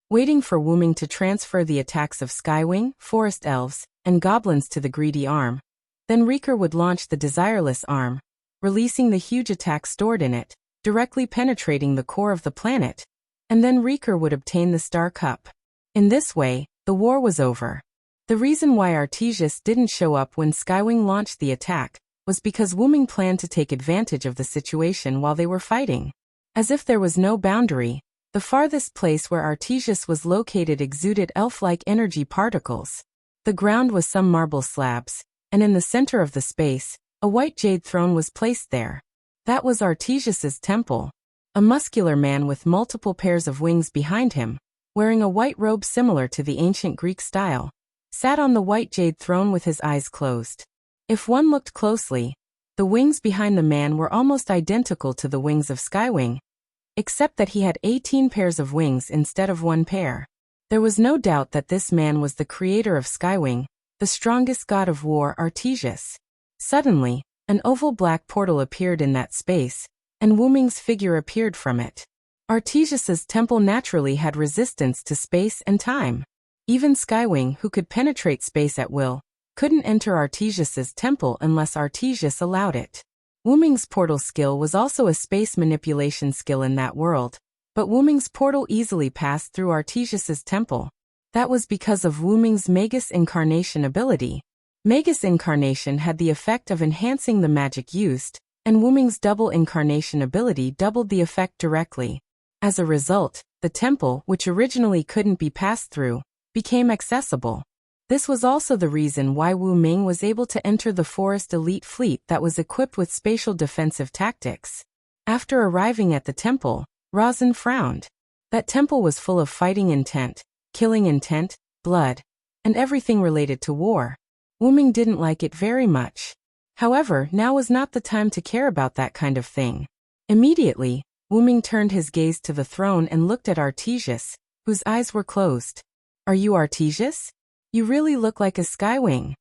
waiting for Wyrm to transfer the attacks of Skywing, forest elves, and goblins to the greedy arm. Then Reeker would launch the Desireless arm, releasing the huge attack stored in it, directly penetrating the core of the planet, and then Reeker would obtain the Star Cup. In this way, the war was over. The reason why Artesius didn't show up when Skywing launched the attack was because Wyrm planned to take advantage of the situation while they were fighting. As if there was no boundary, the farthest place where Artesius was located exuded elf-like energy particles. The ground was some marble slabs, and in the center of the space, a white jade throne was placed there. That was Artesius's temple. A muscular man with multiple pairs of wings behind him, wearing a white robe similar to the ancient Greek style, sat on the white jade throne with his eyes closed. If one looked closely, the wings behind the man were almost identical to the wings of Skywing, except that he had 18 pairs of wings instead of one pair. There was no doubt that this man was the creator of Skywing, the strongest god of war, Artesius. Suddenly, an oval black portal appeared in that space, and Wyrm's figure appeared from it. Artesius's temple naturally had resistance to space and time. Even Skywing, who could penetrate space at will, couldn't enter Artesius's temple unless Artesius allowed it. Wyrm's portal skill was also a space manipulation skill in that world, but Wyrm's portal easily passed through Artesius's temple. That was because of Wyrm's Magus Incarnation ability. Magus Incarnation had the effect of enhancing the magic used, and Wyrm's Double Incarnation ability doubled the effect directly. As a result, the temple, which originally couldn't be passed through, became accessible. This was also the reason why Wyrm was able to enter the forest elite fleet that was equipped with spatial defensive tactics. After arriving at the temple, Rosin frowned. That temple was full of fighting intent, killing intent, blood, and everything related to war. Wyrm didn't like it very much. However, now was not the time to care about that kind of thing. Immediately, Wyrm turned his gaze to the throne and looked at Artesius, whose eyes were closed. "Are you Artesius? You really look like a Skywing,"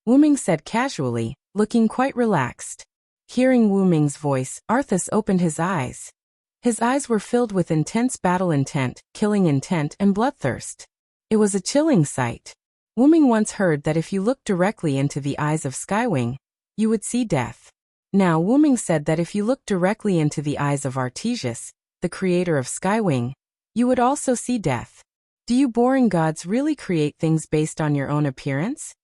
Wyrm said casually, looking quite relaxed. Hearing Wyrm's voice, Arthas opened his eyes. His eyes were filled with intense battle intent, killing intent, and bloodthirst. It was a chilling sight. Wyrm once heard that if you looked directly into the eyes of Skywing, you would see death. Now Wyrm said that if you looked directly into the eyes of Artesius, the creator of Skywing, you would also see death. "Do you boring gods really create things based on your own appearance?"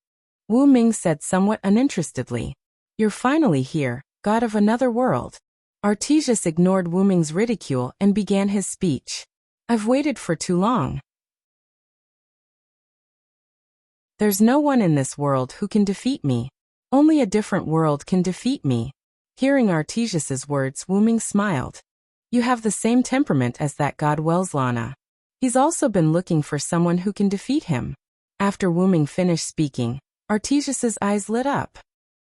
Wyrm said somewhat uninterestedly. "You're finally here, god of another world." Artesius ignored Wyrm's ridicule and began his speech. "I've waited for too long. There's no one in this world who can defeat me. Only a different world can defeat me." Hearing Artesius's words, Wyrm smiled. "You have the same temperament as that god Welslana. He's also been looking for someone who can defeat him." After Wyrm finished speaking, Artesius's eyes lit up.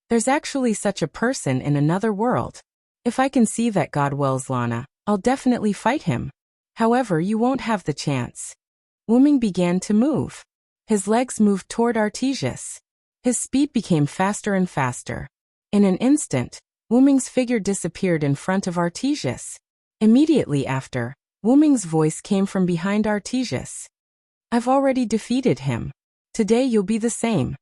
"There's actually such a person in another world. If I can see that god Welslana, I'll definitely fight him. However, you won't have the chance." Wyrm began to move. His legs moved toward Artesius. His speed became faster and faster. In an instant, Wyrm's figure disappeared in front of Artesius. Immediately after, Wyrm's voice came from behind Artesius. "I've already defeated him. Today you'll be the same."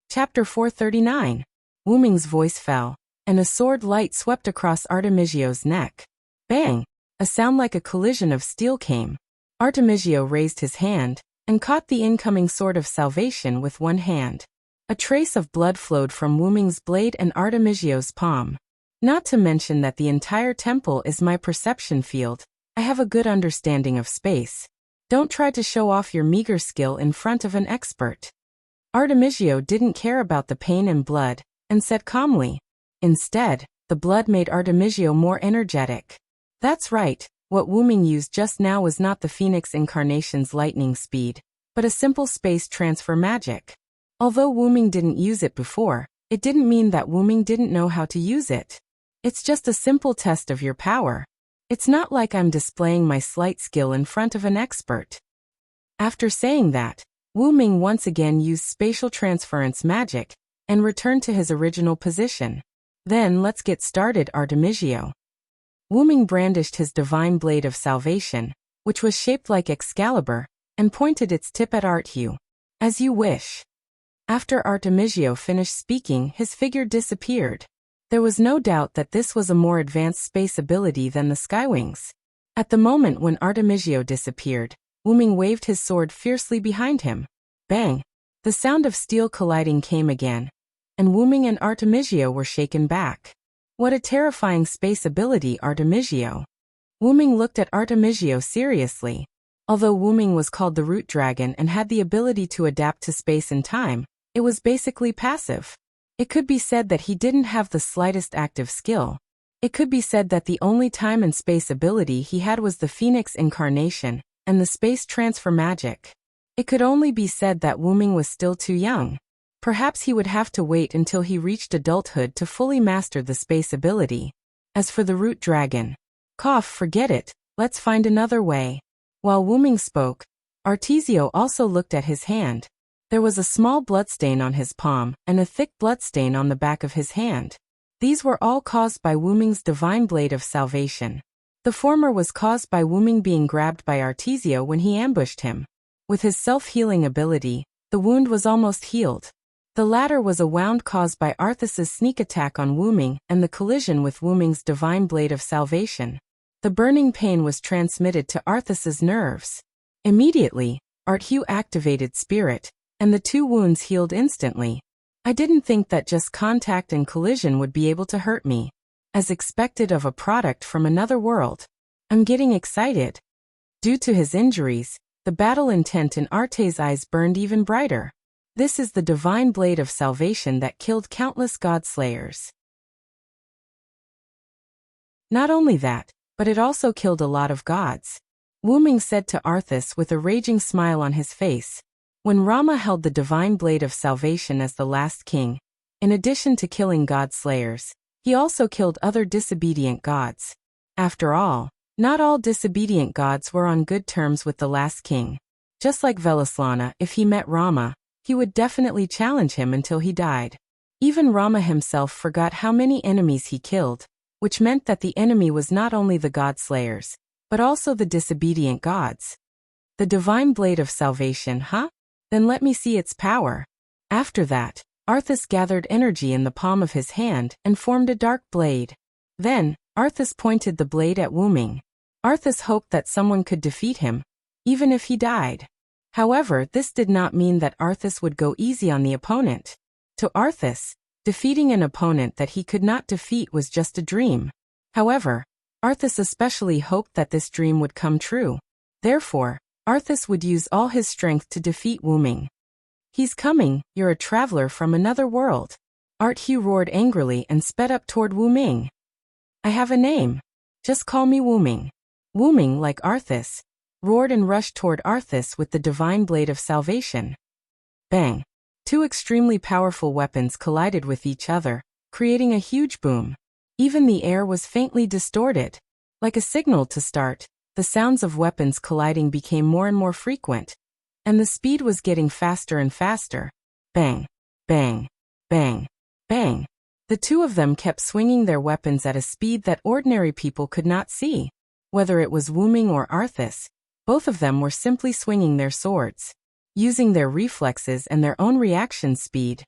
Chapter 439. Wyrm's voice fell, and a sword light swept across Artemisia's neck. Bang! A sound like a collision of steel came. Artemisio raised his hand, and caught the incoming sword of salvation with one hand. A trace of blood flowed from Wyrm's blade and Artemisio's palm. "Not to mention that the entire temple is my perception field, I have a good understanding of space. Don't try to show off your meager skill in front of an expert." Artemisio didn't care about the pain and blood, and said calmly. "Instead, The blood made Artemisia more energetic. That's right, what Wuming used just now was not the Phoenix Incarnation's lightning speed, but a simple space transfer magic. Although Wuming didn't use it before, it didn't mean that Wuming didn't know how to use it. It's just a simple test of your power. It's not like I'm displaying my slight skill in front of an expert. After saying that, Wuming once again used spatial transference magic and returned to his original position. Then let's get started, Artemisio. Wuming brandished his divine blade of salvation, which was shaped like Excalibur, and pointed its tip at Arthu. As you wish. After Artemisio finished speaking, his figure disappeared. There was no doubt that this was a more advanced space ability than the Skywings. At the moment when Artemisio disappeared, Wuming waved his sword fiercely behind him. Bang! The sound of steel colliding came again, and Wuming and Artemisio were shaken back. What a terrifying space ability, Artemisio. Wuming looked at Artemisio seriously. Although Wuming was called the Root Dragon and had the ability to adapt to space and time, it was basically passive. It could be said that he didn't have the slightest active skill. It could be said that the only time and space ability he had was the Phoenix Incarnation and the space transfer magic. It could only be said that Wuming was still too young. Perhaps he would have to wait until he reached adulthood to fully master the space ability. As for the Root Dragon, forget it, let's find another way. While Wuming spoke, Artemisio also looked at his hand. There was a small bloodstain on his palm and a thick bloodstain on the back of his hand. These were all caused by Wuming's divine blade of salvation. The former was caused by Wuming being grabbed by Artemisio when he ambushed him. With his self-healing ability, the wound was almost healed. The latter was a wound caused by Arthas's sneak attack on Wuming and the collision with Wuming's divine blade of salvation. The burning pain was transmitted to Arthas's nerves. Immediately, Arthu activated Spirit, and the two wounds healed instantly. I didn't think that just contact and collision would be able to hurt me. As expected of a product from another world. I'm getting excited. Due to his injuries, the battle intent in Arte's eyes burned even brighter. This is the divine blade of salvation that killed countless god-slayers. Not only that, but it also killed a lot of gods. Wuming said to Arthas with a raging smile on his face. When Rama held the divine blade of salvation as the last king, in addition to killing god-slayers, he also killed other disobedient gods. After all, not all disobedient gods were on good terms with the last king. Just like Velaslana, if he met Rama, he would definitely challenge him until he died. Even Rama himself forgot how many enemies he killed, which meant that the enemy was not only the god-slayers, but also the disobedient gods. The divine blade of salvation, huh? Then let me see its power. After that, Arthas gathered energy in the palm of his hand and formed a dark blade. Then, Arthas pointed the blade at Wuming. Arthas hoped that someone could defeat him, even if he died. However, this did not mean that Arthas would go easy on the opponent. To Arthas, defeating an opponent that he could not defeat was just a dream. However, Arthas especially hoped that this dream would come true. Therefore, Arthas would use all his strength to defeat Wuming. He's coming, you're a traveler from another world. Arthu roared angrily and sped up toward Wuming. I have a name. Just call me Wuming. Wuming, like Arthas, roared and rushed toward Arthas with the divine blade of salvation. Bang! Two extremely powerful weapons collided with each other, creating a huge boom. Even the air was faintly distorted. Like a signal to start, the sounds of weapons colliding became more and more frequent, and the speed was getting faster and faster. Bang! Bang! Bang! Bang! The two of them kept swinging their weapons at a speed that ordinary people could not see. Whether it was Wuming or Arthas, both of them were simply swinging their swords. Using their reflexes and their own reaction speed,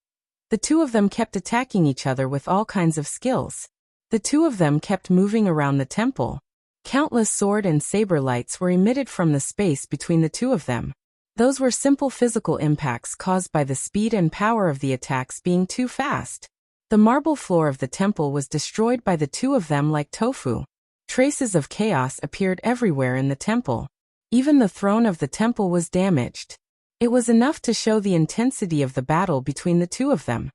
the two of them kept attacking each other with all kinds of skills. The two of them kept moving around the temple. Countless sword and saber lights were emitted from the space between the two of them. Those were simple physical impacts caused by the speed and power of the attacks being too fast. The marble floor of the temple was destroyed by the two of them like tofu. Traces of chaos appeared everywhere in the temple. Even the throne of the temple was damaged. It was enough to show the intensity of the battle between the two of them.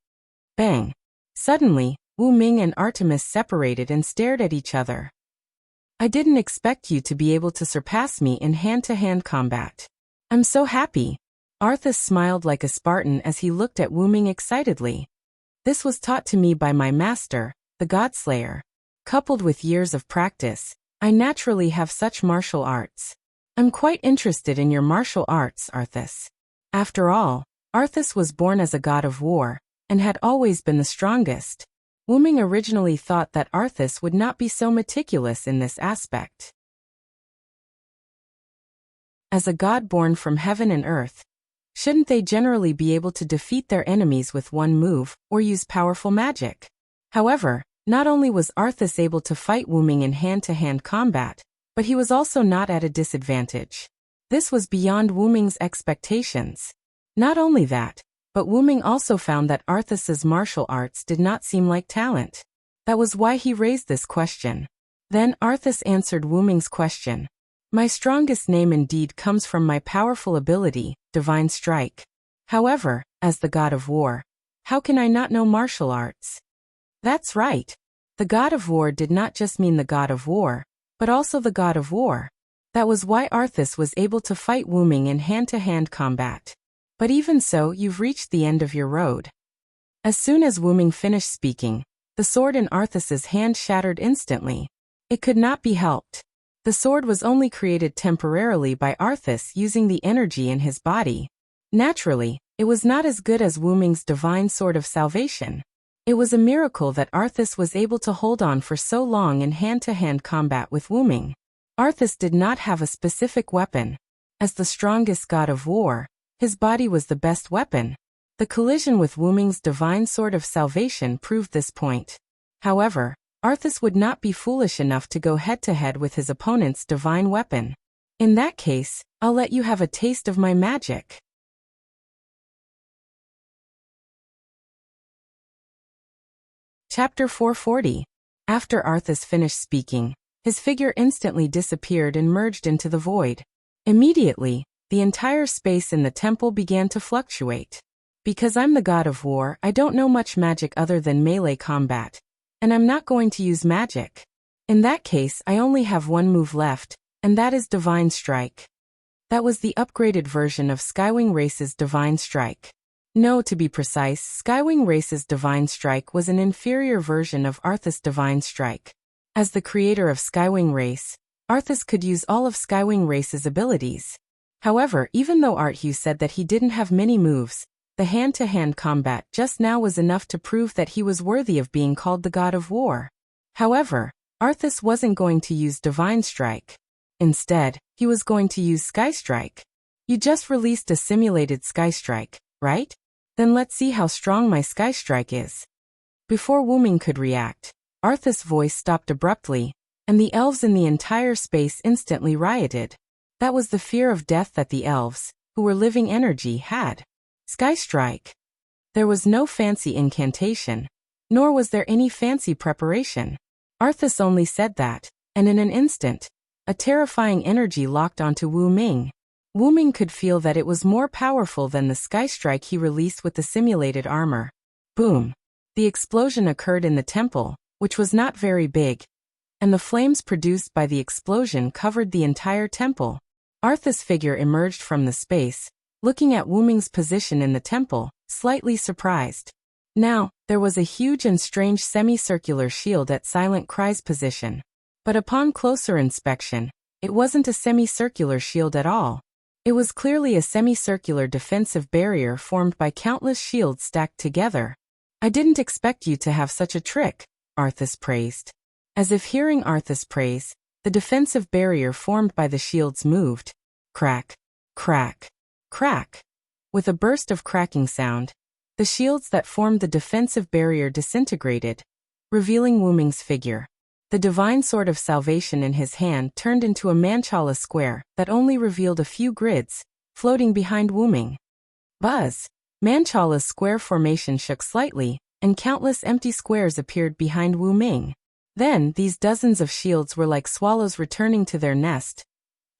Bang! Suddenly, Wu Ming and Artemis separated and stared at each other. I didn't expect you to be able to surpass me in hand-to-hand combat. I'm so happy. Arthas smiled like a Spartan as he looked at Wu Ming excitedly. This was taught to me by my master, the Godslayer. Coupled with years of practice, I naturally have such martial arts. I'm quite interested in your martial arts, Arthas. After all, Arthas was born as a god of war, and had always been the strongest. Wu Ming originally thought that Arthas would not be so meticulous in this aspect. As a god born from heaven and earth, shouldn't they generally be able to defeat their enemies with one move, or use powerful magic? However, not only was Arthas able to fight Wu Ming in hand-to-hand combat, but he was also not at a disadvantage. This was beyond Wu Ming's expectations. Not only that, but Wu Ming also found that Arthas's martial arts did not seem like talent. That was why he raised this question. Then Arthas answered Wu Ming's question. My strongest name indeed comes from my powerful ability, Divine Strike. However, as the god of war, how can I not know martial arts? That's right. The god of war did not just mean the god of war, but also the god of war. That was why Arthas was able to fight Wu Ming in hand-to-hand combat. But even so, you've reached the end of your road. As soon as Wu Ming finished speaking, the sword in Arthas's hand shattered instantly. It could not be helped. The sword was only created temporarily by Arthas using the energy in his body. Naturally, it was not as good as Wu Ming's divine sword of salvation. It was a miracle that Arthas was able to hold on for so long in hand-to-hand combat with Wu Ming. Arthas did not have a specific weapon. As the strongest god of war, his body was the best weapon. The collision with Wu Ming's divine sword of salvation proved this point. However, Arthas would not be foolish enough to go head-to-head with his opponent's divine weapon. In that case, I'll let you have a taste of my magic. Chapter 440. After Arthas finished speaking, his figure instantly disappeared and merged into the void. Immediately, the entire space in the temple began to fluctuate. Because I'm the god of war, I don't know much magic other than melee combat, and I'm not going to use magic. In that case, I only have one move left, and that is Divine Strike. That was the upgraded version of Skywing Race's Divine Strike. No, to be precise, Skywing Race's Divine Strike was an inferior version of Arthas' Divine Strike. As the creator of Skywing Race, Arthas could use all of Skywing Race's abilities. However, even though Arthas said that he didn't have many moves, the hand-to-hand combat just now was enough to prove that he was worthy of being called the god of war. However, Arthas wasn't going to use Divine Strike. Instead, he was going to use Sky Strike. You just released a simulated Sky Strike, right? Then let's see how strong my Sky Strike is. Before Wu Ming could react, Arthas' voice stopped abruptly, and the elves in the entire space instantly rioted. That was the fear of death that the elves, who were living energy, had. Sky Strike. There was no fancy incantation, nor was there any fancy preparation. Arthas only said that, and in an instant, a terrifying energy locked onto Wu Ming. Wu Ming could feel that it was more powerful than the Sky Strike he released with the simulated armor. Boom! The explosion occurred in the temple, which was not very big, and the flames produced by the explosion covered the entire temple. Arthas' figure emerged from the space, looking at Wu Ming's position in the temple, slightly surprised. Now, there was a huge and strange semicircular shield at Silent Cry's position. But upon closer inspection, it wasn't a semicircular shield at all. It was clearly a semicircular defensive barrier formed by countless shields stacked together. I didn't expect you to have such a trick, Arthas praised. As if hearing Arthas' praise, the defensive barrier formed by the shields moved. Crack, crack, crack. With a burst of cracking sound, the shields that formed the defensive barrier disintegrated, revealing Wu Ming's figure. The divine sword of salvation in his hand turned into a Manchala square that only revealed a few grids, floating behind Wu Ming. Buzz! Manchala's square formation shook slightly, and countless empty squares appeared behind Wu Ming. Then, these dozens of shields were like swallows returning to their nest,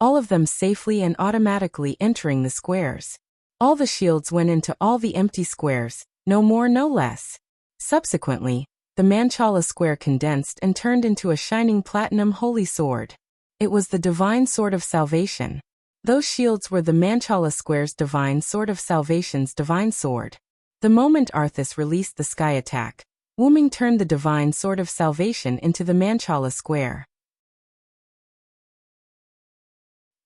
all of them safely and automatically entering the squares. All the shields went into all the empty squares, no more no less. Subsequently, the Manchala square condensed and turned into a shining platinum holy sword. It was the divine sword of salvation. Those shields were the Manchala square's divine sword of salvation's divine sword. The moment Arthas released the sky attack, Wyrm turned the divine sword of salvation into the Manchala square.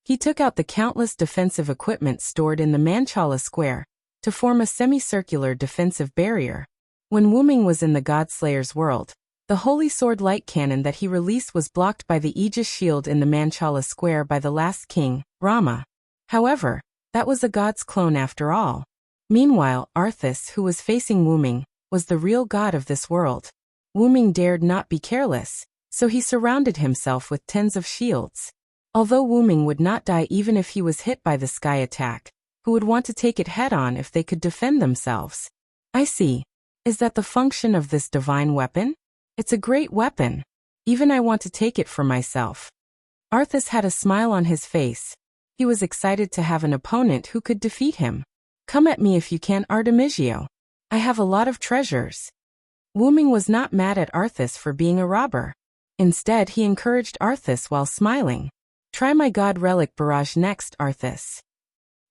He took out the countless defensive equipment stored in the Manchala square to form a semicircular defensive barrier. When Wyrm was in the Godslayer's world, the holy sword light cannon that he released was blocked by the Aegis shield in the Manchala square by the last king, Rama. However, that was a god's clone after all. Meanwhile, Arthas, who was facing Wyrm, was the real god of this world. Wyrm dared not be careless, so he surrounded himself with tens of shields. Although Wyrm would not die even if he was hit by the sky attack, who would want to take it head-on if they could defend themselves? I see. Is that the function of this divine weapon? It's a great weapon. Even I want to take it for myself. Arthas had a smile on his face. He was excited to have an opponent who could defeat him. Come at me if you can, Artemisia. I have a lot of treasures. Wyrm was not mad at Arthas for being a robber. Instead, he encouraged Arthas while smiling. Try my god relic barrage next, Arthas.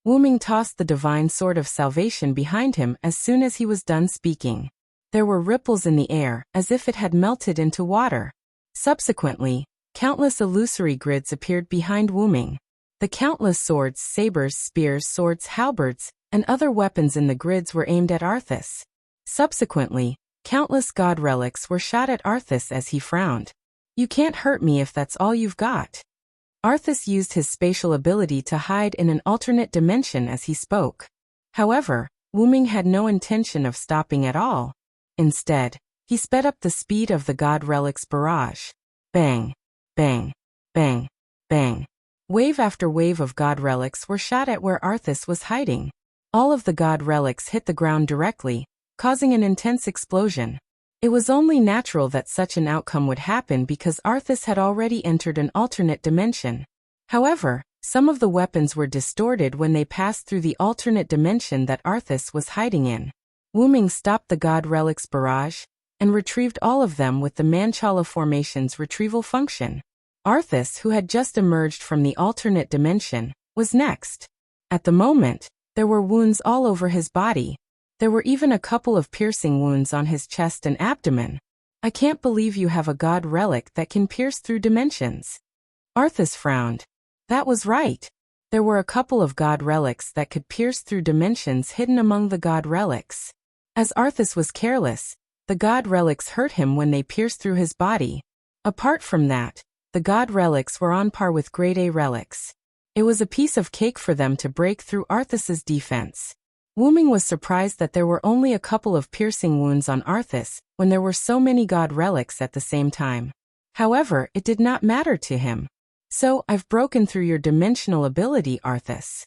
Wyrm tossed the divine sword of salvation behind him as soon as he was done speaking. There were ripples in the air, as if it had melted into water. Subsequently, countless illusory grids appeared behind Wyrm. The countless swords, sabers, spears, swords, halberds, and other weapons in the grids were aimed at Arthas. Subsequently, countless god relics were shot at Arthas as he frowned. You can't hurt me if that's all you've got. Arthas used his spatial ability to hide in an alternate dimension as he spoke. However, Wyrm had no intention of stopping at all. Instead, he sped up the speed of the god relic's barrage. Bang, bang, bang, bang. Wave after wave of god relics were shot at where Arthas was hiding. All of the god relics hit the ground directly, causing an intense explosion. It was only natural that such an outcome would happen because Arthas had already entered an alternate dimension. However, some of the weapons were distorted when they passed through the alternate dimension that Arthas was hiding in. Wyrm stopped the god relic's barrage and retrieved all of them with the Manchala formation's retrieval function. Arthas, who had just emerged from the alternate dimension, was next. At the moment, there were wounds all over his body. There were even a couple of piercing wounds on his chest and abdomen. I can't believe you have a god relic that can pierce through dimensions. Arthas frowned. That was right. There were a couple of god relics that could pierce through dimensions hidden among the god relics. As Arthas was careless, the god relics hurt him when they pierced through his body. Apart from that, the god relics were on par with grade A relics. It was a piece of cake for them to break through Arthas's defense. Wyrm was surprised that there were only a couple of piercing wounds on Arthas when there were so many god relics at the same time. However, it did not matter to him. So, I've broken through your dimensional ability, Arthas.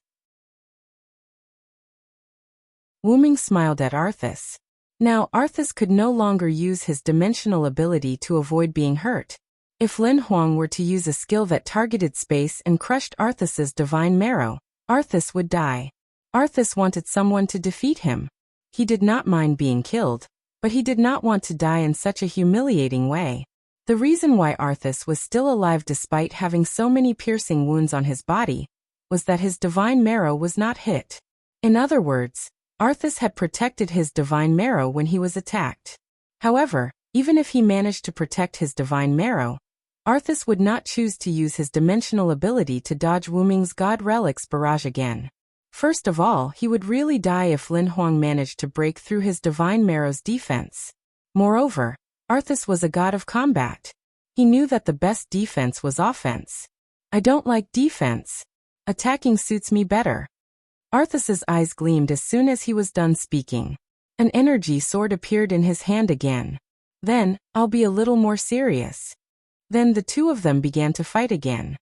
Wyrm smiled at Arthas. Now, Arthas could no longer use his dimensional ability to avoid being hurt. If Lin Huang were to use a skill that targeted space and crushed Arthas's divine marrow, Arthas would die. Arthas wanted someone to defeat him. He did not mind being killed, but he did not want to die in such a humiliating way. The reason why Arthas was still alive despite having so many piercing wounds on his body was that his divine marrow was not hit. In other words, Arthas had protected his divine marrow when he was attacked. However, even if he managed to protect his divine marrow, Arthas would not choose to use his dimensional ability to dodge Wyrm's god relic's barrage again. First of all, he would really die if Lin Huang managed to break through his divine marrow's defense. Moreover, Arthas was a god of combat. He knew that the best defense was offense. I don't like defense. Attacking suits me better. Arthas's eyes gleamed as soon as he was done speaking. An energy sword appeared in his hand again. Then, I'll be a little more serious. Then the two of them began to fight again.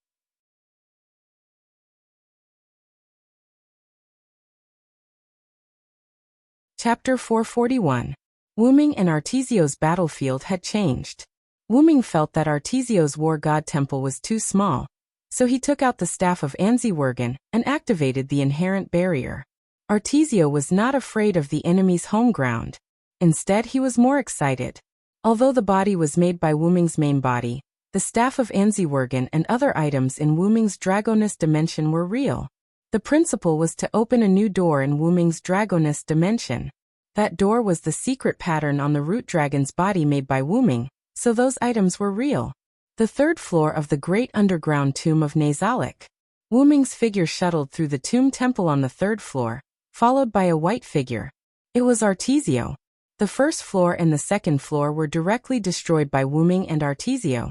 Chapter 441. Wyrm and Artesio's battlefield had changed. Wyrm felt that Artesio's war god temple was too small, so he took out the staff of Anziwergen and activated the inherent barrier. Artesio was not afraid of the enemy's home ground. Instead, he was more excited. Although the body was made by Wuming's main body, the staff of Anziwergen and other items in Wuming's Dragonist dimension were real. The principle was to open a new door in Wuming's Dragonist dimension. That door was the secret pattern on the root dragon's body made by Wuming, so those items were real. The third floor of the great underground tomb of Nazalik. Wuming's figure shuttled through the tomb temple on the third floor, followed by a white figure. It was Artesio. The first floor and the second floor were directly destroyed by Wuming and Artesio.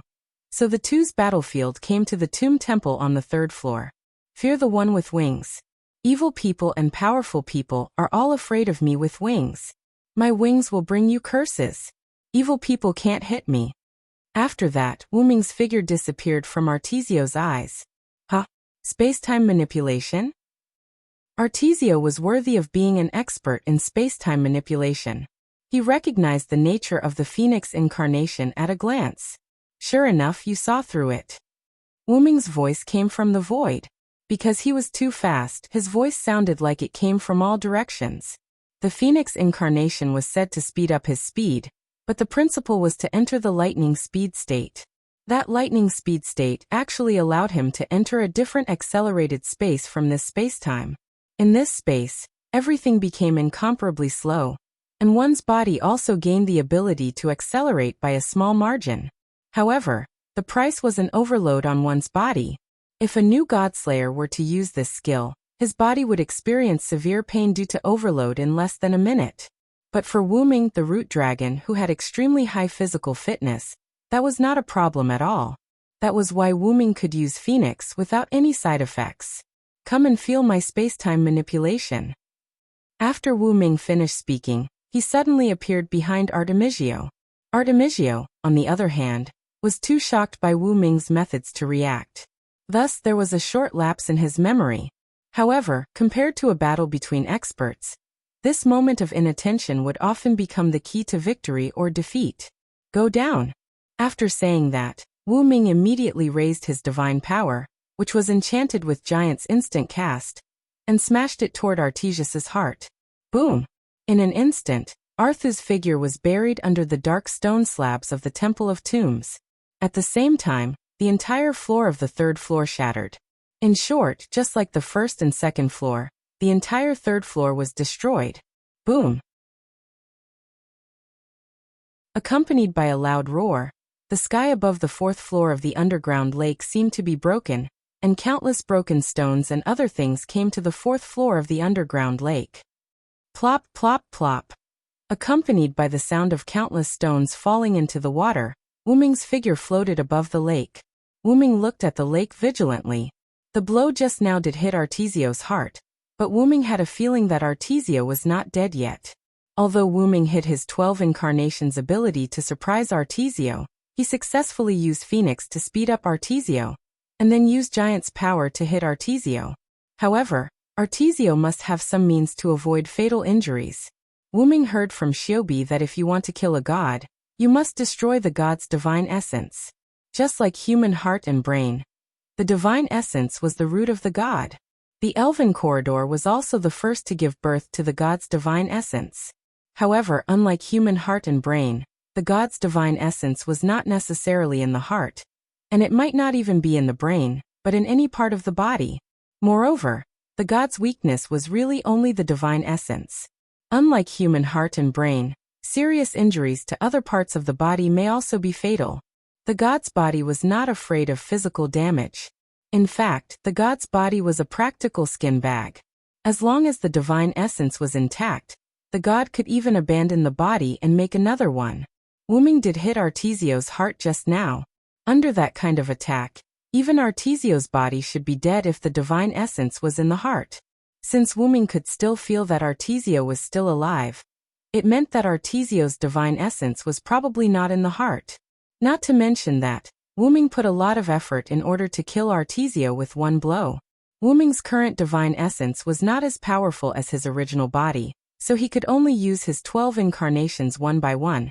So the two's battlefield came to the tomb temple on the third floor. Fear the one with wings. Evil people and powerful people are all afraid of me with wings. My wings will bring you curses. Evil people can't hit me. After that, Wuming's figure disappeared from Artesio's eyes. Huh? Space-time manipulation? Artesio was worthy of being an expert in space-time manipulation. He recognized the nature of the Phoenix incarnation at a glance. Sure enough, you saw through it. Wuming's voice came from the void. Because he was too fast, his voice sounded like it came from all directions. The Phoenix incarnation was said to speed up his speed, but the principle was to enter the lightning speed state. That lightning speed state actually allowed him to enter a different accelerated space from this space-time. In this space, everything became incomparably slow, and one's body also gained the ability to accelerate by a small margin. However, the price was an overload on one's body. If a new Godslayer were to use this skill, his body would experience severe pain due to overload in less than a minute. But for Wuming, the root dragon, who had extremely high physical fitness, that was not a problem at all. That was why Wuming could use Phoenix without any side effects. Come and feel my space-time manipulation. After Wuming finished speaking, he suddenly appeared behind Artemisio. Artemisio, on the other hand, was too shocked by Wuming's methods to react. Thus there was a short lapse in his memory. However, compared to a battle between experts, this moment of inattention would often become the key to victory or defeat. Go down. After saying that, Wuming immediately raised his divine power, which was enchanted with Giant's instant cast, and smashed it toward Artesius's heart. Boom! In an instant, Arthu's figure was buried under the dark stone slabs of the Temple of Tombs. At the same time, the entire floor of the third floor shattered. In short, just like the first and second floor, the entire third floor was destroyed. Boom! Accompanied by a loud roar, the sky above the fourth floor of the underground lake seemed to be broken, and countless broken stones and other things came to the fourth floor of the underground lake. Plop, plop, plop. Accompanied by the sound of countless stones falling into the water, Wuming's figure floated above the lake. Wuming looked at the lake vigilantly. The blow just now did hit Artesio's heart, but Wuming had a feeling that Artesio was not dead yet. Although Wuming hid his 12 incarnations ability to surprise Artesio, he successfully used Phoenix to speed up Artesio, and then used Giant's power to hit Artesio. However, Artesio must have some means to avoid fatal injuries. Wuming heard from Shiobi that if you want to kill a god, you must destroy the god's divine essence. Just like human heart and brain, the divine essence was the root of the god. The Elven Corridor was also the first to give birth to the god's divine essence. However, unlike human heart and brain, the god's divine essence was not necessarily in the heart, and it might not even be in the brain, but in any part of the body. Moreover, the god's weakness was really only the divine essence. Unlike human heart and brain, serious injuries to other parts of the body may also be fatal. The god's body was not afraid of physical damage. In fact, the god's body was a practical skin bag. As long as the divine essence was intact, the god could even abandon the body and make another one. Wuming did hit Artesio's heart just now. Under that kind of attack, even Artesio's body should be dead if the divine essence was in the heart. Since Wuming could still feel that Artesio was still alive, it meant that Artesio's divine essence was probably not in the heart. Not to mention that, Wuming put a lot of effort in order to kill Artesio with one blow. Wuming's current divine essence was not as powerful as his original body, so he could only use his 12 incarnations one by one,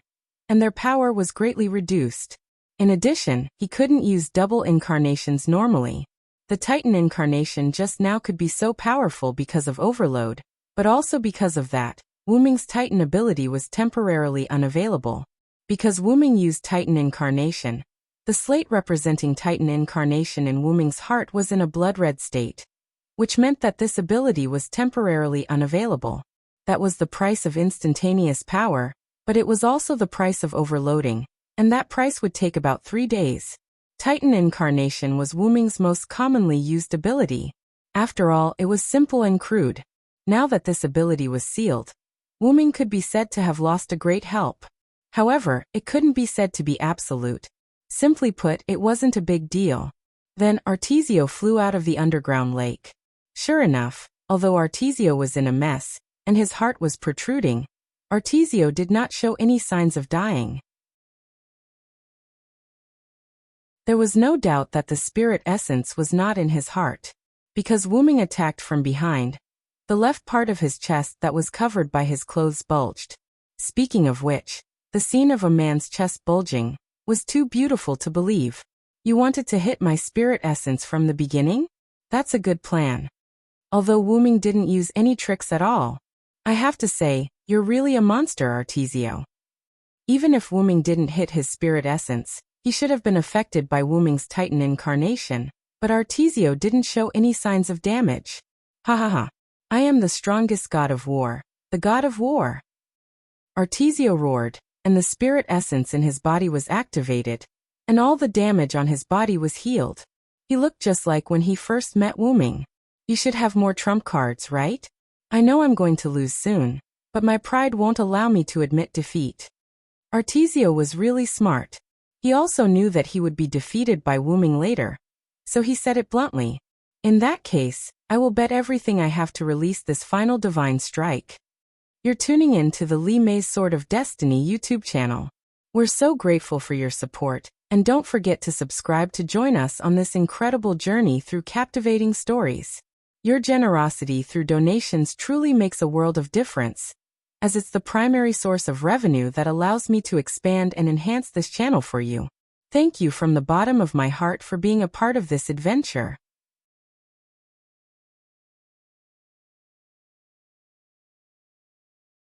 and their power was greatly reduced. In addition, he couldn't use double incarnations normally. The Titan incarnation just now could be so powerful because of overload, but also because of that, Wuming's Titan ability was temporarily unavailable. Because Wuming used Titan incarnation, the slate representing Titan incarnation in Wuming's heart was in a blood-red state, which meant that this ability was temporarily unavailable. That was the price of instantaneous power, but it was also the price of overloading, and that price would take about 3 days. Titan incarnation was Wuming's most commonly used ability. After all, it was simple and crude. Now that this ability was sealed, Wuming could be said to have lost a great help. However, it couldn't be said to be absolute. Simply put, it wasn't a big deal. Then, Artesio flew out of the underground lake. Sure enough, although Artesio was in a mess, and his heart was protruding, Artesio did not show any signs of dying. There was no doubt that the spirit essence was not in his heart. Because Wuming attacked from behind, the left part of his chest that was covered by his clothes bulged. Speaking of which, the scene of a man's chest bulging was too beautiful to believe. You wanted to hit my spirit essence from the beginning? That's a good plan. Although Wuming didn't use any tricks at all, I have to say, you're really a monster, Artesio. Even if Wuming didn't hit his spirit essence, he should have been affected by Wuming's Titan incarnation, but Artesio didn't show any signs of damage. Ha ha ha. I am the strongest god of war, the god of war. Artesio roared, and the spirit essence in his body was activated, and all the damage on his body was healed. He looked just like when he first met Wuming. You should have more trump cards, right? I know I'm going to lose soon, but my pride won't allow me to admit defeat. Artesio was really smart. He also knew that he would be defeated by Wuming later, so he said it bluntly. In that case, I will bet everything I have to release this final divine strike. You're tuning in to the Li Mei's Sword of Destiny YouTube channel. We're so grateful for your support, and don't forget to subscribe to join us on this incredible journey through captivating stories. Your generosity through donations truly makes a world of difference, as it's the primary source of revenue that allows me to expand and enhance this channel for you. Thank you from the bottom of my heart for being a part of this adventure.